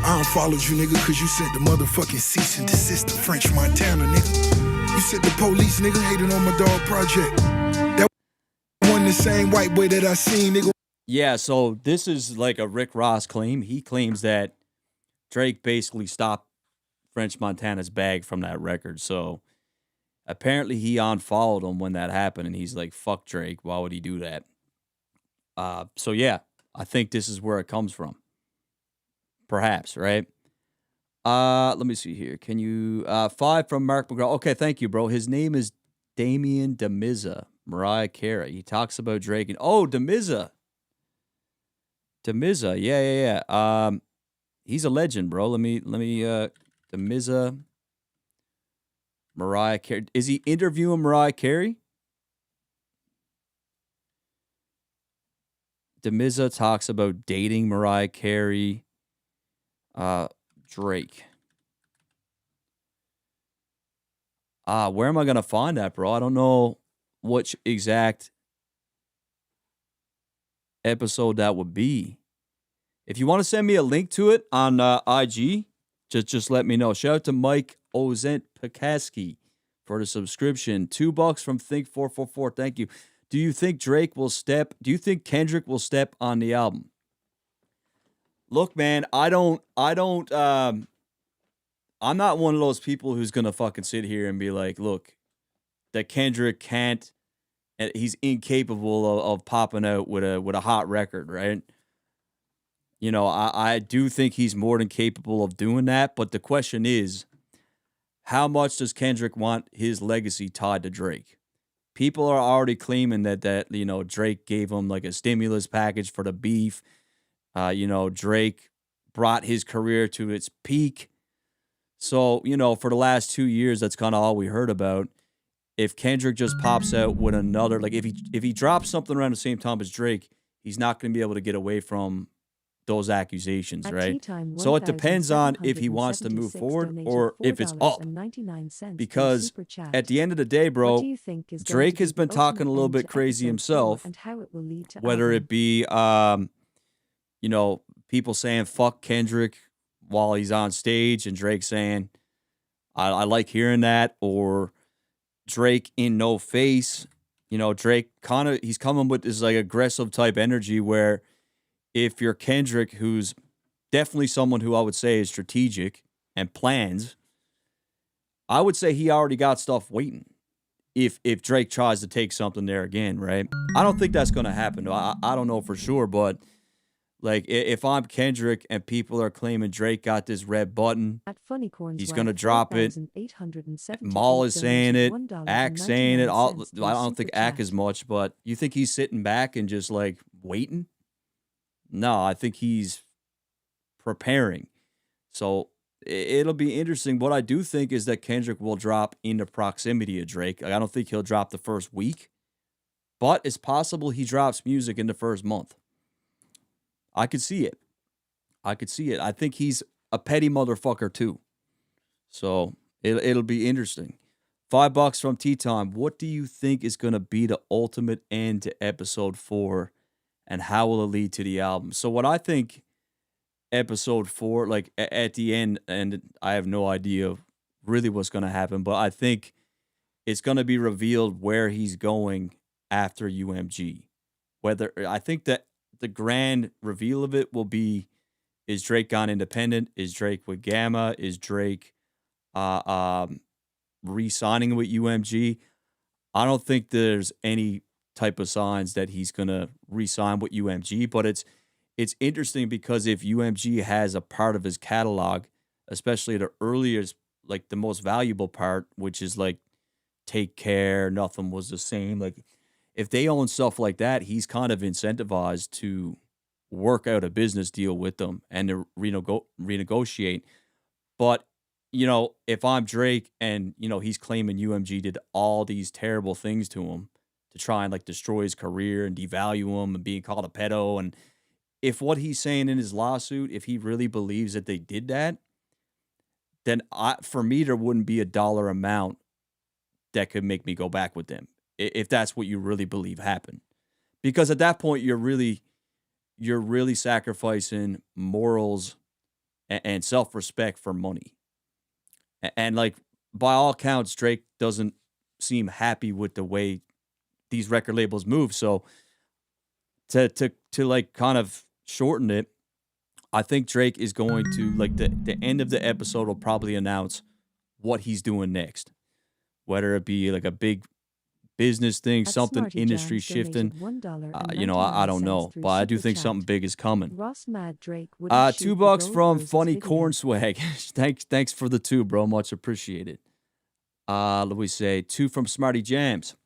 I unfollowed you, nigga, cause you sent the motherfucking cease and desist to French Montana, nigga. You said the police, nigga, hated on my dog project. That one the same white boy that I seen, nigga. Yeah, so this is like a Rick Ross claim. He claims that Drake basically stopped French Montana's bag from that record. So apparently he unfollowed him when that happened, and he's like, fuck Drake, why would he do that? So yeah, I think this is where it comes from. Perhaps, right? Let me see here. Can you 5 from Mark McGraw? Okay, thank you, bro. His name is Damien DeMizza, Mariah Carey. He talks about Drake and DeMizza. Yeah. He's a legend, bro. Let me DeMizza, Mariah Carey. Is he interviewing Mariah Carey? DeMizza talks about dating Mariah Carey. Drake. Where am I going to find that, bro? I don't know which exact episode that would be. If you want to send me a link to it on IG, just let me know. Shout out to Mike Ozent Pekaski for the subscription. $2 from Think444. Thank you. Do you think Kendrick will step on the album? Look, man, I'm not one of those people who's going to fucking sit here and be like, look, that Kendrick can't, he's incapable of popping out with a hot record, right? You know, I do think he's more than capable of doing that, but the question is, how much does Kendrick want his legacy tied to Drake? people are already claiming that Drake gave him like a stimulus package for the beef. Drake brought his career to its peak. So, for the last 2 years, that's kind of all we heard about. If Kendrick just pops out with another, like if he drops something around the same time as Drake, he's not going to be able to get away from those accusations, At right? tea time, So it depends on if he wants to move forward or if it's up. Because at the end of the day, bro, What do you think is going to Drake be has the been talking ultimate a little end bit to crazy episode 4 himself, and how it will lead to whether album? it be people saying fuck Kendrick while he's on stage and Drake saying I like hearing that, or Drake in no face. Drake he's coming with this like aggressive type energy where if you're Kendrick, who's definitely someone who I would say is strategic and plans, I would say he already got stuff waiting. If Drake tries to take something there again, right? I don't think that's going to happen. I don't know for sure, but like if I'm Kendrick and people are claiming Drake got this red button, At Funny Corns, he's going to drop it. Maul is saying it. Ack saying it. I don't think Ack as much, but you think he's sitting back and just like waiting? No, I think he's preparing. So it'll be interesting. What I do think is that Kendrick will drop into proximity of Drake. Like, I don't think he'll drop the first week, but it's possible he drops music in the first month. I could see it. I think he's a petty motherfucker too. So it'll be interesting. $5 from Tea Time. What do you think is going to be the ultimate end to episode 4, and how will it lead to the album? So what I think episode 4, like at the end, and I have no idea really what's going to happen, but I think it's going to be revealed where he's going after UMG. I think that the grand reveal of it will be, is Drake gone independent? Is Drake with Gamma? Is Drake re-signing with UMG? I don't think there's any type of signs that he's going to re-sign with UMG, but it's interesting because if UMG has a part of his catalog, especially the earliest, like the most valuable part, which is like Take Care, Nothing Was the Same, like if they own stuff like that, he's kind of incentivized to work out a business deal with them and to renegotiate. But, if I'm Drake and, he's claiming UMG did all these terrible things to him to try and like destroy his career and devalue him and being called a pedo, and if what he's saying in his lawsuit, if he really believes that they did that, then for me, there wouldn't be a dollar amount that could make me go back with them, if that's what you really believe happened. Because at that point, you're really sacrificing morals and self-respect for money. And like, by all accounts, Drake doesn't seem happy with the way these record labels move. So to like kind of shorten it, I think Drake is going to, like, the end of the episode will probably announce what he's doing next, whether it be like a big business thing, something industry shifting. I don't know, but I do think something big is coming. Ross Mad Drake would $2 from Funny Corn Swag. Thanks for the 2, bro. Much appreciated. Let me say 2 from Smarty Jams.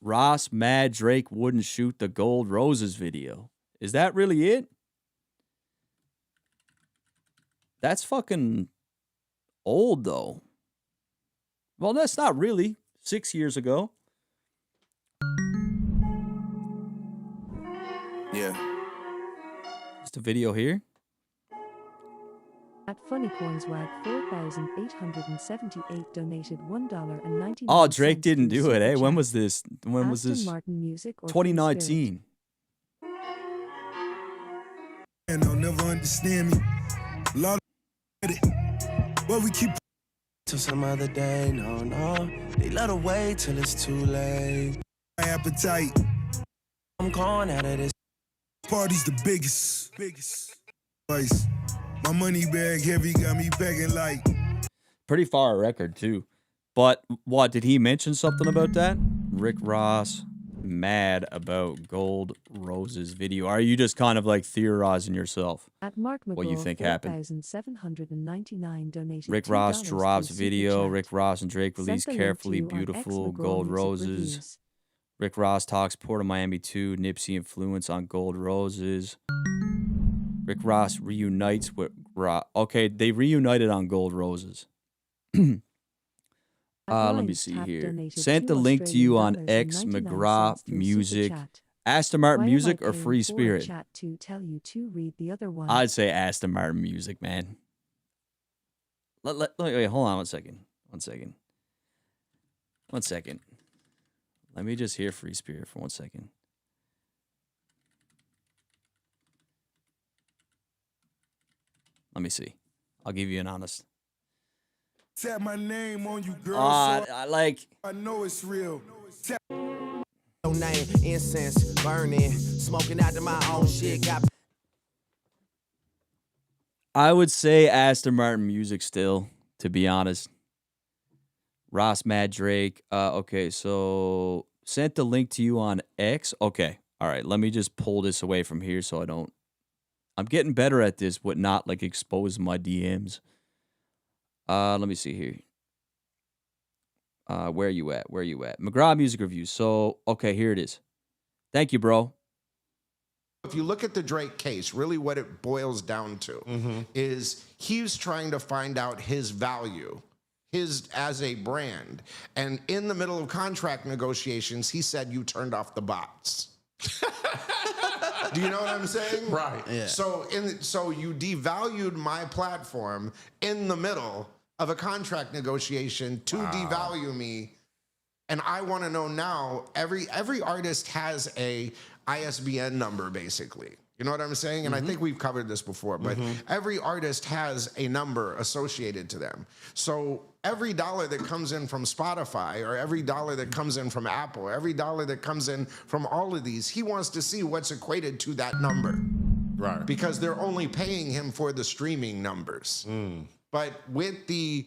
Ross Mad Drake wouldn't shoot the Gold Roses video. Is that really it? That's fucking old though. Well, that's not really. 6 years ago. Yeah. Just a video here. At Funny Cornswag 4,878 donated $1.99. Oh, Drake didn't do it, eh? When was this? When was this? Martin Music or 2019. And they'll never understand me. A lot of it. But we keep Till some other day, no. They let her wait till it's too late. my appetite. I'm going out of this. Party's the biggest. Price. My money bag heavy got me begging like. Pretty far record too. But what, did he mention something about that? Rick Ross mad about Gold Roses video. Are you just kind of like theorizing yourself? At Mark McGraw, what you think happened? 4,799 donated Rick Ross $2 drops through video. Super Chat. Rick Ross and Drake release Sent the link Carefully to you on Beautiful XMcGraw Gold Music Roses. Reviews. Rick Ross talks Port of Miami 2, Nipsey influence on Gold Roses. Rick Ross reunites with Okay, they reunited on Gold Roses. Let me see here. Sent the link to you on X McGraw Music. Aston Martin Music or Free Spirit? Chat to tell you to read the other one. I'd say Aston Martin Music, man. Wait, hold on 1 second. 1 second. 1 second. Let me just hear Free Spirit for 1 second. Let me see. I'll give you an honest. Tap my name on you, girl. I like. I know it's real. No name, incense burning, smoking out to my own shit. Got I would say Aston Martin Music still, to be honest. Ross Mad Drake. Okay, so sent the link to you on X. Okay. All right. Let me just pull this away from here so I don't. I'm getting better at this with not like exposing my DMs. Let me see here. Where are you at? Where are you at? McGraw Music Reviews. So, okay, here it is. Thank you, bro. If you look at the Drake case, really what it boils down to is he's trying to find out his value, his as a brand. And in the middle of contract negotiations, he said you turned off the bots. Do you know what I'm saying? Right. Yeah. So you devalued my platform in the middle of a contract negotiation to devalue me. And I want to know now, every artist has a ISBN number, basically. You know what I'm saying? And I think we've covered this before, but every artist has a number associated to them. So every dollar that comes in from Spotify, or every dollar that comes in from Apple, every dollar that comes in from all of these, he wants to see what's equated to that number. Right. Because they're only paying him for the streaming numbers. But with the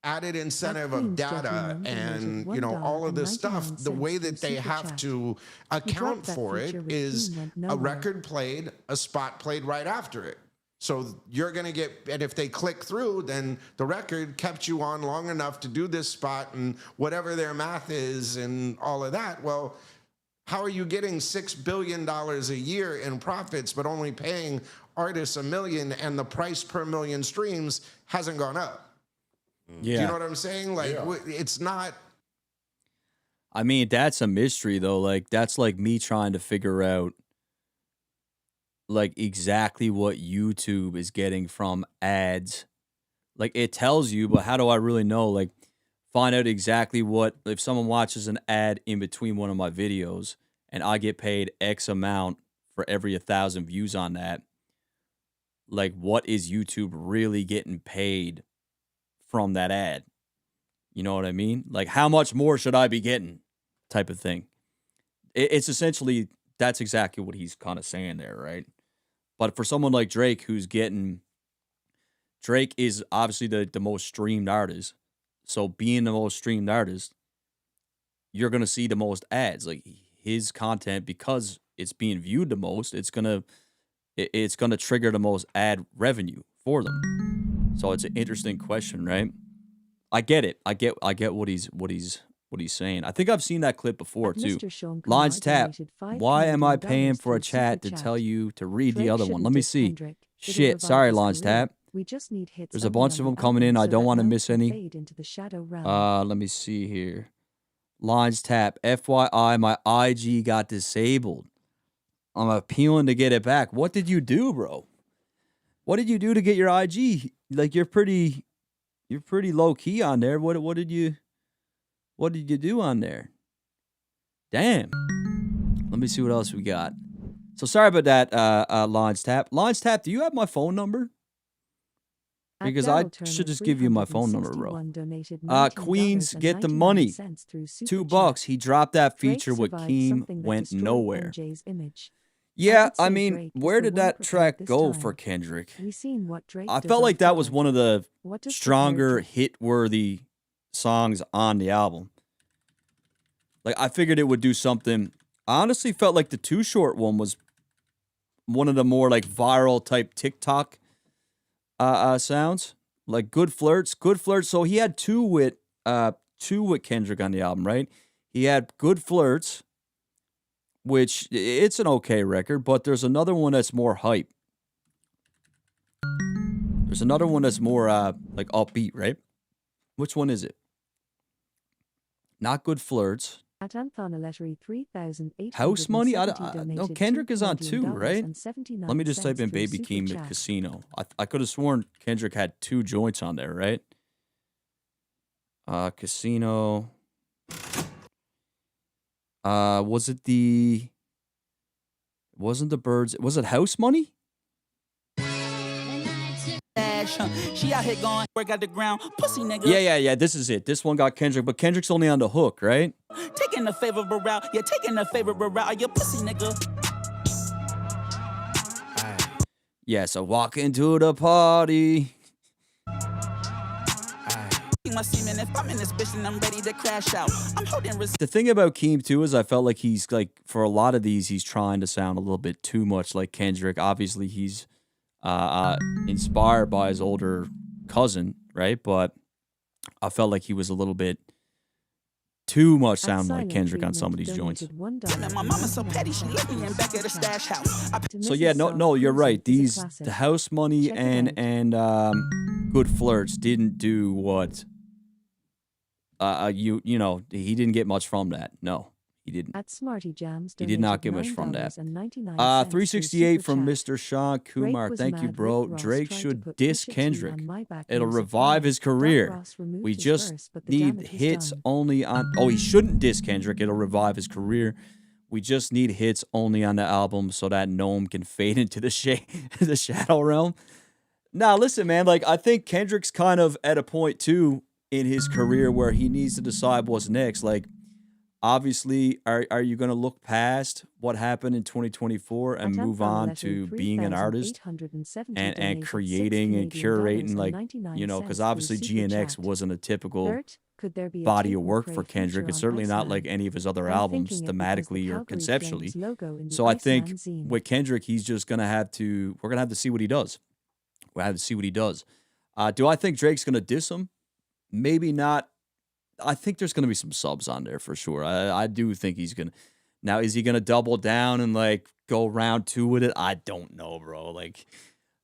added incentive of data and all of this stuff, the way that they have to account for it is a record played, a spot played right after it. So you're going to get, and if they click through, then the record kept you on long enough to do this spot and whatever their math is and all of that. Well, how are you getting $6 billion a year in profits, but only paying artists $1 million and the price per million streams hasn't gone up? Yeah. Do you know what I'm saying? Like, it's not. I mean, that's a mystery, though. Like, that's like me trying to figure out, like, exactly what YouTube is getting from ads. Like, it tells you, but how do I really know? Like, find out exactly what, if someone watches an ad in between one of my videos and I get paid X amount for every 1,000 views on that, like, what is YouTube really getting paid from that ad? You know what I mean? Like, how much more should I be getting, type of thing. It's essentially, that's exactly what he's kind of saying there, right? But for someone like Drake, Drake is obviously the most streamed artist. So being the most streamed artist, you're going to see the most ads. Like, his content, because it's being viewed the most, it's going to trigger the most ad revenue for them. So it's an interesting question, right? I get it. I get what he's saying. I think I've seen that clip before too. Lines tap. Why am I paying for a chat to tell you to read the other one? Let me see. Shit. Sorry, Lines tap. There's a bunch of them coming in. I don't want to miss any. Let me see here. Lines tap. FYI, my IG got disabled. I'm appealing to get it back. What did you do, bro? What did you do to get your IG? Like, you're pretty low key on there. What did you do on there? Damn. Let me see what else we got. So sorry about that, Lines Tap. Lines Tap, do you have my phone number? Because I should just give you my phone number, bro. Queens, get the money. $2. He dropped that feature with Keem, went nowhere. Yeah, I mean, where did that track go for Kendrick? I felt like that was one of the stronger hit-worthy songs on the album. Like, I figured it would do something. I honestly felt like the Too Short one was one of the more, like, viral type TikTok sounds. Like, Good Flirts. So he had two with Kendrick on the album, right? He had Good Flirts, which it's an okay record, but there's another one that's more hype. There's another one that's more like upbeat, right? Which one is it? Not Good Flirts. At Anthony Lettery 3,870 House Money? No, donated Kendrick is on two, right? $2.79 Let me just type in through Baby Super Keem Chat. Casino. I could have sworn Kendrick had 2 joints on there, right? Casino. Wasn't the Birds? Was it House Money? She out here going, work out the ground, pussy nigga. Yeah. This is it. This one got Kendrick, but Kendrick's only on the hook, right? Taking the favorable route, yeah, taking the favorable route, you pussy nigga. Yeah, so walk into the party. My semen, if I'm in this bitch, then I'm ready to crash out. I'm holding The thing about Keem too is I felt like he's like, for a lot of these, he's trying to sound a little bit too much like Kendrick. Obviously, he's inspired by his older cousin, right? But I felt like he was a little bit too much sounding like Kendrick on some of these joints. My mama so petty, she left me in back at the stash house. So yeah, no, you're right. These the House Money and Good Flirts didn't do what you know, he didn't get much from that. No, he didn't. At Smarty Jams, He did not get much from that. 368 from Mr. Sean Kumar. Thank you, bro. Drake should diss Kendrick. It'll revive his career. We just need hits only on. Oh, he shouldn't diss Kendrick. It'll revive his career. We just need hits only on the album so that Gnome can fade into the shadow realm. Now, listen, man. Like, I think Kendrick's kind of at a point too in his career where he needs to decide what's next. Like, obviously, are you going to look past what happened in 2024 and move on to being an artist and creating and curating, like, you know, because obviously GNX wasn't a typical body of work for Kendrick. It's certainly not like any of his other albums thematically or conceptually. So I think with Kendrick, he's just going to have to, we're going to have to see what he does. We'll have to see what he does. Do I think Drake's going to diss him? Maybe not. I think there's going to be some subs on there for sure. I do think he's going to. Now, is he going to double down and like go round 2 with it? I don't know, bro. Like,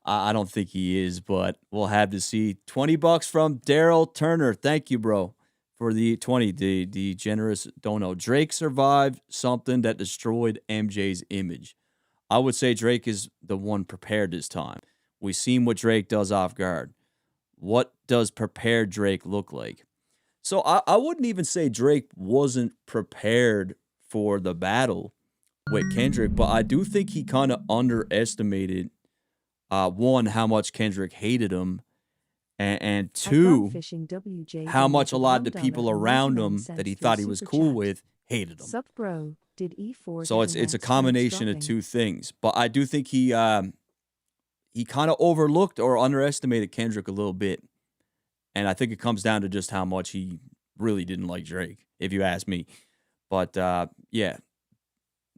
I don't think he is, but we'll have to see. $20 from Daryl Turner. Thank you, bro, for the 20, the generous dono. Drake survived something that destroyed MJ's image. I would say Drake is the one prepared this time. We've seen what Drake does off guard. What does prepared Drake look like? So I wouldn't even say Drake wasn't prepared for the battle with Kendrick, but I do think he kind of underestimated, one, how much Kendrick hated him, and two, how much a lot of the people around him that he thought he was cool with hated him. So it's a combination of two things. But I do think he kind of overlooked or underestimated Kendrick a little bit. And I think it comes down to just how much he really didn't like Drake, if you ask me. But yeah,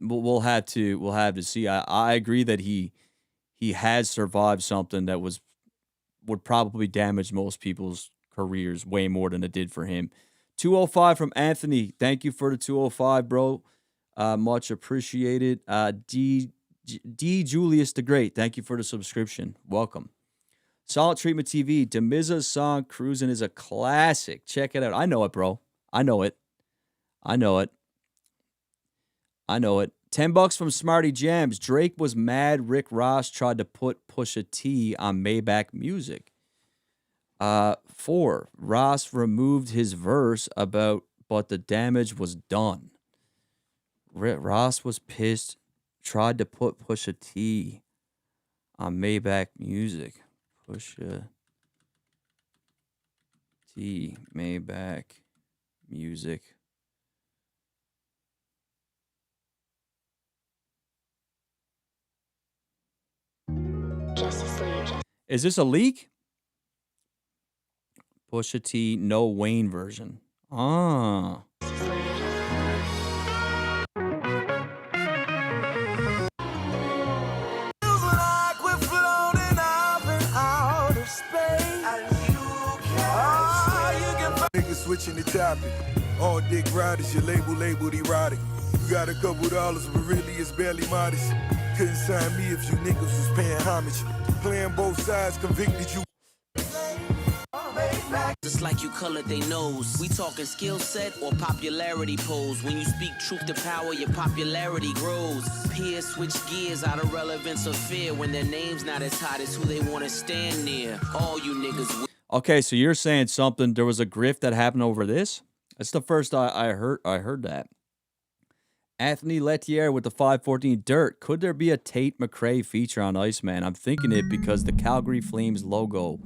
we'll have to see. I agree that he has survived something that would probably damage most people's careers way more than it did for him. 205 from Anthony. Thank you for the 205, bro. Much appreciated. D Julius the Great. Thank you for the subscription. Welcome. Solid Treatment TV. Demiza's song Cruisin' is a classic. Check it out. I know it, bro. I know it. $10 from Smarty Jams. Drake was mad Rick Ross tried to put Pusha T on Maybach Music. 4. Ross removed his verse about, but the damage was done. Ross was pissed, tried to put Pusha T on Maybach Music. Pusha T, Maybach Music. Is this a leak? Pusha T, no Wayne version. Ah. Niggas switching the topic. All dick riders, your labeled erotic. You got a couple dollars, but really it's barely modest. Couldn't sign me if you niggas was paying homage. Playing both sides convicted you. Just like you colored they nose. We talking skill set or popularity pose. When you speak truth to power, your popularity grows. Peers switch gears out of relevance or fear. When their name's not as hot as who they want to stand near. All you niggas. Okay, so you're saying something. There was a grift that happened over this? That's the first I heard that. Anthony Letier with the 514 Dirt. Could there be a Tate McRae feature on Iceman? I'm thinking it because the Calgary Flames logo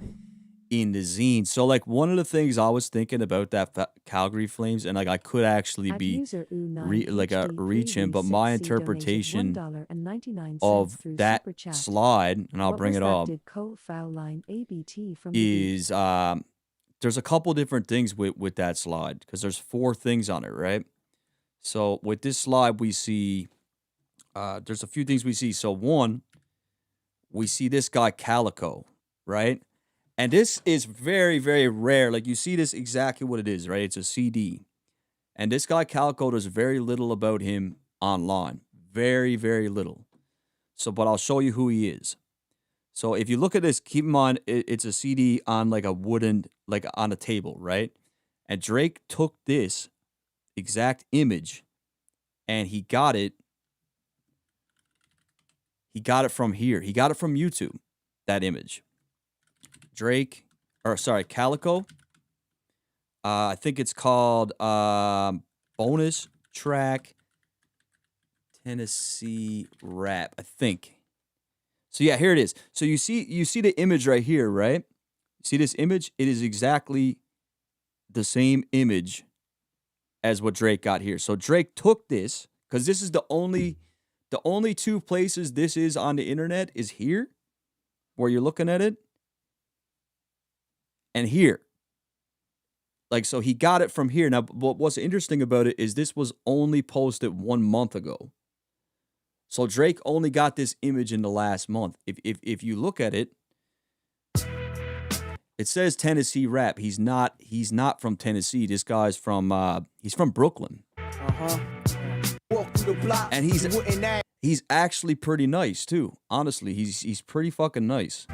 in the zine. So, like, one of the things I was thinking about that Calgary Flames, and like I could actually be reaching, but my interpretation of that slide, and I'll bring it up, is there's a couple different things with that slide because there's 4 things on it, right? So with this slide, we see there's a few things we see. So one, we see this guy Calico, right? And this is very, very rare. Like, you see this exactly what it is, right? It's a CD. And this guy Calico, there's very little about him online. Very, very little. So, but I'll show you who he is. So if you look at this, keep in mind, it's a CD on like a wooden, like on a table, right? And Drake took this exact image and he got it from here. He got it from YouTube, that image. Calico. I think it's called Bonus Track Tennessee Rap, I think. So yeah, here it is. So you see the image right here, right? See this image? It is exactly the same image as what Drake got here. So Drake took this, because this is the only 2 places this is on the internet is here, where you're looking at it, and here. Like, so he got it from here. Now, what's interesting about it is this was only posted 1 month ago. So Drake only got this image in the last month. If you look at it, it says Tennessee Rap. He's not from Tennessee. This guy's from he's from Brooklyn. Walk through the block, and he's actually pretty nice too. Honestly, he's pretty fucking nice.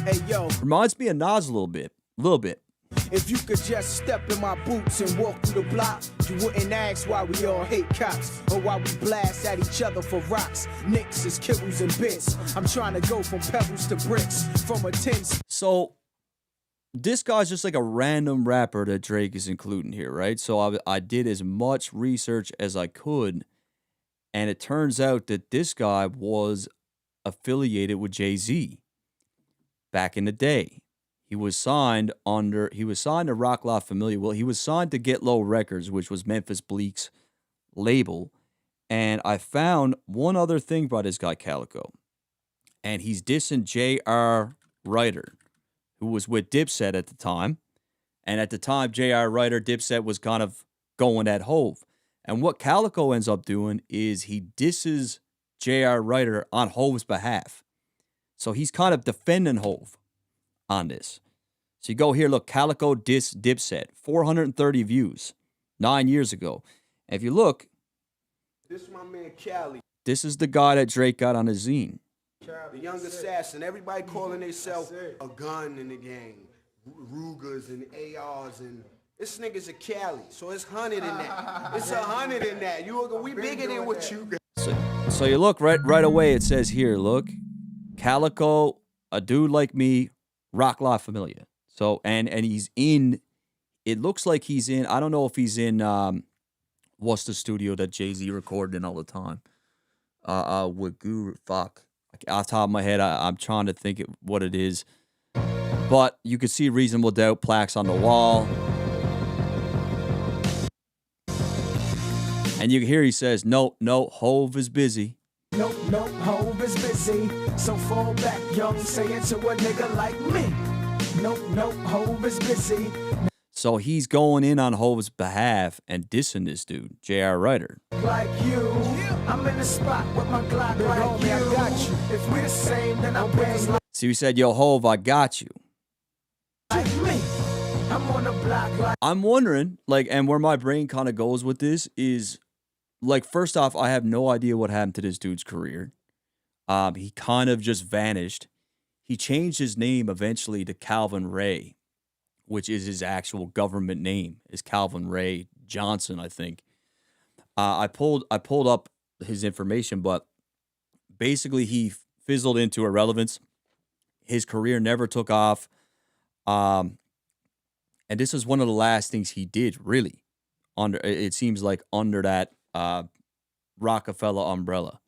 Hey yo, reminds me of Nas a little bit. If you could just step in my boots and walk through the block, you wouldn't ask why we all hate cops or why we blast at each other for rocks. Nicks is kibbles and bits. I'm trying to go from pebbles to bricks, from a 10. So this guy's just like a random rapper that Drake is including here, right? So I did as much research as I could, and it turns out that this guy was affiliated with Jay-Z back in the day. He was signed to Rock La Familia. Well, he was signed to Get Low Records, which was Memphis Bleek's label. And I found one other thing about this guy Calico. And he's dissing J.R. Ryder, who was with Dipset at the time. And at the time, J.R. Ryder, Dipset was kind of going at Hove. And what Calico ends up doing is he disses J.R. Ryder on Hove's behalf. So he's kind of defending Hove on this. So you go here, look, Calico diss Dipset, 430 views 9 years ago. And if you look, This is my man Cali, this is the guy that Drake got on his zine. the young assassin. Everybody calling themselves a gun in the game, Rugers and ARs, and this nigga's a Cali, so it's 100 in that. It's 100 in that. We bigger than what you got. So you look right away. It says here, look, Calico, a dude like me, Rock La Familia. So and he's in. It looks like he's in. I don't know if he's in. What's the studio that Jay-Z recorded in all the time? With Guru. Fuck. Off the top of my head, I'm trying to think what it is. But you can see Reasonable Doubt plaques on the wall. And you can hear he says, no, Hove is busy. No, Hove is busy. So fall back, young, say it to a nigga like me. No, Hove is busy. So he's going in on Hove's behalf and dissing this dude, J.R. Ryder. Like you, I'm in the spot with my Glock like you. I got you. If we the same, then I'm bang like So he said, yo, Hove, I got you. me. I'm on the block like I'm wondering, like, and where my brain kind of goes with this is, like, first off, I have no idea what happened to this dude's career. He kind of just vanished. He changed his name eventually to Calvin Ray, which is his actual government name, is Calvin Ray Johnson, I think. I pulled up his information, but basically he fizzled into irrelevance. His career never took off. And this is one of the last things he did, really. It seems like under that Rockefeller umbrella.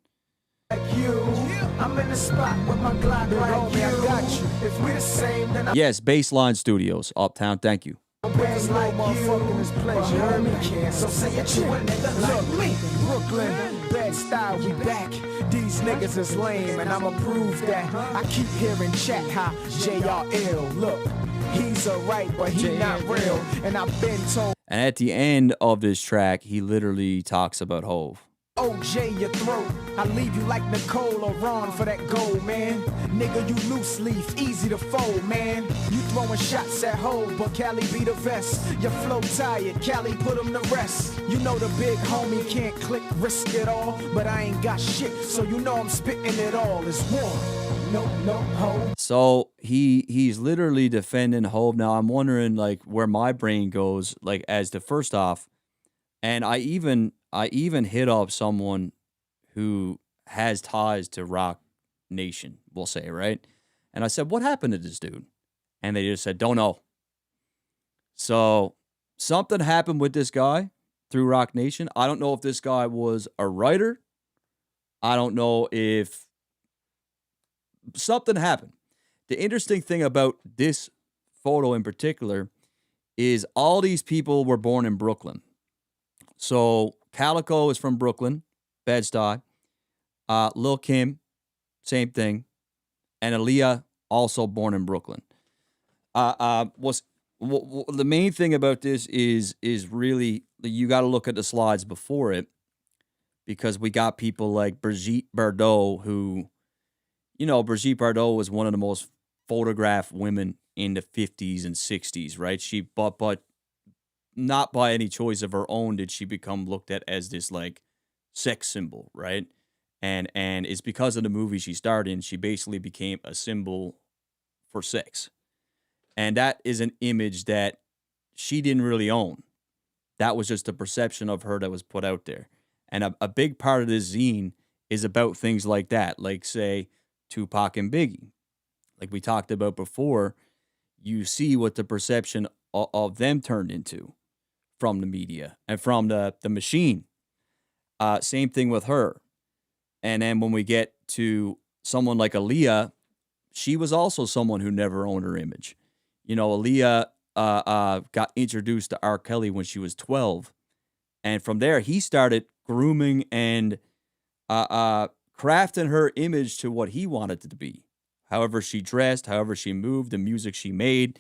I'm in the spot with my Glock like you. I got you. If we the same, then Yes, Baseline Studios, Uptown. Thank you. bands like motherfucking this place. You heard me? So say it you a nigga like me. Brooklyn, bad style, we back. These niggas is lame, and I'ma prove that. I keep hearing chat how JRL. Look, he's alright, but he not real. And I've been told. And at the end of this track, he literally talks about Hove. OJ your throat. I leave you like Nicole or Ron for that gold, man. Nigga, you loose leaf, easy to fold, man. You throwing shots at Hove, but Cali be the vest. Your flow tired, Cali put him to rest. You know the big homie can't click, risk it all. But I ain't got shit, so you know I'm spitting it all. It's war. No, Hove. So he's literally defending Hove. Now I'm wondering like where my brain goes, like as the first off, and I even hit up someone who has ties to Rock Nation, we'll say, right? And I said, what happened to this dude? And they just said, don't know. So something happened with this guy through Rock Nation. I don't know if this guy was a writer. I don't know if something happened. The interesting thing about this photo in particular is all these people were born in Brooklyn. So Calico is from Brooklyn, Bed-Stuy. Lil Kim, same thing. And Aaliyah, also born in Brooklyn. The main thing about this is really, you got to look at the slides before it, because we got people like Brigitte Bardot, who, you know, Brigitte Bardot was one of the most photographed women in the 50s and 60s, right? But not by any choice of her own did she become looked at as this like sex symbol, right? And it's because of the movie she starred in, she basically became a symbol for sex. And that is an image that she didn't really own. That was just a perception of her that was put out there. And a big part of this zine is about things like that, like say Tupac and Biggie. Like we talked about before, you see what the perception of them turned into from the media and from the machine. Same thing with her. And then when we get to someone like Aaliyah, she was also someone who never owned her image. You know, Aaliyah got introduced to R. Kelly when she was 12. And from there, he started grooming and crafting her image to what he wanted it to be. However she dressed, however she moved, the music she made,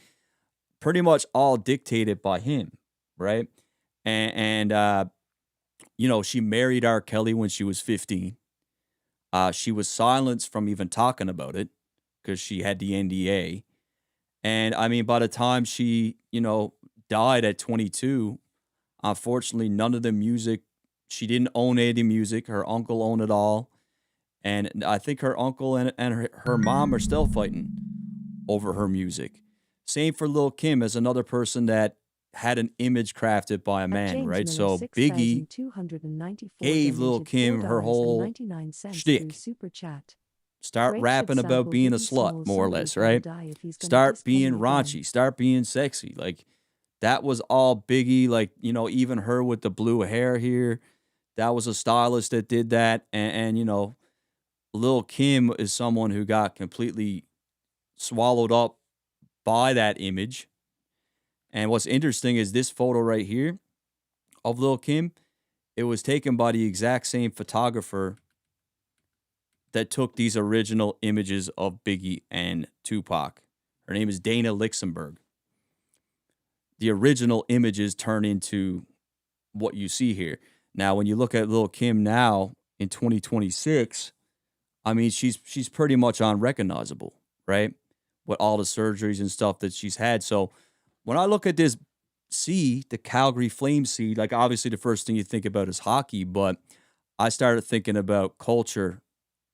pretty much all dictated by him, right? And you know, she married R. Kelly when she was 15. She was silenced from even talking about it because she had the NDA. And I mean, by the time she, you know, died at 22, unfortunately, none of the music, she didn't own any of the music. Her uncle owned it all. And I think her uncle and her mom are still fighting over her music. Same for Lil Kim as another person that had an image crafted by a man, right? So Biggie gave Lil Kim her whole shtick. Start rapping about being a slut, more or less, right? Start being raunchy, start being sexy. Like, that was all Biggie, like, you know, even her with the blue hair here. That was a stylist that did that. And you know, Lil Kim is someone who got completely swallowed up by that image. And what's interesting is this photo right here of Lil Kim, it was taken by the exact same photographer that took these original images of Biggie and Tupac. Her name is Dana Lichtenberg. The original images turn into what you see here. Now, when you look at Lil Kim now in 2026, I mean, she's pretty much unrecognizable, right? With all the surgeries and stuff that she's had. So when I look at this C, the Calgary Flames C, like obviously the first thing you think about is hockey, but I started thinking about culture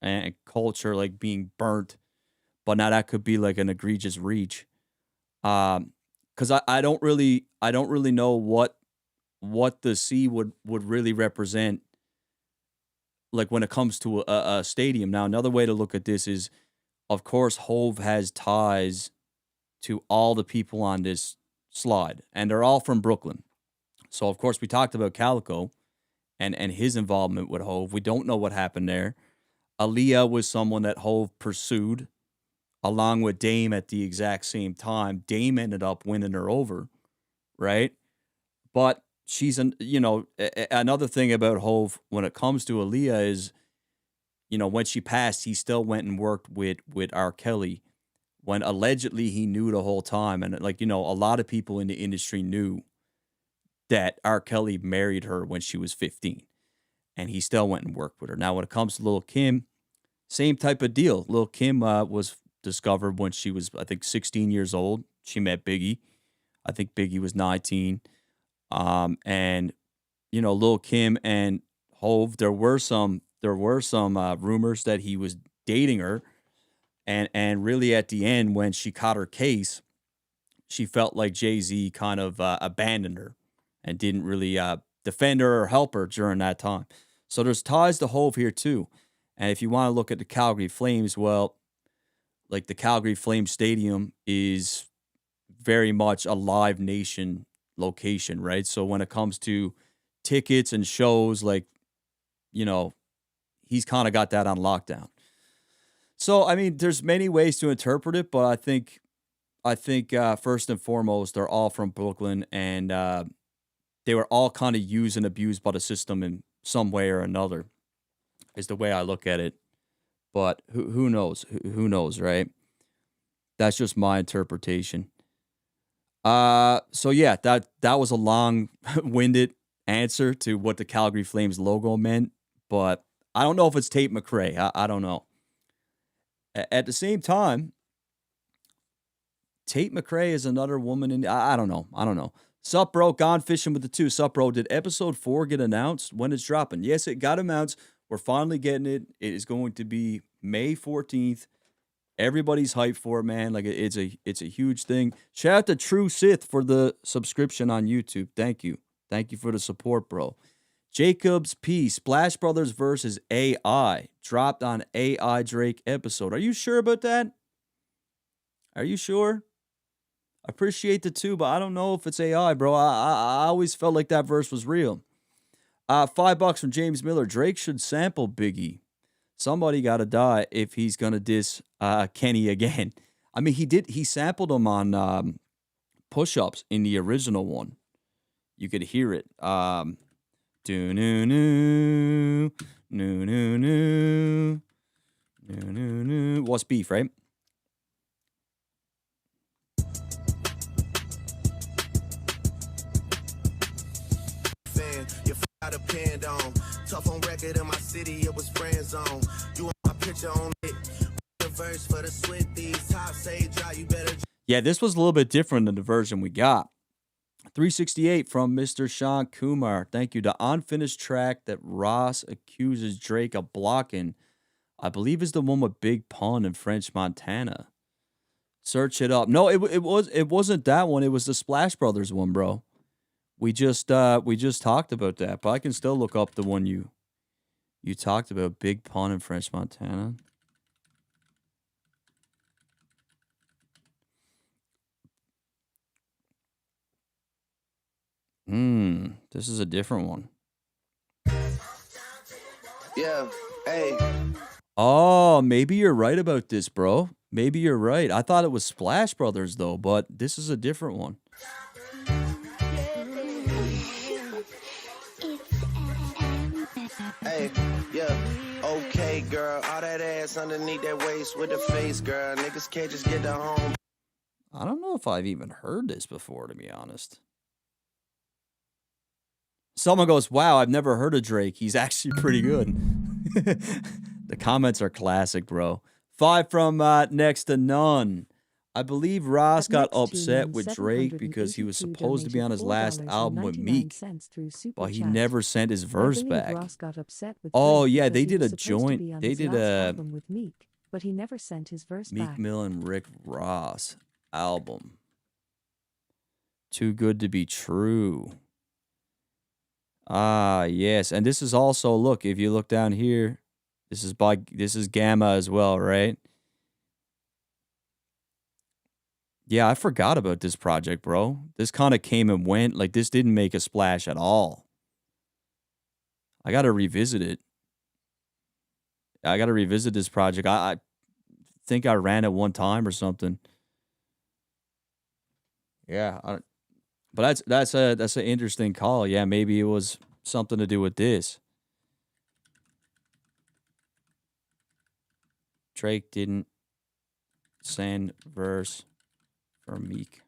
and culture like being burnt, but now that could be like an egregious reach. Because I don't really know what the C would really represent, like when it comes to a stadium. Now, another way to look at this is, of course, Hove has ties to all the people on this slide, and they're all from Brooklyn. So, of course, we talked about Calico and his involvement with Hove. We don't know what happened there. Aaliyah was someone that Hove pursued along with Dame at the exact same time. Dame ended up winning her over, right? But she's another thing about Hove when it comes to Aaliyah is, when she passed, he still went and worked with R. Kelly when allegedly he knew the whole time. And a lot of people in the industry knew that R. Kelly married her when she was 15 and he still went and worked with her. Now, when it comes to Lil' Kim, same type of deal. Lil' Kim was discovered when she was, I think, 16 years old. She met Biggie. I think Biggie was 19. And Lil' Kim and Hove, there were some rumors that he was dating her, and really at the end when she caught her case, she felt like Jay-Z kind of abandoned her and didn't really defend her or help her during that time. So there's ties to Hove here too. And if you want to look at the Calgary Flames, well, like the Calgary Flames Stadium is very much a Live Nation location, right? So when it comes to tickets and shows, he's kind of got that on lockdown. So, I mean, there's many ways to interpret it, but I think first and foremost, they're all from Brooklyn, and they were all kind of used and abused by the system in some way or another, is the way I look at it. But who knows? Who knows, right? That's just my interpretation. So yeah, that was a long-winded answer to what the Calgary Flames logo meant, but I don't know if it's Tate McRae. I don't know. At the same time, Tate McRae is another woman in. I don't know. Sup, bro? Gone fishing with the two. Sup, bro? Did episode 4 get announced? When it's dropping? Yes, it got announced. We're finally getting it. It is going to be May 14th. Everybody's hyped for it, man. Like it's a huge thing. Shout out to True Sith for the subscription on YouTube. Thank you for the support, bro. Jacobs P. Splash Brothers versus AI dropped on AI Drake episode. Are you sure about that? Are you sure? I appreciate the two, but I don't know if it's AI, bro. I always felt like that verse was real. $5 from James Miller. Drake should sample Biggie. Somebody got to die if he's going to diss Kenny again. I mean, he sampled him on Push-Ups in the original one. You could hear it. Do no no no no no no no. What's beef, right? Got a pen on. Tough on record in my city, it was friend zone. You want my picture on it. The verse for the Swifties. Top say dry, you better. Yeah, this was a little bit different than the version we got. 368 from Mr. Sean Kumar. Thank you. The unfinished track that Ross accuses Drake of blocking, I believe, is the one with Big Pun and French Montana. Search it up. No, it wasn't that one. It was the Splash Brothers one, bro. We just talked about that, but I can still look up the one you talked about, Big Pun and French Montana. This is a different one. Yeah, hey. Oh, maybe you're right about this, bro. Maybe you're right. I thought it was Splash Brothers though, but this is a different one. Hey, yeah, okay, girl. All that ass underneath that waist with the face, girl. Niggas can't just get the home. I don't know if I've even heard this before, to be honest. Someone goes, wow, I've never heard of Drake. He's actually pretty good. The comments are classic, bro. 5 from Next to None. I believe Ross Up got next, upset with Drake because he was 782 supposed to be on his last album with Meek, through Super but he Chat. never sent his I verse believe back. Ross got upset with Oh Drake yeah, because they he did was a supposed to joint. be on They his did last a album with Meek, but he never sent his verse Meek back. Mill and Rick Ross album. Too Good to Be True. Ah, yes. And this is also, look, if you look down here, this is Gamma as well, right? Yeah, I forgot about this project, bro. This kind of came and went. Like, this didn't make a splash at all. I got to revisit it. I got to revisit this project. I think I ran it one time or something. Yeah, but that's an interesting call. Yeah, maybe it was something to do with this. Drake didn't send verse for Meek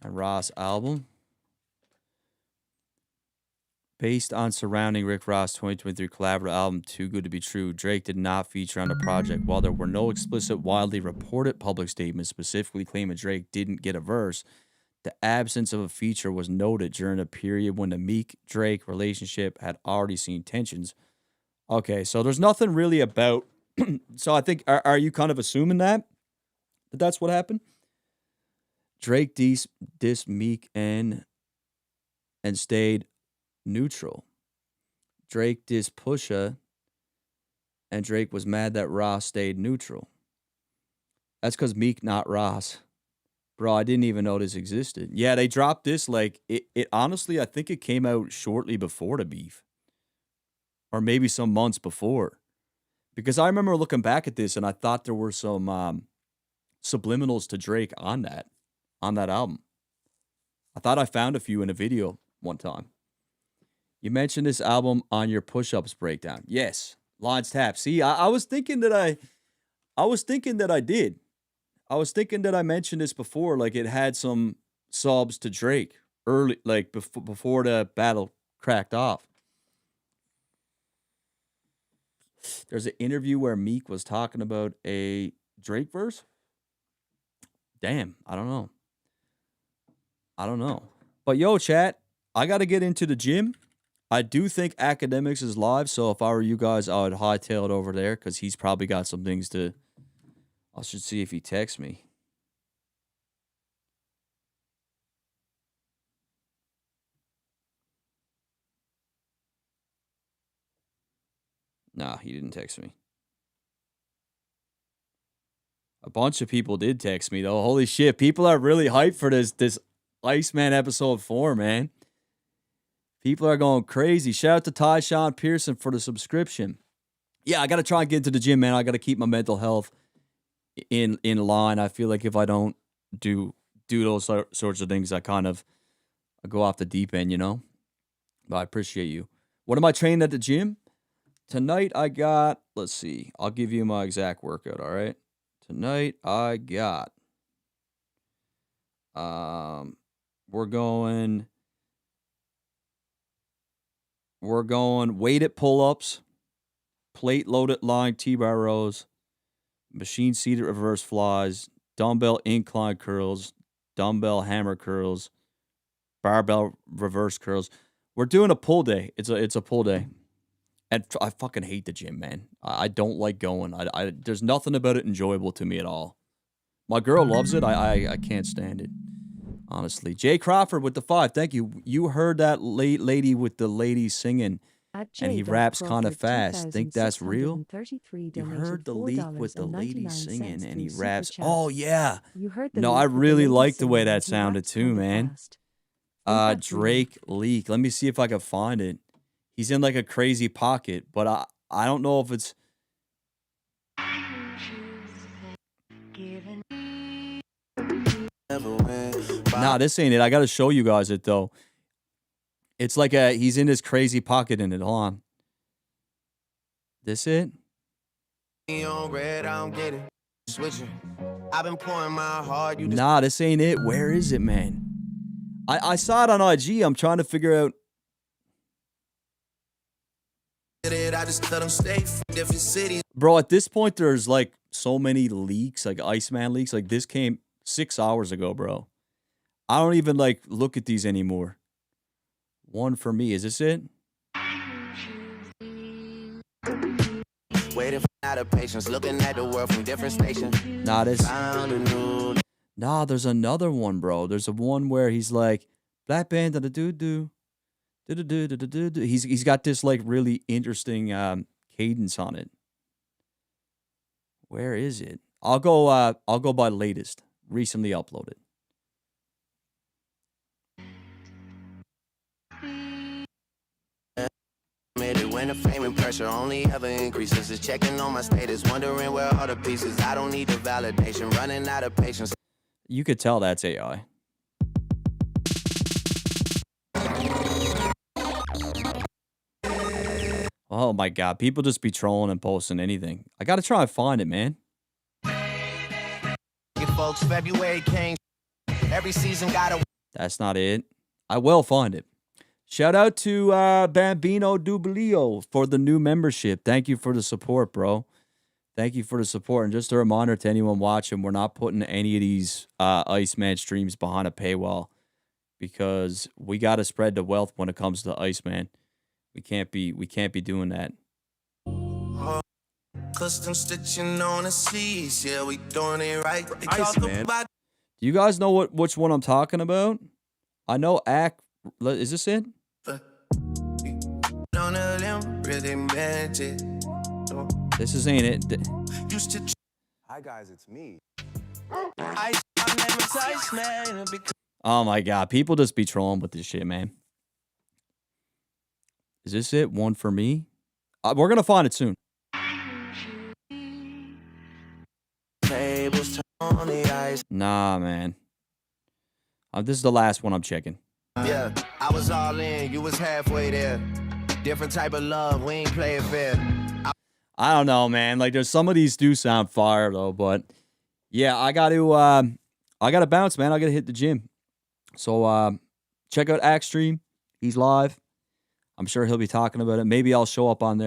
and Ross album. Based on surrounding Rick Ross 2023 collaborative album Too Good to Be True, Drake did not feature on the project. While there were no explicit, widely reported public statements specifically claiming Drake didn't get a verse, the absence of a feature was noted during a period when the Meek-Drake relationship had already seen tensions. Okay, so there's nothing really about... So I think, are you kind of assuming that that's what happened? Drake dissed Meek and stayed neutral. Drake dissed Pusha, and Drake was mad that Ross stayed neutral. That's because Meek, not Ross. Bro, I didn't even know this existed. Yeah, they dropped this like, it honestly, I think it came out shortly before the beef. Or maybe some months before. Because I remember looking back at this and I thought there were some subliminals to Drake on that album. I thought I found a few in a video one time. You mentioned this album on your push-ups breakdown. Yes, Lines Tap. See, I was thinking that I did. I was thinking that I mentioned this before, like it had some subs to Drake early, like before the battle cracked off. There's an interview where Meek was talking about a Drake verse. Damn, I don't know. But yo, chat, I got to get into the gym. I do think Academics is live, so if I were you guys, I would hightail it over there because he's probably got some things to... I should see if he texts me. Nah, he didn't text me. A bunch of people did text me, though. Holy shit, people are really hyped for this Iceman episode 4, man. People are going crazy. Shout out to Ty Sean Pearson for the subscription. Yeah, I got to try and get into the gym, man. I got to keep my mental health in line. I feel like if I don't do those sorts of things, I go off the deep end, you know? But I appreciate you. What am I training at the gym? Tonight I got, let's see, I'll give you my exact workout, all right? Tonight I got, we're going weighted pull-ups, plate-loaded line T-bar rows, machine-seated reverse flies, dumbbell incline curls, dumbbell hammer curls, barbell reverse curls. We're doing a pull day. It's a pull day. And I fucking hate the gym, man. I don't like going. There's nothing about it enjoyable to me at all. My girl loves it. I can't stand it, honestly. Jay Crawford with the 5. Thank you. You heard that lady with the lady singing, and he raps kind of fast. Think that's real? You heard the leak with the lady singing, and he raps. Oh, yeah. No, I really like the way that sounded too, man. Drake leak. Let me see if I can find it. He's in like a crazy pocket, but I don't know if it's... Nah, this ain't it. I got to show you guys it, though. It's like he's in this crazy pocket in it. Hold on. This it? Nah, this ain't it. Where is it, man? I saw it on IG. I'm trying to figure out... it, I just let them stay from different cities. Bro, at this point, there's like so many leaks, like ICEMAN leaks. Like this came 6 hours ago, bro. I don't even like look at these anymore. One for me. Is this it? Waiting for out of patience, looking at the world from different stations. Nah, Nah, there's another one, bro. There's a one where he's like, Black band, da da do do. He's got this like really interesting cadence on it. Where is it? I'll go by latest. Recently uploaded. When the fame and pressure only ever increases, is checking on my status, wondering where all the pieces. I don't need the validation, running out of patience. You could tell that's AI. Oh my god, people just be trolling and posting anything. I gotta try and find it, man. Folks, February came. Every season got a. That's not it. I will find it. Shout out to Bambino Dublio for the new membership. Thank you for the support, bro. Thank you for the support. And just a reminder to anyone watching, we're not putting any of these ICEMAN streams behind a paywall because we got to spread the wealth when it comes to ICEMAN. We can't be doing that. Custom stitching on the sleeves, yeah, we doing it right. They talk ICEMAN. about Do you guys know which one I'm talking about? I know is this it? none of them really meant it. This ain't it. Used to Hi guys, it's me. My name is Iceman. Oh my god, people just be trolling with this shit, man. Is this it? One for me? We're gonna find it soon. Tables turn on the ice. Nah, man. This is the last one I'm checking. Yeah, I was all in, you was halfway there. Different type of love, we ain't play it fair. I don't know, man. Like, there's some of these do sound fire though, but yeah, I gotta bounce, man. I gotta hit the gym. So check out Axe Stream. He's live. I'm sure he'll be talking about it. Maybe I'll show up on there.